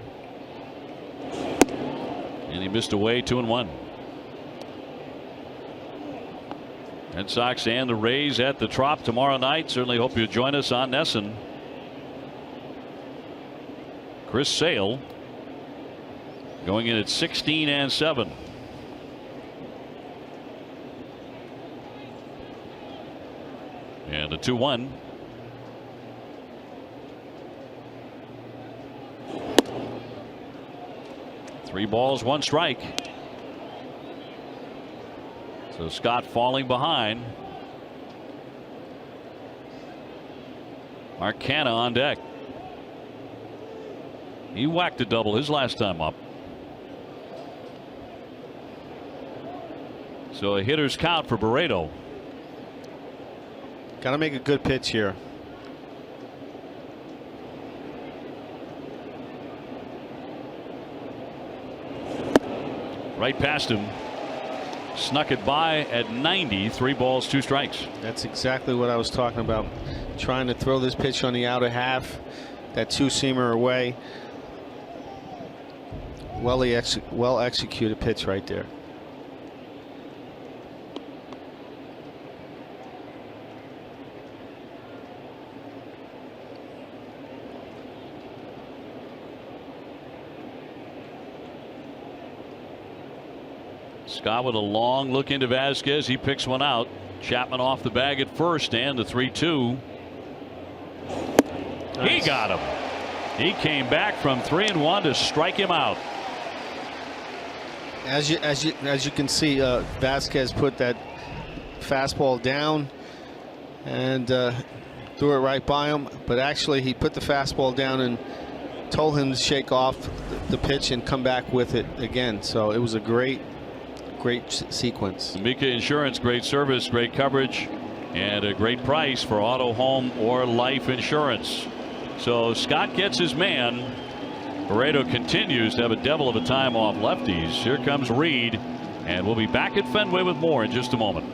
And he missed away 2-1. Red Sox and the Rays at the Trop tomorrow night. Certainly hope you join us on NESN. Chris Sale going in at 16-7. And a 2-1. Three balls, one strike. So Scott falling behind. Mark Canha on deck. He whacked a double his last time up. So a hitter's count for Barreto. Got to make a good pitch here. Right past him. Snuck it by at 90. 3 balls, 2 strikes. That's exactly what I was talking about. Trying to throw this pitch on the outer half. That two-seamer away. Well executed pitch right there. Scott with a long look into Vasquez. He picks one out. Chapman off the bag at first, and the 3-2. Nice. He got him. He came back from 3-1 to strike him out. As you can see, Vasquez put that fastball down and threw it right by him. But actually, he put the fastball down and told him to shake off the pitch and come back with it again. So it was a great sequence. Mika Insurance, great service, great coverage, and a great price for auto, home, or life insurance. So Scott gets his man. Barreto continues to have a devil of a time off lefties. Here comes Reed, and we'll be back at Fenway with more in just a moment.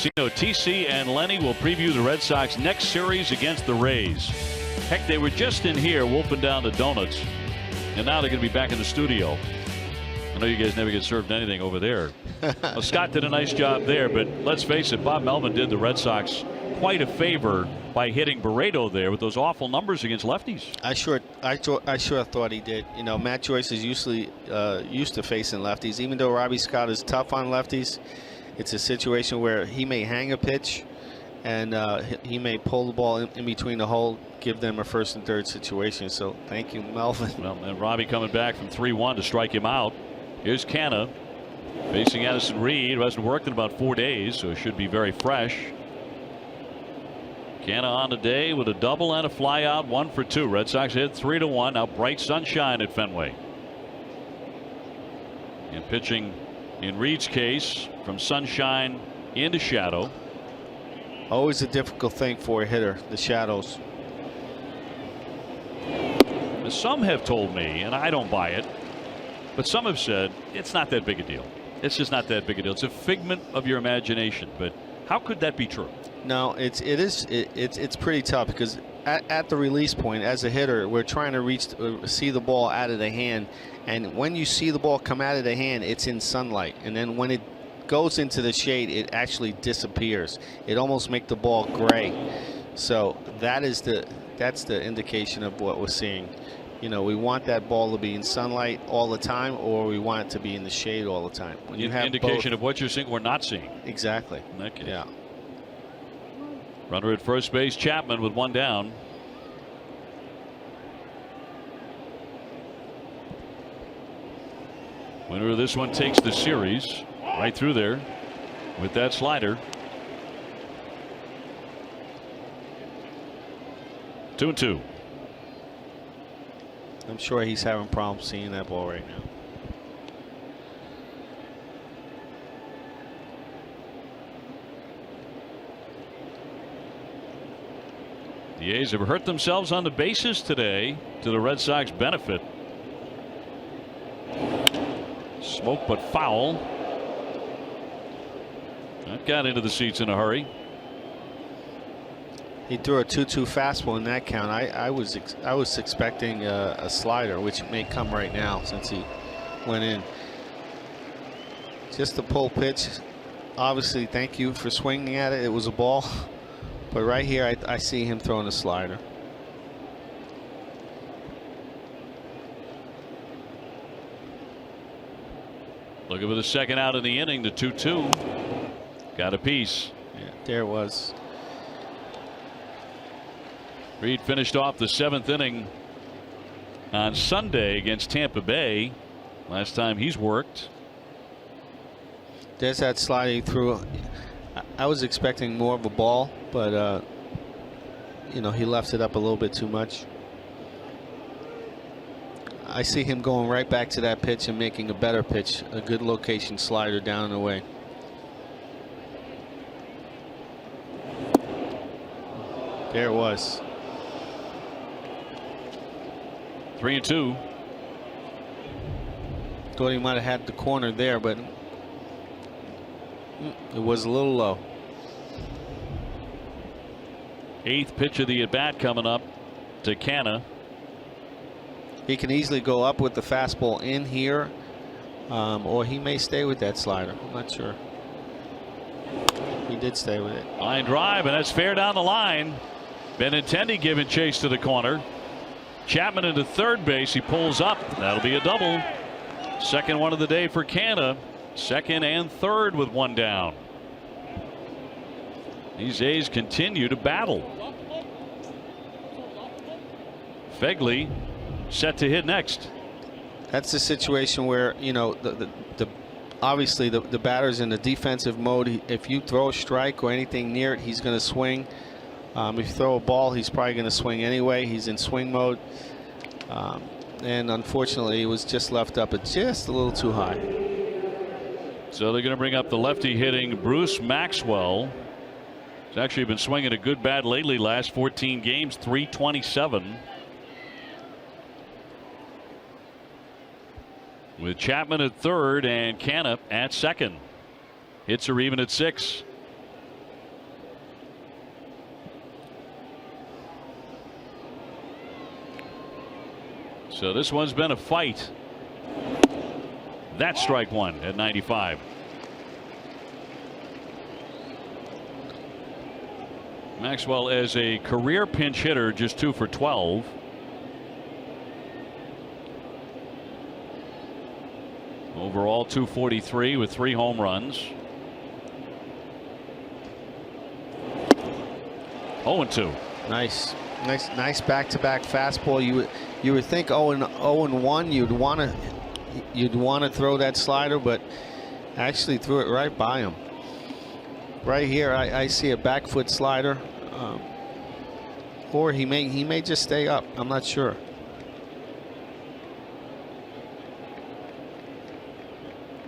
Casino. TC and Lenny will preview the Red Sox next series against the Rays. Heck, they were just in here wolfing down the donuts, and now they're going to be back in the studio. I know you guys never get served anything over there. Well, Scott did a nice job there, but let's face it, Bob Melvin did the Red Sox quite a favor by hitting Barreto there with those awful numbers against lefties. I sure thought he did. You know, Matt Joyce is usually used to facing lefties. Even though Robbie Scott is tough on lefties, it's a situation where he may hang a pitch and he may pull the ball in between the hole, give them a first and third situation. So thank you, Melvin. Well, and Robbie coming back from 3-1 to strike him out. Here's Canna facing Addison Reed, who hasn't worked in about 4 days, so it should be very fresh. Canna on today with a double and a fly out, 1 for 2. Red Sox hit 3-1. Now bright sunshine at Fenway. And pitching in Reed's case from sunshine into shadow. Always a difficult thing for a hitter, the shadows. Some have told me, and I don't buy it, but some have said it's not that big a deal. It's just not that big a deal. It's a figment of your imagination. But how could that be true? No, it's pretty tough because at the release point as a hitter, we're trying to see the ball out of the hand, and when you see the ball come out of the hand, it's in sunlight, and then when it goes into the shade, it actually disappears. It almost makes the ball gray. So that's the indication of what we're seeing. You know, we want that ball to be in sunlight all the time, or we want it to be in the shade all the time. When you have indication both, of what you're seeing or not seeing. Exactly. In that case. Yeah. Runner at first base, Chapman with 1 down. Winner of this one takes the series right through there with that slider. 2-2. I'm sure he's having problems seeing that ball right now. The A's have hurt themselves on the bases today to the Red Sox benefit. Smoke but foul. That got into the seats in a hurry. He threw a 2-2 fastball in that count. I was expecting a slider, which may come right now since he went in. Just a pull pitch. Obviously, thank you for swinging at it. It was a ball. But right here, I see him throwing a slider. Looking for the second out of the inning, the 2-2. Got a piece. Yeah, there it was. Reed finished off the 7th inning on Sunday against Tampa Bay. Last time he's worked. There's that slide he threw. I was expecting more of a ball, but you know, he left it up a little bit too much. I see him going right back to that pitch and making a better pitch, a good location slider down and away. There it was. 3-2. Thought he might have had the corner there, but it was a little low. 8th pitch of the at bat coming up to Canna. He can easily go up with the fastball in here, or he may stay with that slider. I'm not sure. He did stay with it. Line drive, and that's fair down the line. Benintendi giving chase to the corner. Chapman into third base. He pulls up. That'll be a double. Second one of the day for Canna. Second and third with 1 down. These A's continue to battle. Fegley set to hit next. That's the situation where, you know, obviously the batter's in the defensive mode. If you throw a strike or anything near it, he's going to swing. If you throw a ball, he's probably going to swing anyway. He's in swing mode. And unfortunately, it was just left up at just a little too high. So they're going to bring up the lefty hitting Bruce Maxwell. He's actually been swinging a good bat lately. Last 14 games, .327. With Chapman at third and Canna at second. Hits are even at 6. So this one's been a fight. That's strike one at 95. Maxwell, as a career pinch hitter, just 2 for 12. Overall, 243 with 3 home runs. 0-2. Nice back-to-back fastball. You would think 0-1 you'd want to throw that slider, but actually threw it right by him. Right here, I see a back foot slider, or he may just stay up. I'm not sure.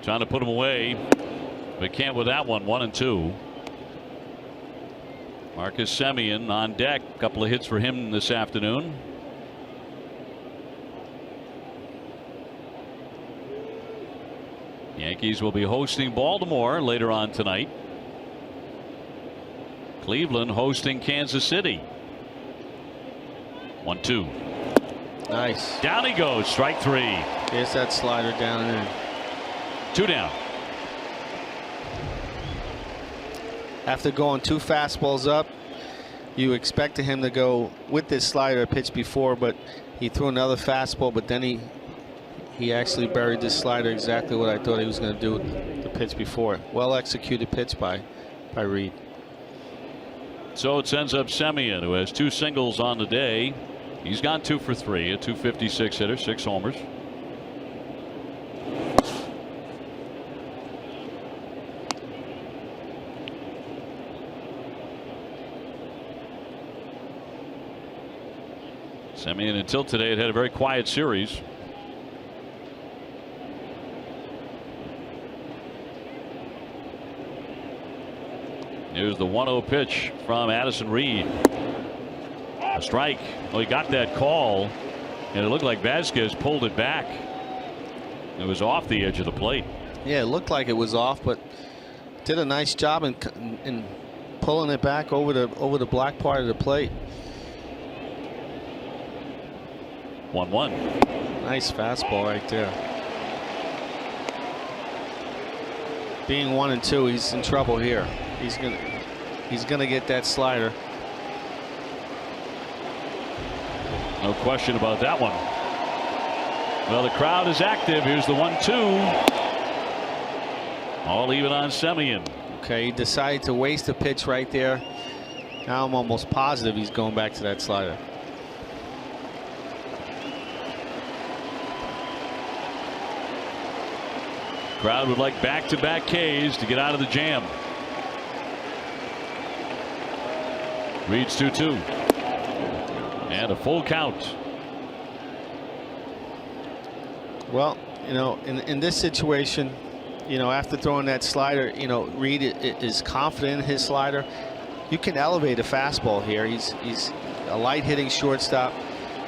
Trying to put him away, but can't with that one. 1-2. Marcus Semien on deck. A couple of hits for him this afternoon. Yankees will be hosting Baltimore later on tonight. Cleveland hosting Kansas City. 1-2. Nice. Down he goes. Strike 3. Here's that slider down and in. 2 down. After going 2 fastballs up, you expected him to go with this slider pitch before, but he threw another fastball, but then he actually buried this slider exactly what I thought he was going to do the pitch before. Well executed pitch by Reed. So it sends up Semien, who has 2 singles on the day. He's gone 2 for 3, a 256 hitter, 6 homers. Semien until today had a very quiet series. Here's the 1-0 pitch from Addison Reed. A strike. Well, he got that call, and it looked like Vasquez pulled it back. It was off the edge of the plate. Yeah, it looked like it was off, but did a nice job in pulling it back over the black part of the plate. 1-1. Nice fastball right there. Being 1-2, he's in trouble here. He's gonna get that slider. No question about that one. Well, the crowd is active. Here's the 1-2. All even on Semien. Okay, he decided to waste a pitch right there. Now I'm almost positive he's going back to that slider. Crowd would like back-to-back Ks to get out of the jam. Reed's 2-2. And a full count. Well, you know, in this situation, you know, after throwing that slider, you know, Reed is confident in his slider. You can elevate a fastball here. He's a light hitting shortstop.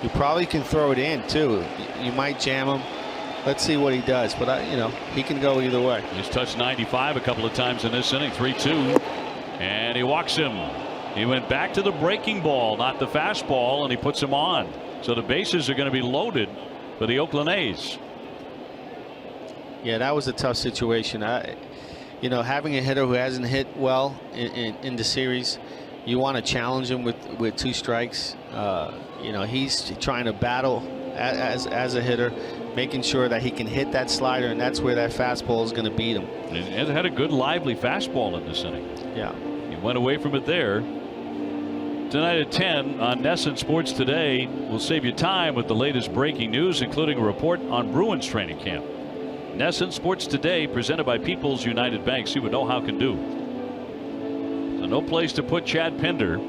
You probably can throw it in too. You might jam him. Let's see what he does, but you know, he can go either way. He's touched 95 a couple of times in this inning. 3-2, and he walks him. He went back to the breaking ball, not the fastball, and he puts him on. So the bases are going to be loaded for the Oakland A's. Yeah, that was a tough situation. You know, having a hitter who hasn't hit well in the series, you want to challenge him with 2 strikes. You know, he's trying to battle as a hitter, making sure that he can hit that slider, and that's where that fastball is going to beat him. And had a good lively fastball in this inning. Yeah. He went away from it there. Tonight at 10 on NESN Sports Today, we'll save you time with the latest breaking news, including a report on Bruins training camp. NESN Sports Today, presented by People's United Bank. See what know-how can do. So no place to put Chad Pinder,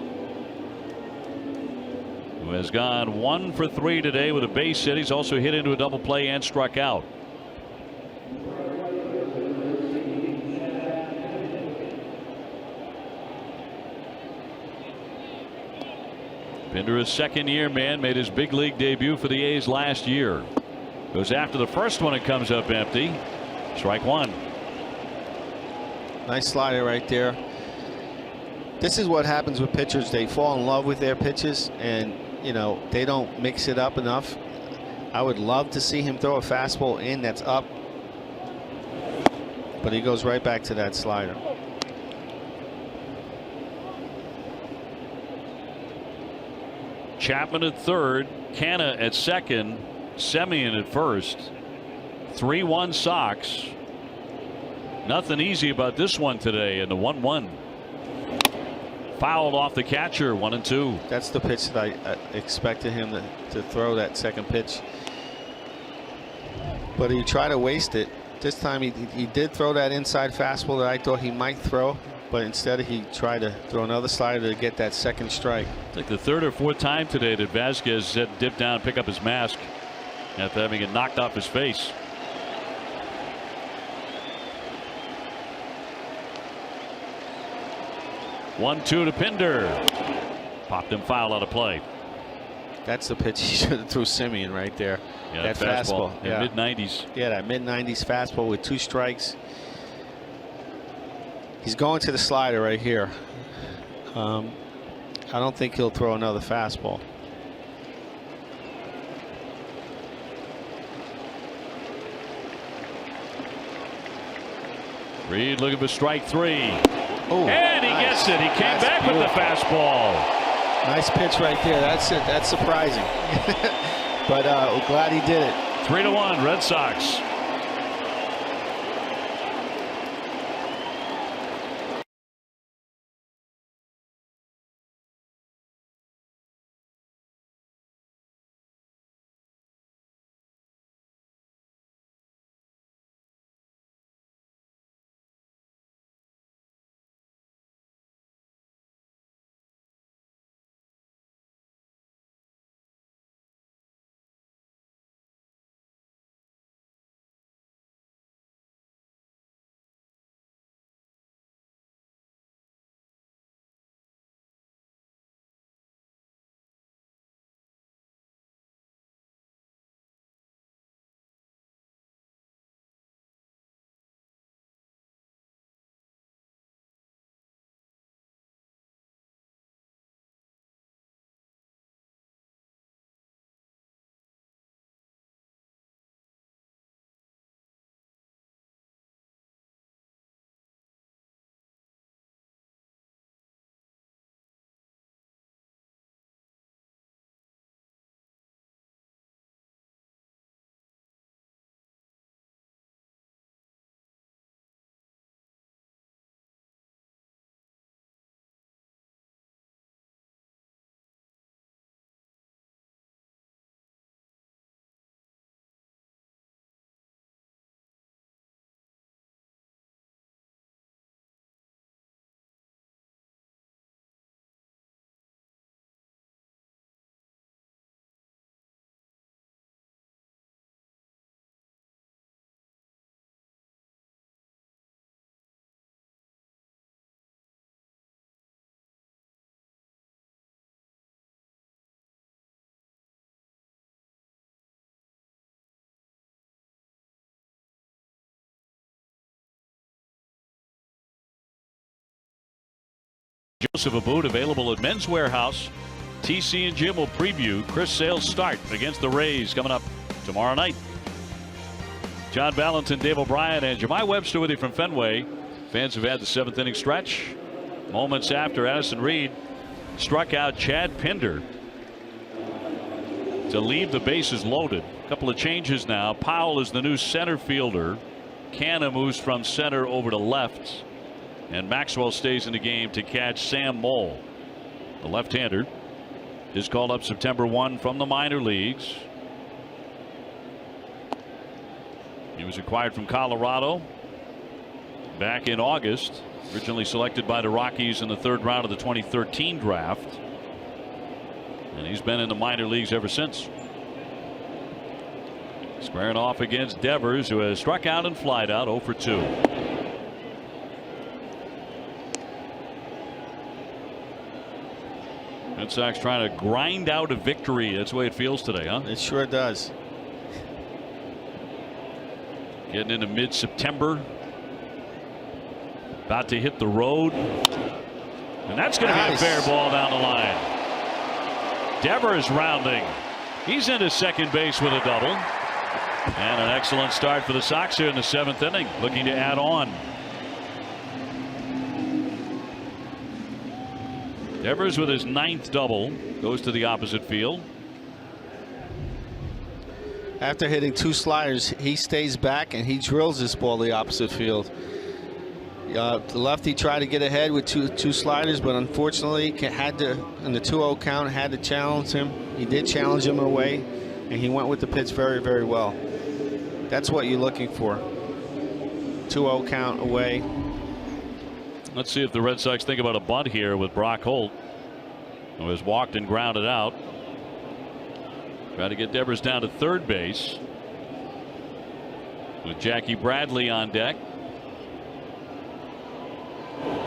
who has gone 1 for 3 today with a base hit. He's also hit into a double play and struck out. Pinder, a second-year man, made his big league debut for the A's last year. Goes after the first one, it comes up empty. Strike 1. Nice slider right there. This is what happens with pitchers. They fall in love with their pitches, and you know, they don't mix it up enough. I would love to see him throw a fastball in that's up, but he goes right back to that slider. Chapman at third, Canha at second, Semien at first. 3-1 Sox. Nothing easy about this one today, and the 1-1. Fouled off the catcher, 1-2. That's the pitch that I expected him to throw, that second pitch. But he tried to waste it. This time he did throw that inside fastball that I thought he might throw, but instead he tried to throw another slider to get that second strike. It's like the third or fourth time today that Vasquez had dipped down, pick up his mask after having it knocked off his face. One-two to Pinder. Popped him foul out of play. That's the pitch he should have threw Semien right there. Yeah, that fastball. Yeah. Mid-90s. Yeah, that mid-90s fastball with 2 strikes. He's going to the slider right here. I don't think he'll throw another fastball. Reed looking for strike 3. Oh, and he gets it. He came back with the fastball. Nice pitch right there. That's it. That's surprising. But glad he did it. 3-1 Red Sox. Joseph Abboud available at Men's Warehouse. TC and Jim will preview Chris Sale's start against the Rays coming up tomorrow night. John Valentin, Dave O'Brien, and Jemai Webster with you from Fenway. Fans have had the 7th inning stretch. Moments after Addison Reed struck out Chad Pinder to leave the bases loaded. A couple of changes now. Powell is the new center fielder. Canha moves from center over to left. And Maxwell stays in the game to catch Sam Moll. The left-hander is called up September 1 from the minor leagues. He was acquired from Colorado back in August. Originally selected by the Rockies in the 3rd round of the 2013 draft. And he's been in the minor leagues ever since. Squaring off against Devers, who has struck out and flied out 0 for 2. Red Sox trying to grind out a victory. That's the way it feels today, huh? It sure does. Getting into mid-September. About to hit the road. And that's going to be a fair ball down the line. Devers rounding. He's into second base with a double. And an excellent start for the Sox here in the 7th inning, looking to add on. Devers with his 9th double goes to the opposite field. After hitting 2 sliders, he stays back and he drills this ball to the opposite field. The lefty tried to get ahead with two sliders, but unfortunately had to, in the 2-0 count, had to challenge him. He did challenge him away, and he went with the pitch very, very well. That's what you're looking for. 2-0 count away. Let's see if the Red Sox think about a bunt here with Brock Holt, who has walked and grounded out. Try to get Devers down to third base with Jackie Bradley on deck.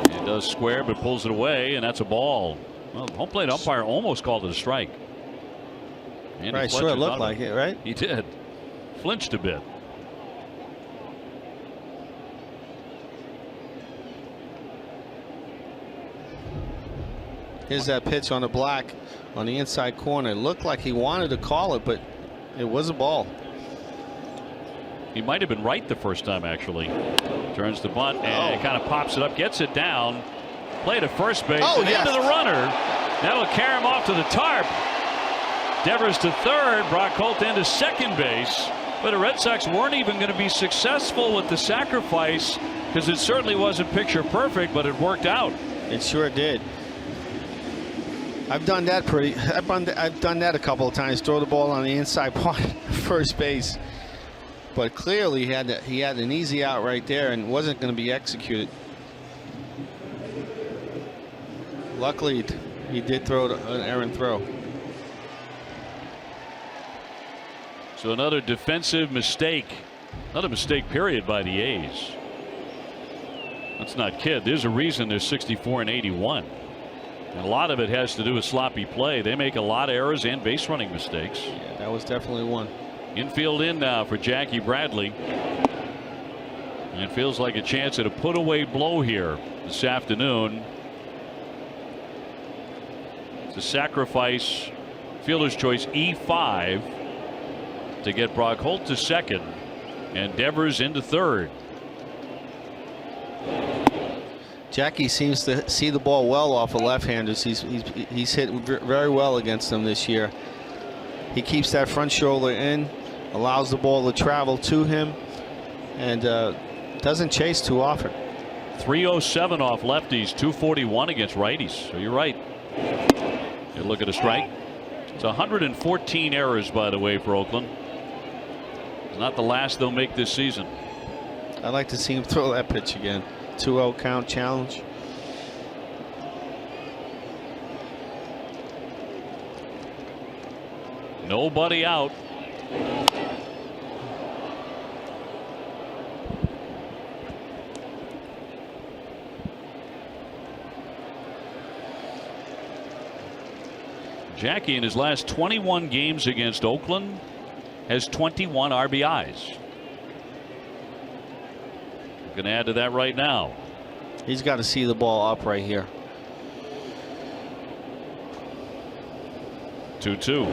It does square, but pulls it away, and that's a ball. Well, the home plate umpire almost called it a strike. Andy Right, Fletcher sure, it looked thought like it, right? He did. Flinched a bit. Here's that pitch on the black on the inside corner. It looked like he wanted to call it, but it was a ball. He might have been right the first time, actually. Turns the bunt and kind of pops it up, gets it down, play to first base, and yes. into the runner. That'll carry him off to the tarp. Devers to third, Brock Holt into second base. But the Red Sox weren't even going to be successful with the sacrifice because it certainly wasn't picture perfect, but it worked out. It sure did. I've done that I've done that a couple of times. Throw the ball on the inside part, first base. But clearly he had an easy out right there and wasn't going to be executed. Luckily, he did throw an errant throw. So another defensive mistake, another mistake period by the A's. Let's not kid. There's a reason they're 64 and 81. And a lot of it has to do with sloppy play. They make a lot of errors and base running mistakes. Yeah, that was definitely one. Infield in now for Jackie Bradley. And it feels like a chance at a put away blow here this afternoon. It's a sacrifice, fielder's choice E5 to get Brock Holt to second and Devers into third. Jackie seems to see the ball well off of left-handers. He's hit very well against them this year. He keeps that front shoulder in, allows the ball to travel to him, and doesn't chase too often. 307 off lefties, 241 against righties. So you're right. You look at a strike. It's 114 errors, by the way, for Oakland. It's not the last they'll make this season. I'd like to see him throw that pitch again. 2-0 count challenge. Nobody out. Jackie in his last 21 games against Oakland has 21 RBIs. Going to add to that right now. He's got to see the ball up right here. 2-2.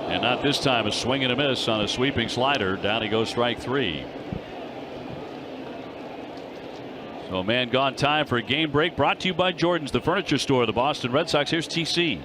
And not this time. A swing and a miss on a sweeping slider. Down he goes, strike 3. So a man gone time for a game break, brought to you by Jordan's, the furniture store, the Boston Red Sox. Here's TC.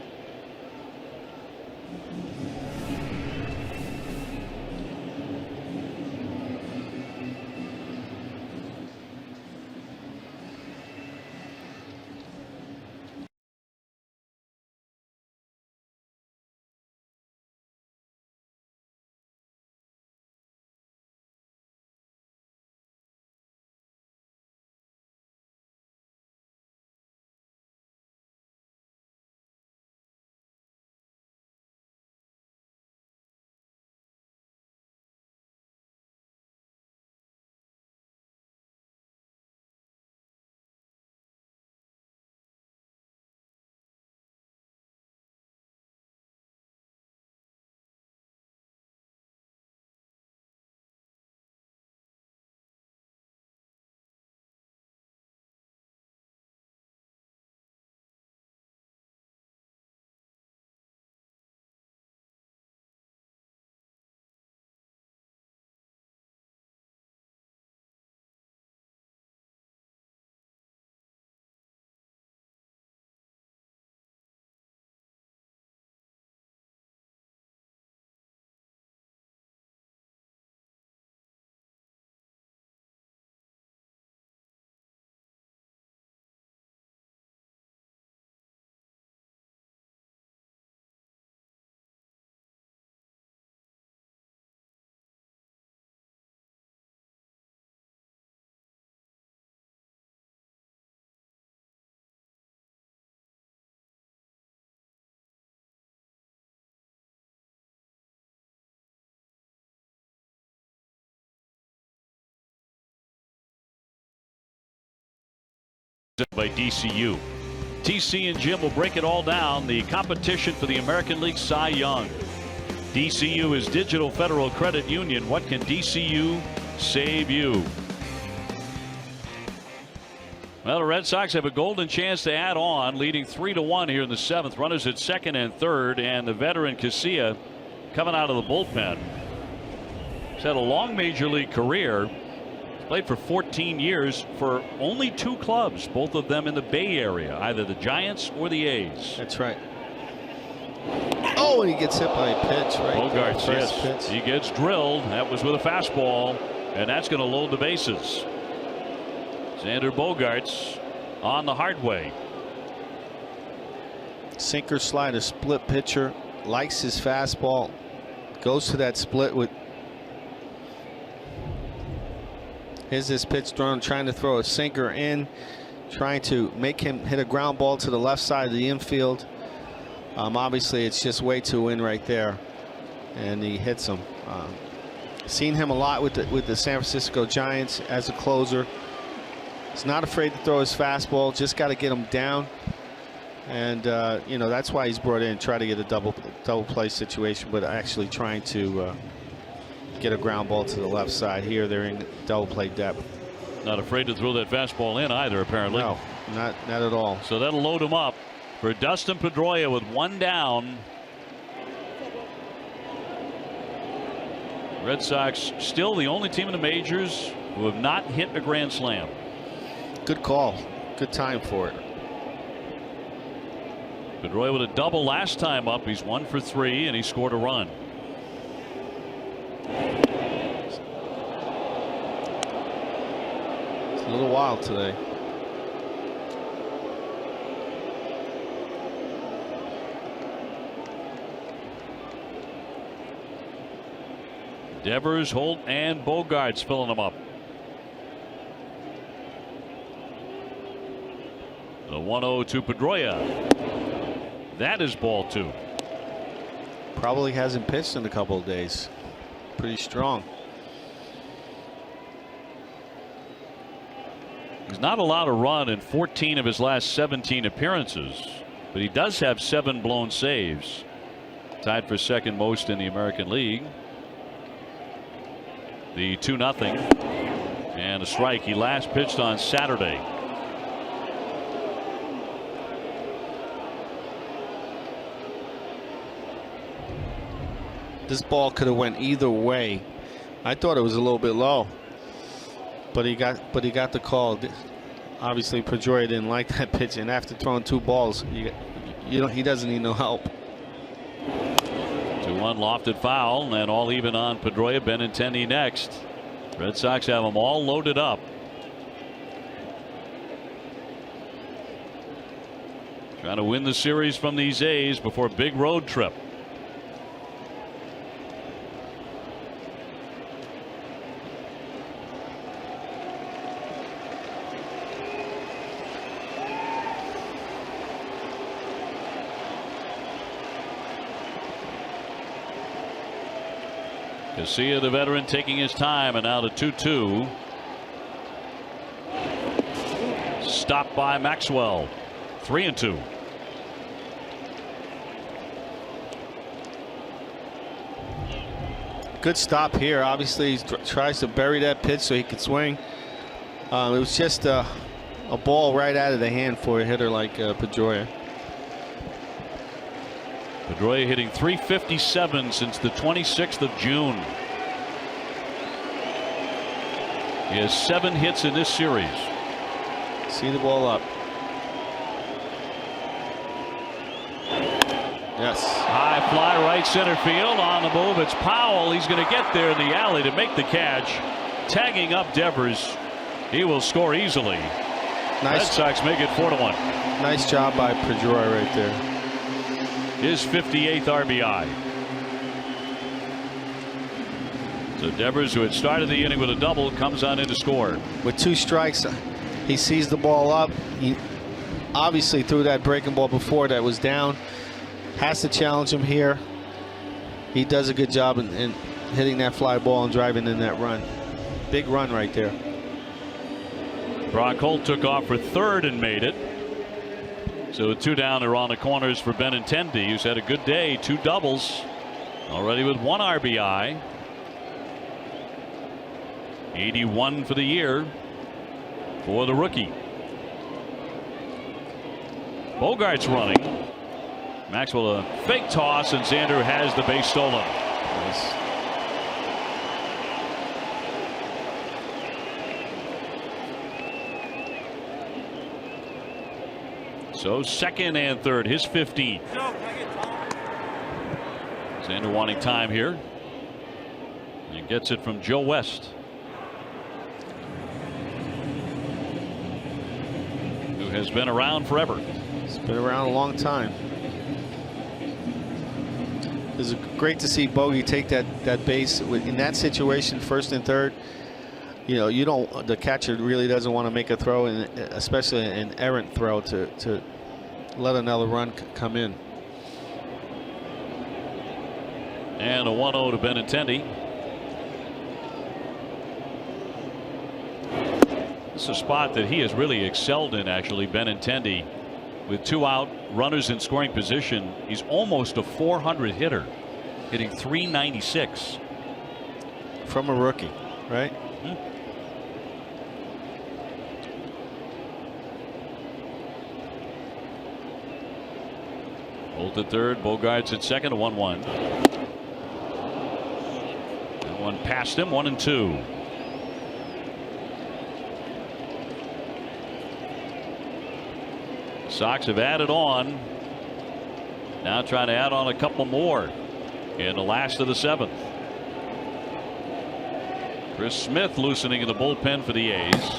by DCU. TC and Jim will break it all down. The competition for the American League Cy Young. DCU is Digital Federal Credit Union. What can DCU save you? Well, the Red Sox have a golden chance to add on, leading 3-1 here in the 7th. Runners at second and third, and the veteran Casilla coming out of the bullpen. He's had a long major league career. Played for 14 years for only 2 clubs, both of them in the Bay Area, either the Giants or the A's. That's right. Oh, and he gets hit by a pitch, right? Bogarts, yes. Pitch. He gets drilled. That was with a fastball, and that's going to load the bases. Xander Bogaerts on the hard way. Sinker slider, split pitcher, likes his fastball, goes to that split with. Here's this pitch thrown, trying to throw a sinker in, trying to make him hit a ground ball to the left side of the infield. Obviously, it's just way too in right there, and he hits him. Seen him a lot with the San Francisco Giants as a closer. He's not afraid to throw his fastball, just got to get him down. And you know, that's why he's brought in, try to get a double play situation, but actually trying to get a ground ball to the left side. Here they're in double play depth. Not afraid to throw that fastball in either, apparently. No, not at all. So that'll load him up for Dustin Pedroia with 1 down. Red Sox still the only team in the majors who have not hit a grand slam. Good call. Good time for it. Pedroia with a double last time up. He's 1 for 3, and he scored a run. It's a little wild today. Devers, Holt, and Bogaerts filling them up. The 1-0 to Pedroia. That is ball 2. Probably hasn't pitched in a couple of days. Pretty strong. He's not allowed a run in 14 of his last 17 appearances, but he does have 7 blown saves. Tied for second most in the American League. The 2-0 and a strike. He last pitched on Saturday. This ball could have went either way. I thought it was a little bit low, but he got the call. Obviously, Pedroia didn't like that pitch, and after throwing 2 balls, he doesn't need no help. 2-1 lofted foul, and all even on Pedroia. Benintendi next. Red Sox have them all loaded up. Trying to win the series from these A's before a big road trip. Casilla, the veteran, taking his time, and now the 2-2. Stopped by Maxwell. 3-2. Good stop here. Obviously, he tries to bury that pitch so he could swing. It was just a ball right out of the hand for a hitter like Pedroia. Pedroia hitting .357 since the 26th of June. He has 7 hits in this series. See the ball up. Yes. High fly right center field. On the move, it's Powell. He's going to get there in the alley to make the catch. Tagging up Devers. He will score easily. Red Sox make it 4-1. Nice job by Pedroia right there. His 58th RBI. So Devers, who had started the inning with a double, comes on in to score. With 2 strikes, he sees the ball up. He obviously threw that breaking ball before that was down. Has to challenge him here. He does a good job in hitting that fly ball and driving in that run. Big run right there. Brock Holt took off for third and made it. So 2 down there on the corners for Benintendi, who's had a good day. 2 doubles. Already with 1 RBI. 81 for the year for the rookie. Bogart's running. Maxwell a fake toss, and Xander has the base stolen. Nice. So second and third, his 15th. Xander wanting time here. And gets it from Joe West, who has been around forever. It's been around a long time. It's great to see Bogey take that base in that situation, first and third. You know, you don't. The catcher really doesn't want to make a throw, and especially an errant throw to let another run come in. And a 1-0 to Benintendi. This is a spot that he has really excelled in, actually. Benintendi, with 2 out, runners in scoring position. He's almost a 400 hitter, hitting .396 from a rookie, right? Holt at third, Bogarts at second, a 1-1. That one past him, 1-2. Sox have added on. Now trying to add on a couple more in the last of the 7th. Chris Smith loosening in the bullpen for the A's.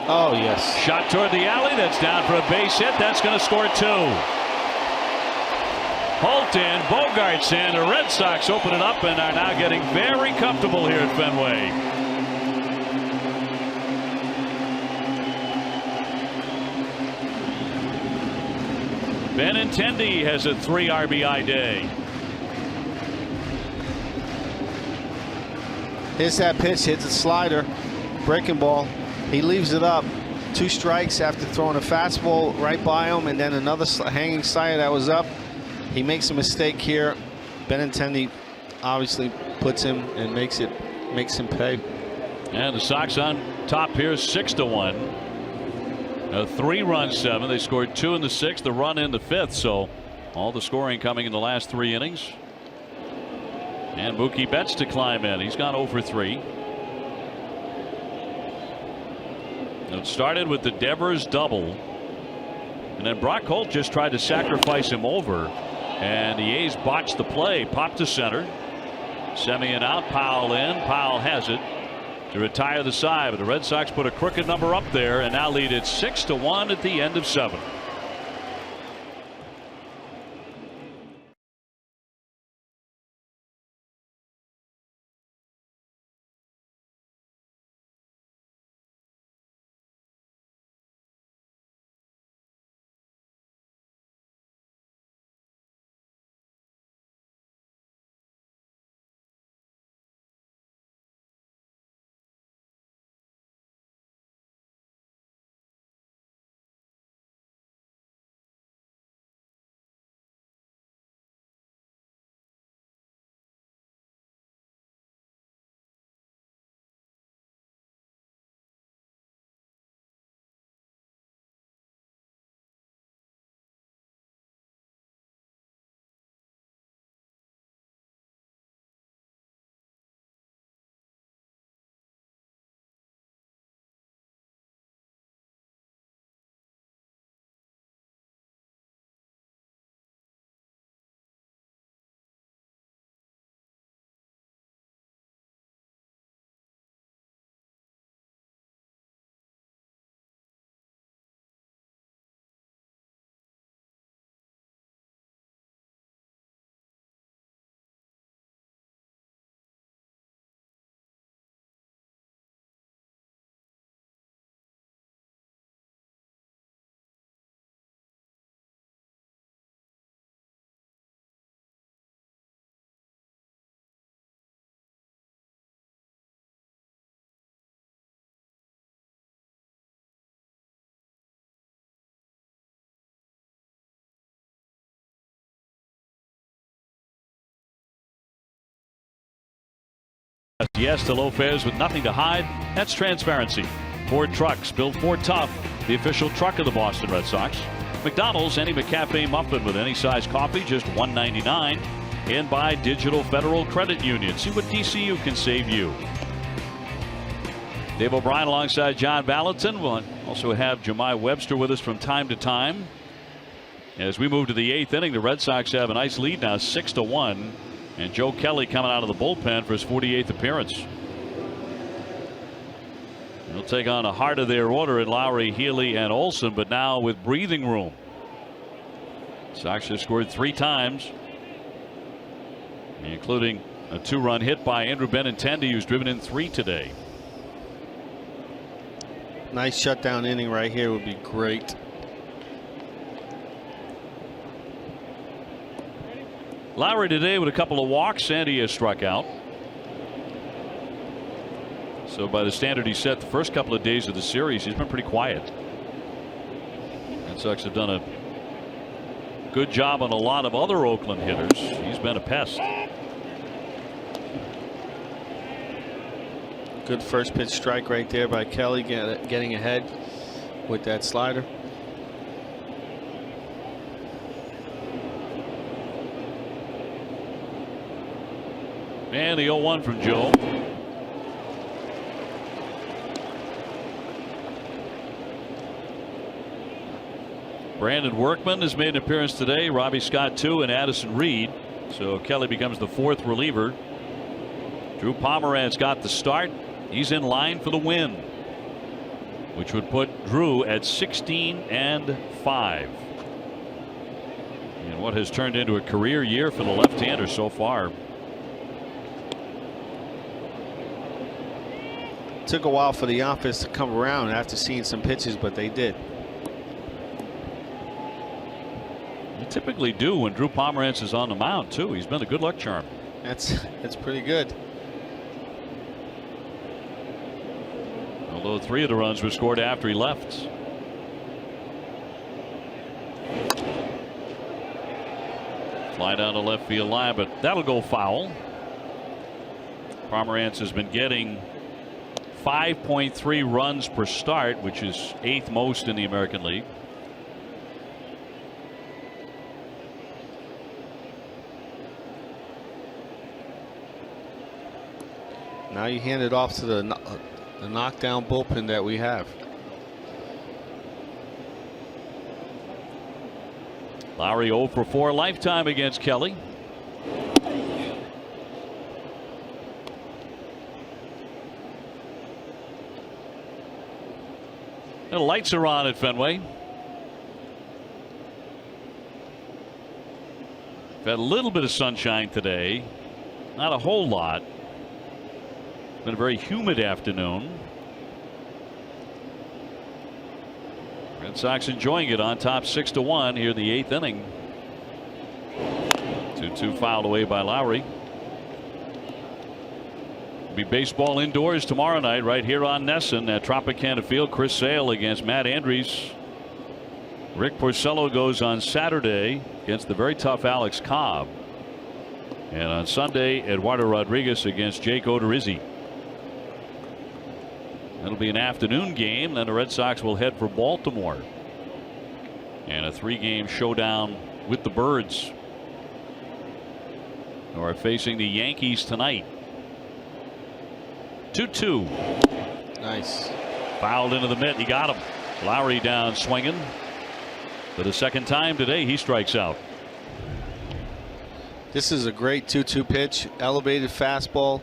Oh, yes. Shot toward the alley. That's down for a base hit. That's going to score 2. Holt in, Bogarts in. The Red Sox open it up and are now getting very comfortable here at Fenway. Benintendi has a 3 RBI day. Here's that pitch, hits a slider, breaking ball. He leaves it up. 2 strikes after throwing a fastball right by him, and then another hanging slider that was up. He makes a mistake here. Benintendi obviously puts him and makes him pay. And the Sox on top here, 6-1. A 3-run 7. They scored 2 in the 6th, the run in the 5th. So all the scoring coming in the last 3 innings. And Mookie Betts to climb in. He's gone 0 for 3. It started with the Devers double, and then Brock Holt just tried to sacrifice him over, and the A's botched the play. Popped to center. Semien out, Powell in. Powell has it to retire the side, but the Red Sox put a crooked number up there and now lead it 6-1 at the end of 7. Yes to low fares with nothing to hide. That's transparency. Ford Trucks, built Ford Tough, the official truck of the Boston Red Sox. McDonald's, any McCafe muffin with any size coffee, just $1.99. And by Digital Federal Credit Union. See what DCU can save you. Dave O'Brien alongside John Valentin. We'll also have Jemai Webster with us from time to time. As we move to the 8th inning, the Red Sox have a nice lead now, 6-1. And Joe Kelly coming out of the bullpen for his 48th appearance. He'll take on a heart of their order in Lowry, Healy, and Olson, but now with breathing room. Sox have scored 3 times, including a 2-run hit by Andrew Benintendi, who's driven in 3 today. Nice shutdown inning right here would be great. Lowry today with a couple of walks, and he has struck out. So by the standard he set the first couple of days of the series, he's been pretty quiet. Red Sox have done a good job on a lot of other Oakland hitters. He's been a pest. Good first pitch strike right there by Kelly, getting ahead with that slider. And the 0-1 from Joe. Brandon Workman has made an appearance today. Robbie Scott too, and Addison Reed. So Kelly becomes the 4th reliever. Drew Pomeranz got the start. He's in line for the win, which would put Drew at 16-5. And what has turned into a career year for the left-hander so far. Took a while for the offense to come around after seeing some pitches, but they did. You typically do when Drew Pomeranz is on the mound too. He's been a good luck charm. That's pretty good. Although 3 of the runs were scored after he left. Fly down the left field line, but that'll go foul. Pomeranz has been getting 5.3 runs per start, which is 8th most in the American League. Now you hand it off to the knockdown bullpen that we have. Lowry 0 for 4 lifetime against Kelly. The lights are on at Fenway. We've had a little bit of sunshine today, not a whole lot. It's been a very humid afternoon. Red Sox enjoying it on top 6-1 here in the 8th inning. 2-2 fouled away by Lowry. Be baseball indoors tomorrow night right here on NESN at Tropicana Field. Chris Sale against Matt Andriese. Rick Porcello goes on Saturday against the very tough Alex Cobb. And on Sunday, Eduardo Rodriguez against Jake Odorizzi. That'll be an afternoon game. Then the Red Sox will head for Baltimore. And a 3-game showdown with the Birds, who are facing the Yankees tonight. 2-2. Nice. Fouled into the mitt. He got him. Lowry down swinging. For the second time today, he strikes out. This is a great 2-2 pitch. Elevated fastball.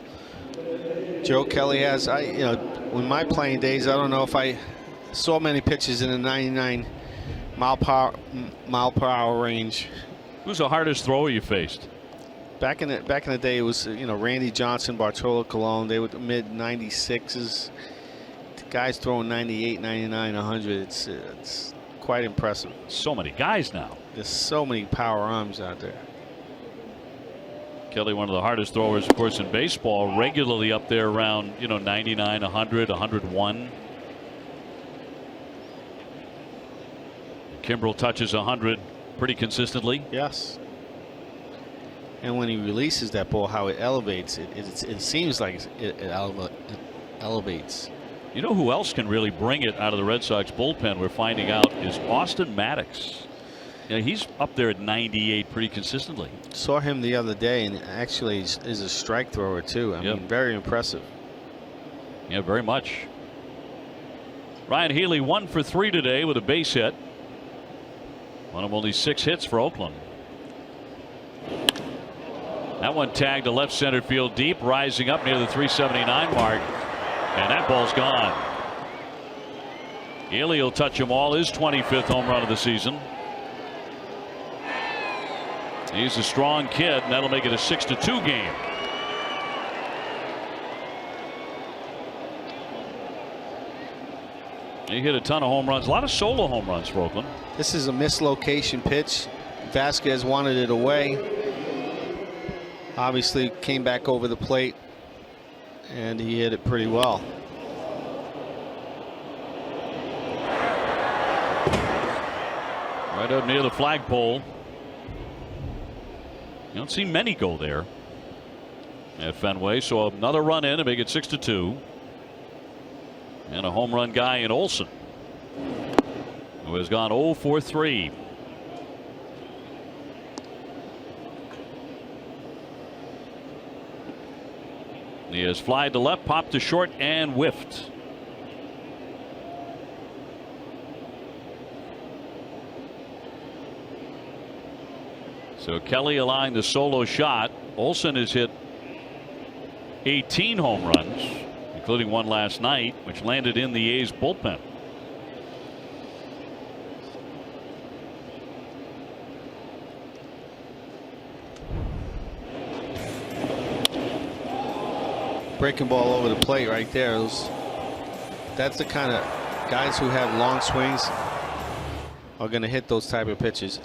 Joe Kelly has. In my playing days, I don't know if I saw many pitches in the 99 mile per hour range. Who's the hardest thrower you faced? Back in the day, it was Randy Johnson, Bartolo Colon. They were the mid 96s. The guys throwing 98, 99, 100. It's quite impressive. So many guys now. There's so many power arms out there. Kelly, one of the hardest throwers, of course, in baseball, regularly up there around 99, 100, 101. Kimbrel touches 100 pretty consistently. Yes. And when he releases that ball, how it elevates, it seems like it elevates. You know who else can really bring it out of the Red Sox bullpen, we're finding out, is Austin Maddox. You know, he's up there at 98 pretty consistently. Saw him the other day, and actually is a strike thrower too. I mean, very impressive. Yeah, very much. Ryan Healy 1 for 3 today with a base hit. One of only 6 hits for Oakland. That one tagged to left center field deep, rising up near the 379 mark. And that ball's gone. Healy will touch them all, his 25th home run of the season. He's a strong kid, and that'll make it a 6-2 game. He hit a ton of home runs, a lot of solo home runs for Oakland. This is a mislocation pitch. Vasquez wanted it away. Obviously came back over the plate, and he hit it pretty well. Right up near the flagpole. You don't see many go there at Fenway, so another run in to make it 6-2. And a home run guy in Olson, who has gone 0 for 3. He has fly to left, popped to short, and whiffed. So Kelly allowing the solo shot. Olson has hit 18 home runs, including one last night, which landed in the A's bullpen. Breaking ball over the plate right there. That's the kind of guys who have long swings are going to hit those type of pitches.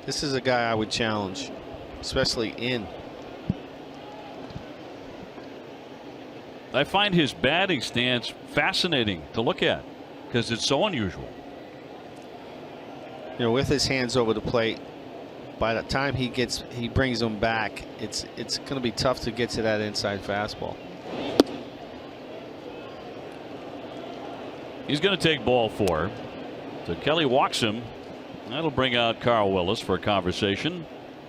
This is a guy I would challenge, especially in. I find his batting stance fascinating to look at because it's so unusual. You know, with his hands over the plate, by the time he brings them back, it's going to be tough to get to that inside fastball. He's going to take ball 4. So Kelly walks him. That'll bring out Carl Willis for a conversation.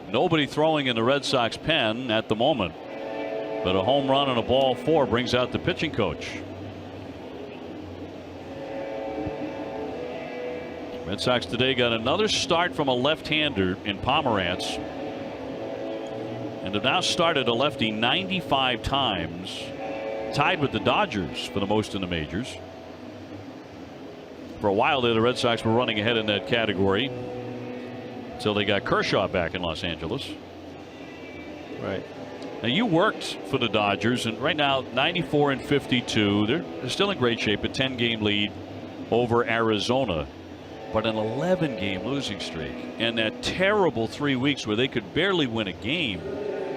Nobody throwing in the Red Sox pen at the moment, but a home run and a ball 4 brings out the pitching coach. Red Sox today got another start from a left-hander in Pomerantz, and have now started a lefty 95 times, tied with the Dodgers for the most in the majors. For a while there, the Red Sox were running ahead in that category until they got Kershaw back in Los Angeles. Right. Now, you worked for the Dodgers, and right now 94 and 52. They're still in great shape, a 10-game lead over Arizona, but an 11-game losing streak, and that terrible 3 weeks where they could barely win a game.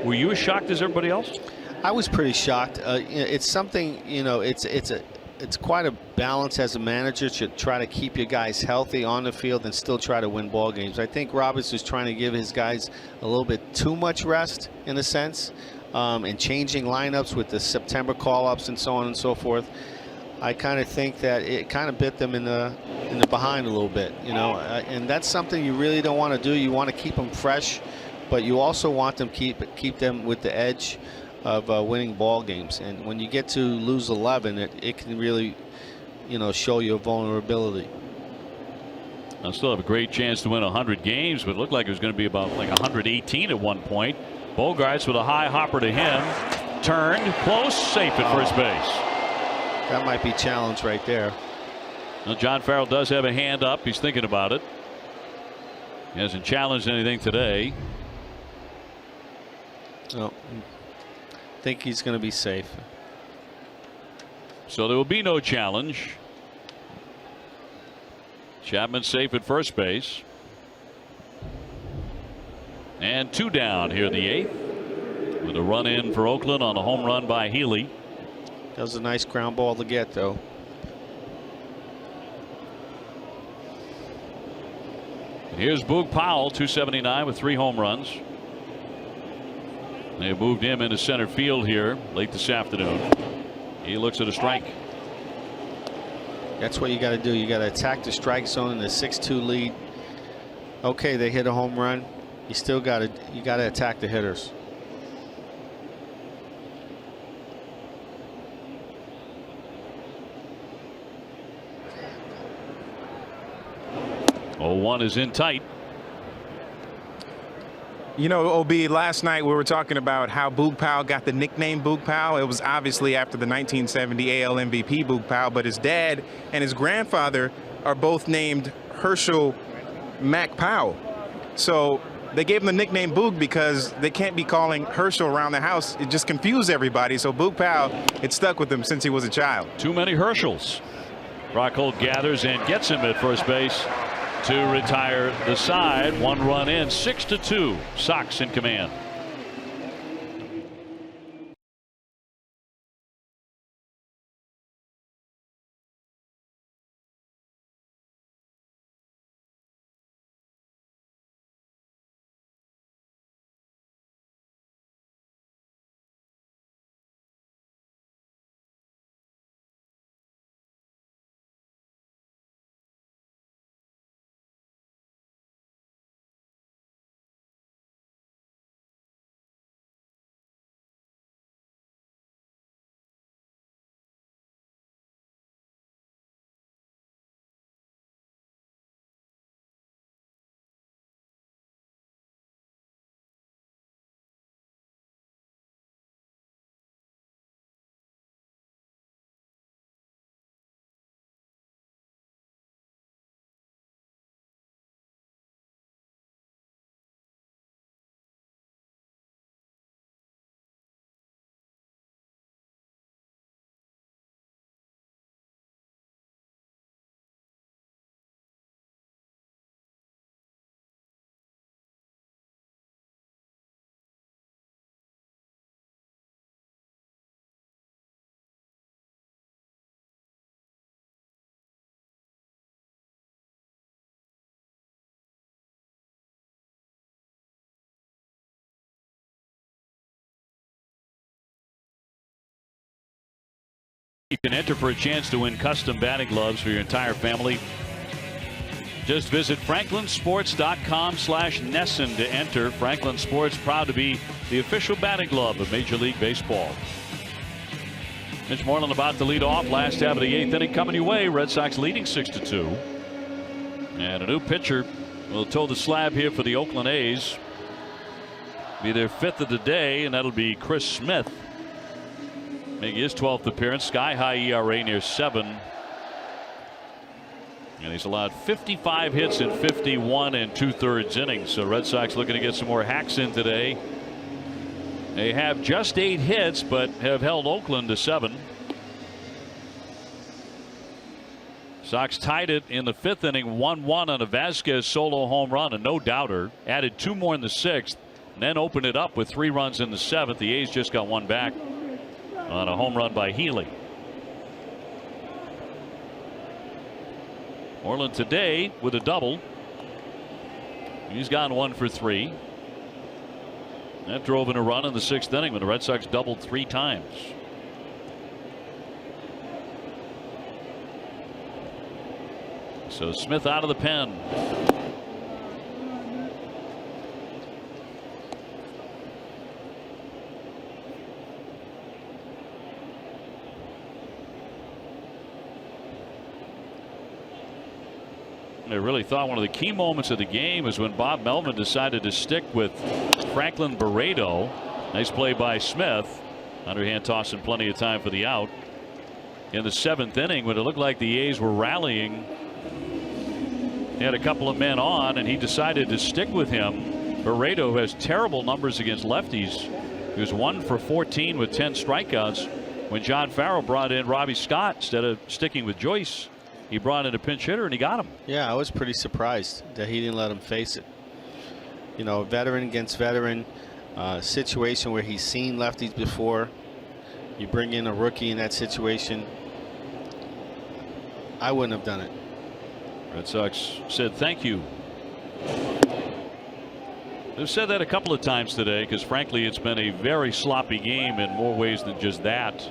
Were you as shocked as everybody else? I was pretty shocked. It's something, you know, it's quite a balance as a manager to try to keep your guys healthy on the field and still try to win ball games. I think Roberts was trying to give his guys a little bit too much rest in a sense, and changing lineups with the September call-ups and so on and so forth. I kind of think that it kind of bit them in the behind a little bit, you know, and that's something you really don't want to do. You want to keep them fresh, but you also want them keep them with the edge of winning ball games. And when you get to lose 11, it can really, you know, show your vulnerability. They'll still have a great chance to win 100 games, but it looked like it was going to be about like 118 at one point. Bogarts with a high hopper to him, turned close, safe at first base. That might be challenge right there. Well, John Farrell does have a hand up. He's thinking about it. He hasn't challenged anything today. No. I think he's going to be safe. So there will be no challenge. Chapman safe at first base. And 2 down here in the 8th with a run in for Oakland on a home run by Healy. That was a nice ground ball to get, though. Here's Boog Powell, 279 with 3 home runs. They moved him into center field here late this afternoon. He looks at a strike. That's what you got to do. You got to attack the strike zone in the 6-2 lead. Okay, they hit a home run. You still got to attack the hitters. Oh, 1 is in tight. You know, OB, last night we were talking about how Boog Powell got the nickname Boog Powell. It was obviously after the 1970 AL MVP Boog Powell, but his dad and his grandfather are both named Herschel Mac Powell. So they gave him the nickname Boog because they can't be calling Herschel around the house. It just confused everybody. So Boog Powell, it stuck with him since he was a child. Too many Herschels. Rockhold gathers and gets him at first base to retire the side. 1 run in, 6-2. Sox in command. You can enter for a chance to win custom batting gloves for your entire family. Just visit franklinsports.com/Nesson to enter. Franklin Sports, proud to be the official batting glove of Major League Baseball. Mitch Moreland about to lead off. Last half of the 8th inning coming your way. Red Sox leading 6-2. And a new pitcher will toe the slab here for the Oakland A's. Be their 5th of the day, and that'll be Chris Smith. Making his 12th appearance. Sky high ERA near 7. And he's allowed 55 hits in 51 2/3 innings. So Red Sox looking to get some more hacks in today. They have just 8 hits, but have held Oakland to 7. Sox tied it in the 5th inning, 1-1 on a Vasquez solo home run, a no-doubter. Added 2 more in the 6th, and then opened it up with 3 runs in the 7th. The A's just got 1 back on a home run by Healy. Moreland today with a double. He's gone 1 for 3. That drove in a run in the 6th inning when the Red Sox doubled 3 times. So Smith out of the pen. I really thought one of the key moments of the game was when Bob Melvin decided to stick with Franklin Barreto. Nice play by Smith. Underhand toss and plenty of time for the out. In the 7th inning, when it looked like the A's were rallying, he had a couple of men on, and he decided to stick with him. Barreto has terrible numbers against lefties. He was 1 for 14 with 10 strikeouts. When John Farrell brought in Robbie Scott instead of sticking with Joyce, he brought in a pinch hitter and he got him. Yeah, I was pretty surprised that he didn't let him face it. You know, veteran against veteran situation where he's seen lefties before. You bring in a rookie in that situation. I wouldn't have done it. Red Sox said thank you. I've said that a couple of times today because frankly it's been a very sloppy game in more ways than just that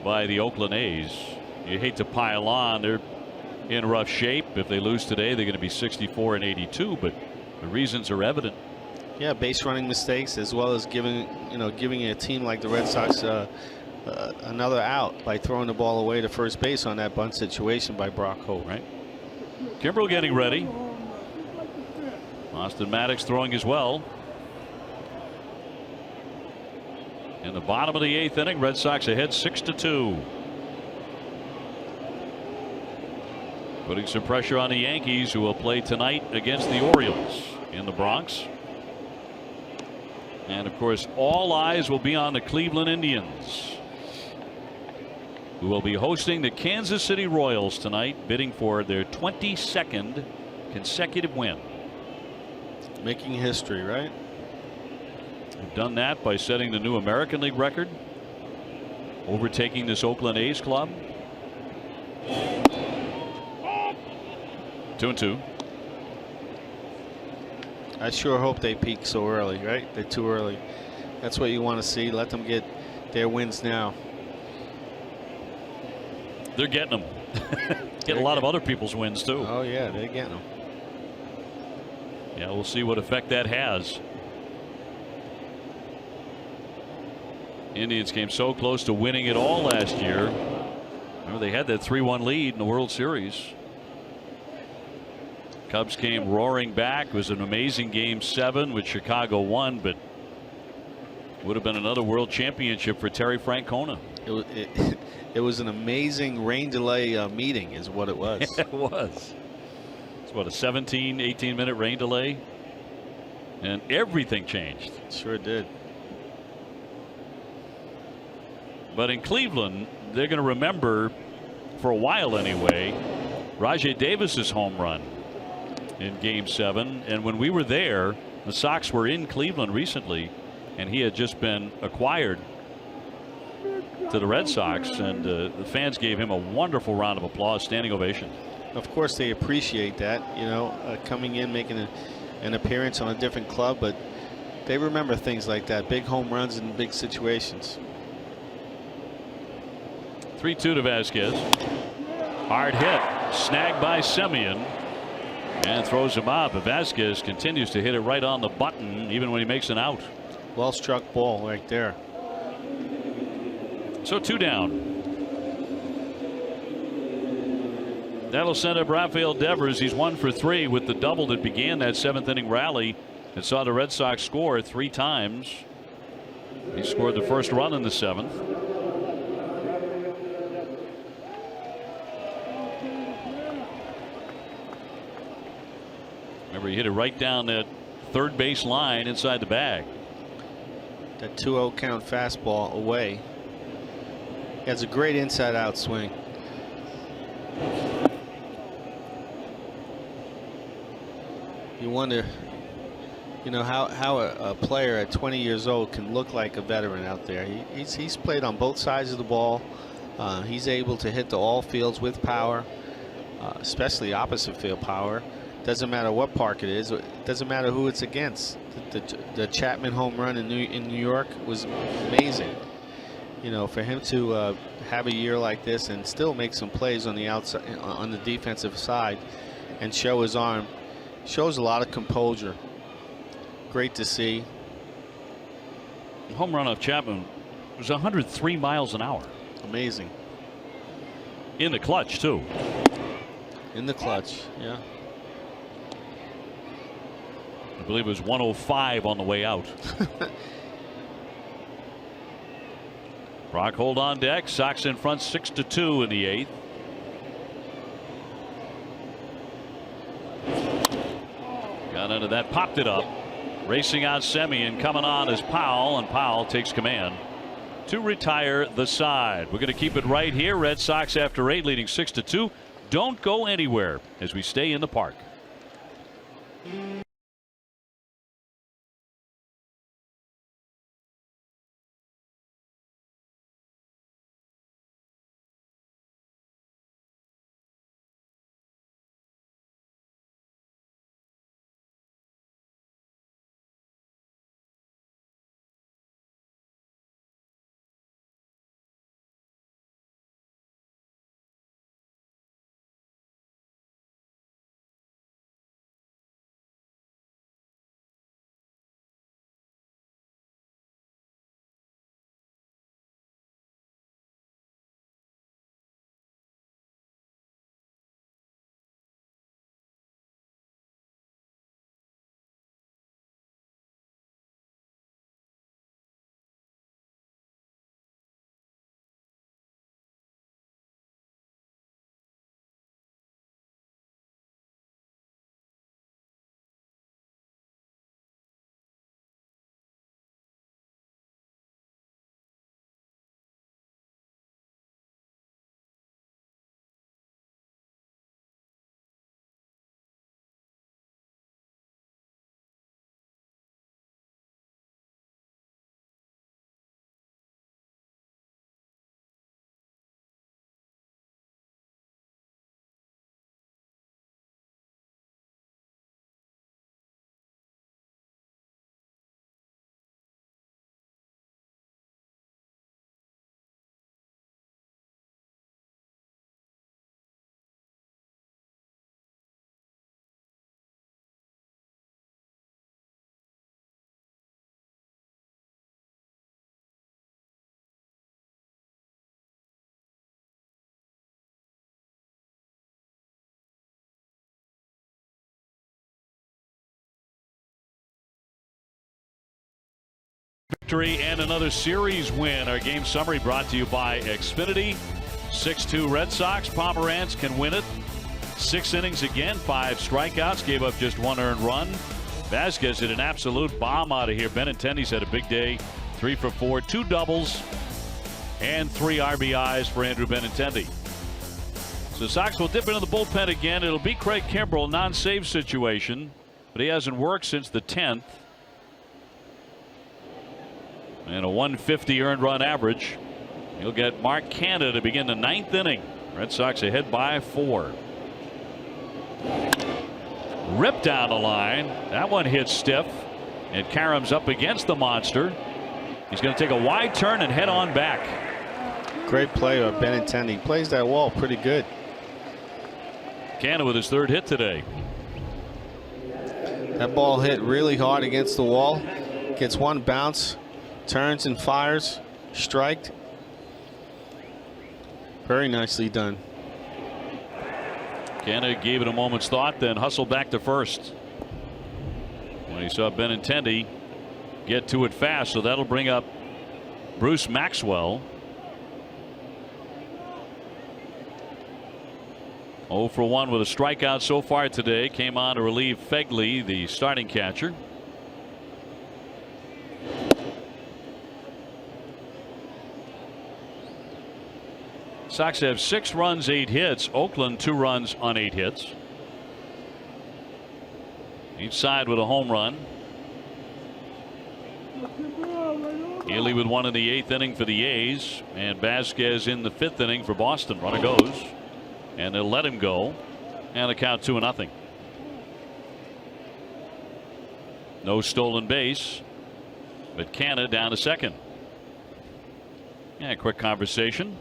by the Oakland A's. You hate to pile on. They're in rough shape. If they lose today, they're going to be 64 and 82, but the reasons are evident. Yeah, base running mistakes as well as giving a team like the Red Sox another out by throwing the ball away to first base on that bunt situation by Brock Holt. Right. Kimbrel getting ready. Austin Maddox throwing as well. In the bottom of the 8th inning, Red Sox ahead 6-2. Putting some pressure on the Yankees, who will play tonight against the Orioles in the Bronx. And of course, all eyes will be on the Cleveland Indians, who will be hosting the Kansas City Royals tonight, bidding for their 22nd consecutive win. Making history, right? They've done that by setting the new American League record, overtaking this Oakland A's club. 2-2. I sure hope they peak so early, right? They're too early. That's what you want to see. Let them get their wins now. They're getting them. Get a lot of other people's wins too. Oh yeah, they're getting them. Yeah, we'll see what effect that has. Indians came so close to winning it all last year. Remember, they had that 3-1 lead in the World Series. Cubs came roaring back. It was an amazing Game 7, which Chicago won, but would have been another world championship for Terry Francona. It was an amazing rain delay meeting is what it was. It was. It's what, a 18 minute rain delay, and everything changed. Sure did. But in Cleveland, they're going to remember, for a while anyway, Rajai Davis's home run in Game 7. And when we were there, the Sox were in Cleveland recently, and he had just been acquired to the Red Sox, and the fans gave him a wonderful round of applause, standing ovation. Of course, they appreciate that, coming in, making an appearance on a different club, but they remember things like that, big home runs in big situations. 3-2 to Vasquez. Hard hit, snagged by Semien, and throws him up. But Vasquez continues to hit it right on the button, even when he makes an out. Well struck ball right there. So 2 down. That'll send up Rafael Devers. He's 1 for 3 with the double that began that 7th inning rally and saw the Red Sox score 3 times. He scored the first run in the 7th. Remember, he hit it right down that third base line inside the bag. That 2-0 count fastball away. He has a great inside out swing. You wonder, how a player at 20 years old can look like a veteran out there. He's played on both sides of the ball. He's able to hit the all fields with power, especially opposite field power. Doesn't matter what park it is. It doesn't matter who it's against. The Chapman home run in New York was amazing. For him to have a year like this and still make some plays on the outside, on the defensive side, and show his arm, shows a lot of composure. Great to see. The home run off Chapman was 103 miles an hour. Amazing. In the clutch too. In the clutch, yeah. I believe it was 105 on the way out. Brock Holt on deck. Sox in front 6-2 in the 8th. Got into that, popped it up. Racing on Semien, coming on is Powell, and Powell takes command to retire the side. We're going to keep it right here. Red Sox after 8 leading 6-2. Don't go anywhere as we stay in the park. victory and another series win. Our game summary brought to you by Xfinity. 6-2 Red Sox. Pomeranz can win it. 6 innings again, 5 strikeouts, gave up just 1 earned run. Vasquez hit an absolute bomb out of here. Benintendi's had a big day, 3 for 4, 2 doubles, and 3 RBIs for Andrew Benintendi. So the Sox will dip into the bullpen again. It'll be Craig Kimbrel, non-save situation, but he hasn't worked since the 10th. And a 150 earned run average. You'll get Mark Canha to begin the 9th inning. Red Sox ahead by 4. Ripped down the line. That one hits stiff. And Karam's up against the monster. He's going to take a wide turn and head on back. Great play by Benintendi. Plays that wall pretty good. Canha with his 3rd hit today. That ball hit really hard against the wall. Gets 1 bounce. Turns and fires. Striked. Very nicely done. Canha gave it a moment's thought, then hustled back to first when he saw Benintendi get to it fast. So that'll bring up Bruce Maxwell. 0 for 1 with a strikeout so far today. Came on to relieve Fegley, the starting catcher. Sox have 6 runs, 8 hits. Oakland 2 runs on 8 hits. Each side with a home run. Healy with 1 in the 8th inning for the A's, and Vasquez in the 5th inning for Boston. Runner goes, and they'll let him go, and the count 2-0. No stolen base, but Canha down to second. Yeah, quick conversation.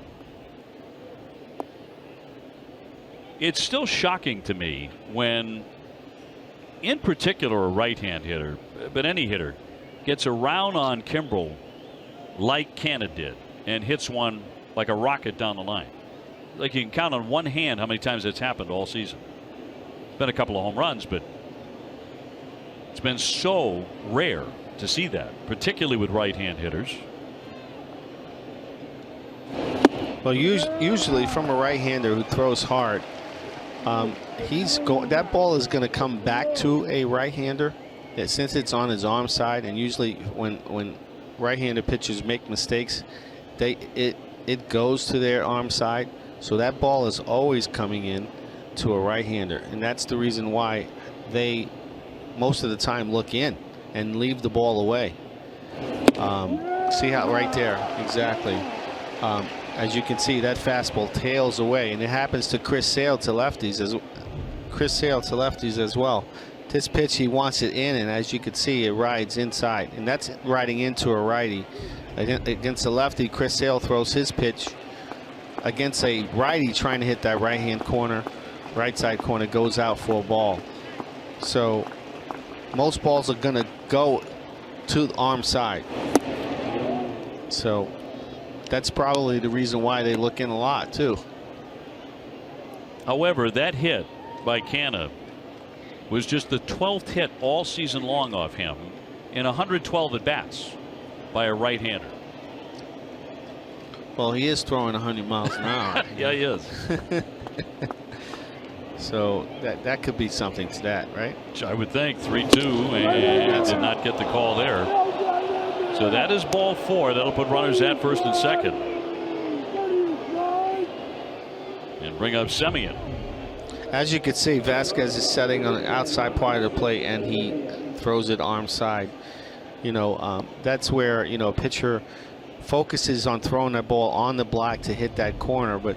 It's still shocking to me when, in particular, a right-hand hitter, but any hitter, gets around on Kimbrel like Canha did and hits one like a rocket down the line. Like you can count on one hand how many times that's happened all season. It's been a couple of home runs, but it's been so rare to see that, particularly with right-hand hitters. Well, usually from a right-hander who throws hard, that ball is going to come back to a right-hander since it's on his arm side, and usually when right-handed pitchers make mistakes, it goes to their arm side. So that ball is always coming in to a right-hander, and that's the reason why they most of the time look in and leave the ball away. See how right there, exactly. As you can see, that fastball tails away, and it happens to Chris Sale to lefties as well. This pitch, he wants it in, and as you can see, it rides inside, and that's riding into a righty. Against the lefty, Chris Sale throws his pitch against a righty trying to hit that right-hand corner, right side corner, goes out for a ball. So most balls are going to go to the arm side. So that's probably the reason why they look in a lot too. However, that hit by Canha was just the 12th hit all season long off him in 112 at bats by a right-hander. Well, he is throwing 100 miles an hour. Yeah, he is. So that could be something to that, right? I would think 3-2, and did not get the call there. So that is ball 4. That'll put runners at first and second, and bring up Semien. As you can see, Vasquez is setting on the outside part of the plate, and he throws it arm side. That's where a pitcher focuses on throwing that ball on the block to hit that corner, but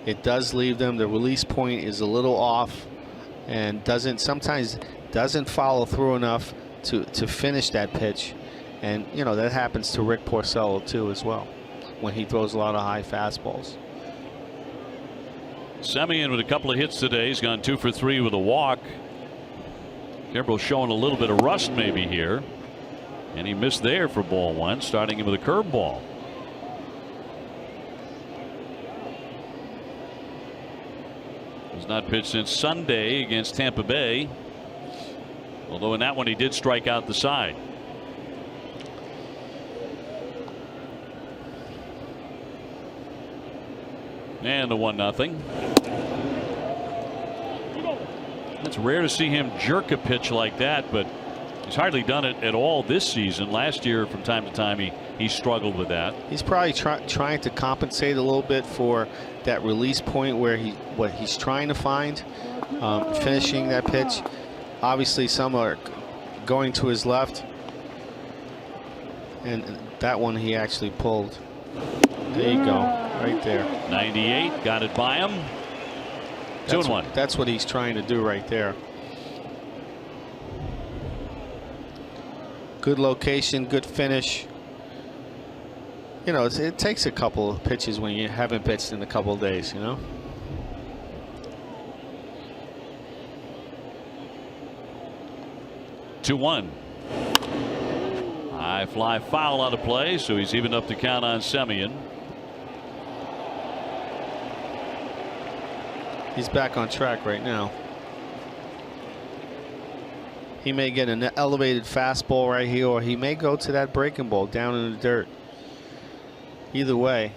it does leave them. The release point is a little off, and sometimes doesn't follow through enough to finish that pitch. And that happens to Rick Porcello too as well, when he throws a lot of high fastballs. Semien with a couple of hits today. He's gone 2 for 3 with a walk. Kimbrel showing a little bit of rust maybe here, and he missed there for ball 1, starting him with a curveball. He's not pitched since Sunday against Tampa Bay, although in that one he did strike out the side. And the 1-0. It's rare to see him jerk a pitch like that, but he's hardly done it at all this season. Last year, from time to time, he struggled with that. He's probably trying to compensate a little bit for that release point where what he's trying to find, finishing that pitch. Obviously, some are going to his left, and that one he actually pulled. There you go, right there. 98, got it by him. 2-1. That's what he's trying to do right there. Good location, good finish. You know, it takes a couple of pitches when you haven't pitched in a couple of days, you know. Two 2-1. High fly foul out of play, so he's even up to count on Semien. He's back on track right now. He may get an elevated fastball right here, or he may go to that breaking ball down in the dirt. Either way,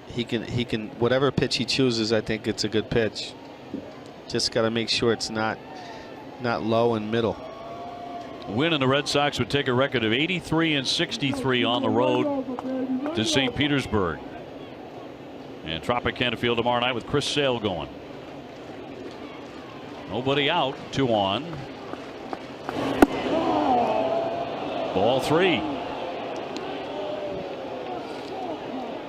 he can whatever pitch he chooses, I think it's a good pitch. Just got to make sure it's not low and middle. Win and the Red Sox would take a record of 83-63 on the road to St. Petersburg. And Tropicana Field tomorrow night with Chris Sale going. Nobody out. 2 on. Ball 3.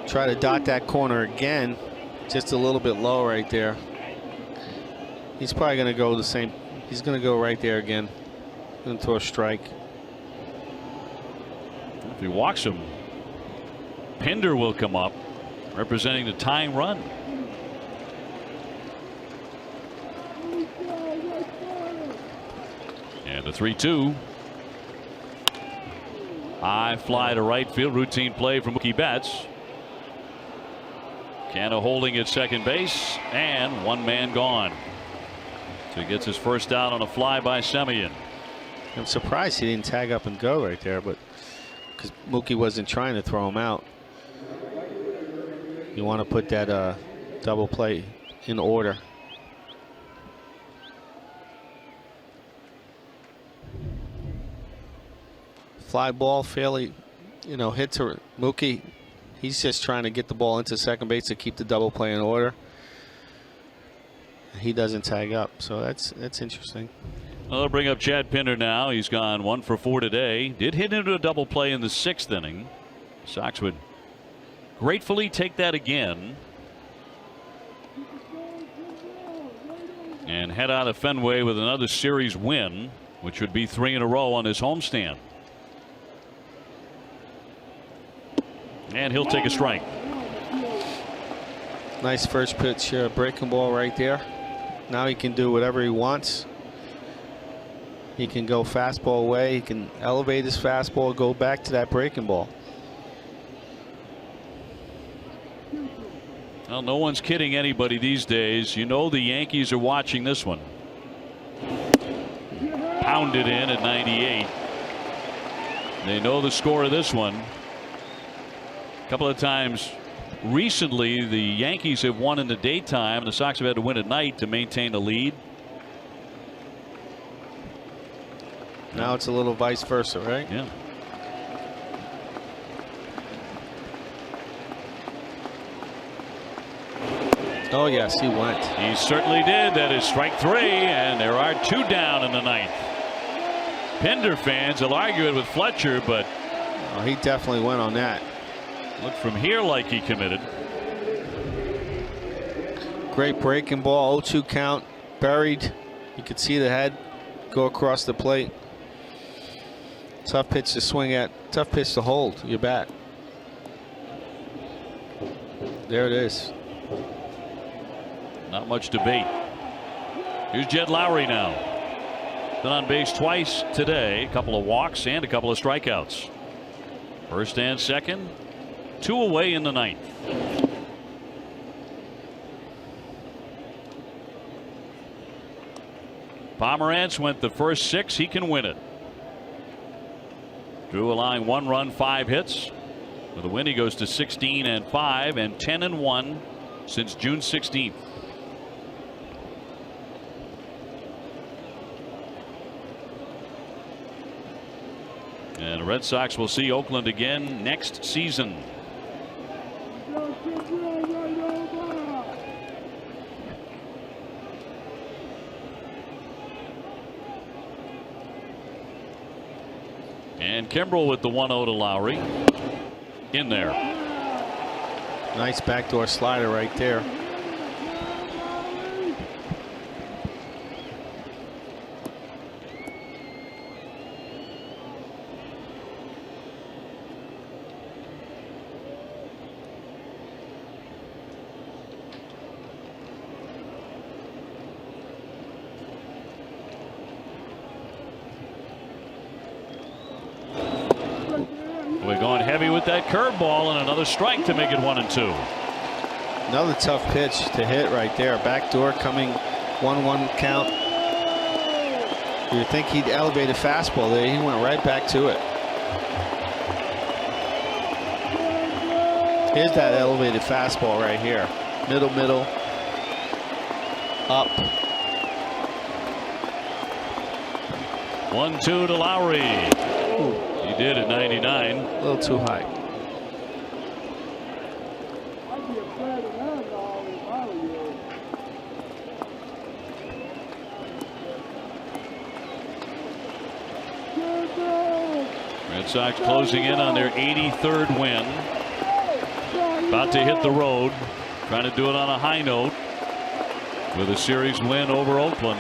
Try to dot that corner again. Just a little bit low right there. He's probably going to go the same. He's going to go right there again. Into a strike. If he walks him, Pinder will come up, representing the tying run. And the 3-2. High fly to right field. Routine play from Mookie Betts. Canha holding at second base, and one man gone. So he gets his first out on a fly by Semien. I'm surprised he didn't tag up and go right there, but because Mookie wasn't trying to throw him out. You want to put that double play in order. Fly ball fairly, hit to Mookie. He's just trying to get the ball into second base to keep the double play in order. He doesn't tag up, so that's interesting. I'll bring up Chad Pinder now. He's gone 1 for 4 today. Did hit into a double play in the 6th inning. Sox would gratefully take that again and head out of Fenway with another series win, which would be 3 in a row on his homestand. And he'll take a strike. Nice first pitch breaking ball right there. Now he can do whatever he wants. He can go fastball away. He can elevate his fastball, go back to that breaking ball. Well, no one's kidding anybody these days. You know the Yankees are watching this one. Pounded in at 98. They know the score of this one. A couple of times recently, the Yankees have won in the daytime. The Sox have had to win at night to maintain the lead. Now it's a little vice versa, right? Yeah. Oh, yes, he went. He certainly did. That is strike 3, and there are 2 down in the 9th. Pinder fans will argue it with Fletcher, but he definitely went on that. Looked from here like he committed. Great breaking ball. 0-2 count. Buried. You could see the head go across the plate. Tough pitch to swing at. Tough pitch to hold your bat. There it is. Not much debate. Here's Jed Lowry now. Been on base twice today. A couple of walks and a couple of strikeouts. First and second. 2 away in the 9th. Pomerantz went the first 6. He can win it. Drew allowing 1 run, 5 hits. With a win, he goes to 16-5 and 10-1 since June 16th. And the Red Sox will see Oakland again next season. And Kimbrel with the 1-0 to Lowry. In there. Nice backdoor slider right there. We're going heavy with that curveball, and another strike to make it 1-2. Another tough pitch to hit right there. Backdoor coming 1-1 count. You'd think he'd elevate a fastball there. He went right back to it. Here's that elevated fastball right here. Middle. Up. 1-2 to Lowry. He did at 99. A little too high. Red Sox closing in on their 83rd win. About to hit the road. Trying to do it on a high note with a series win over Oakland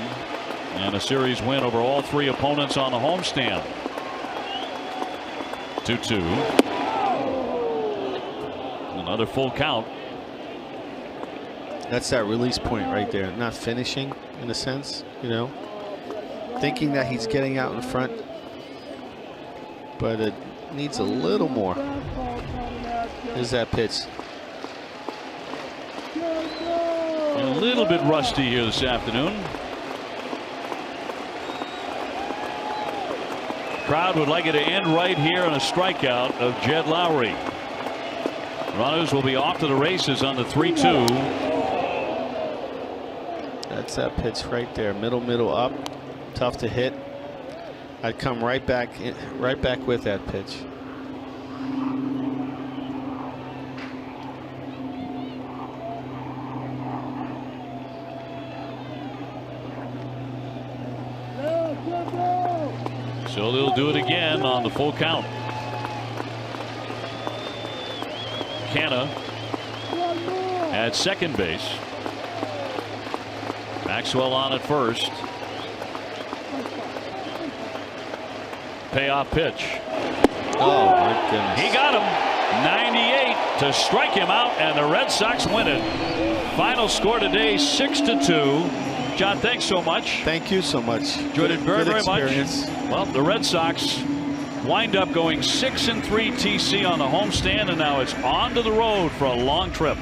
and a series win over all three opponents on the homestand. 2-2. Another full count. That's that release point right there. Not finishing in a sense, you know. Thinking that he's getting out in front. But it needs a little more. Here's that pitch. A little bit rusty here this afternoon. Crowd would like it to end right here on a strikeout of Jed Lowry. Runners will be off to the races on the 3-2. That's that pitch right there. Middle up. Tough to hit. I'd come right back with that pitch. So they'll do it again on the full count. Canna at second base. Maxwell on at first. Payoff pitch. Oh my goodness. He got him. 98 to strike him out, and the Red Sox win it. Final score today 6-2. John, thanks so much. Thank you so much. Enjoyed it very, very much. Experience. Well, the Red Sox wind up going 6-3 TC on the homestand, and now it's on to the road for a long trip.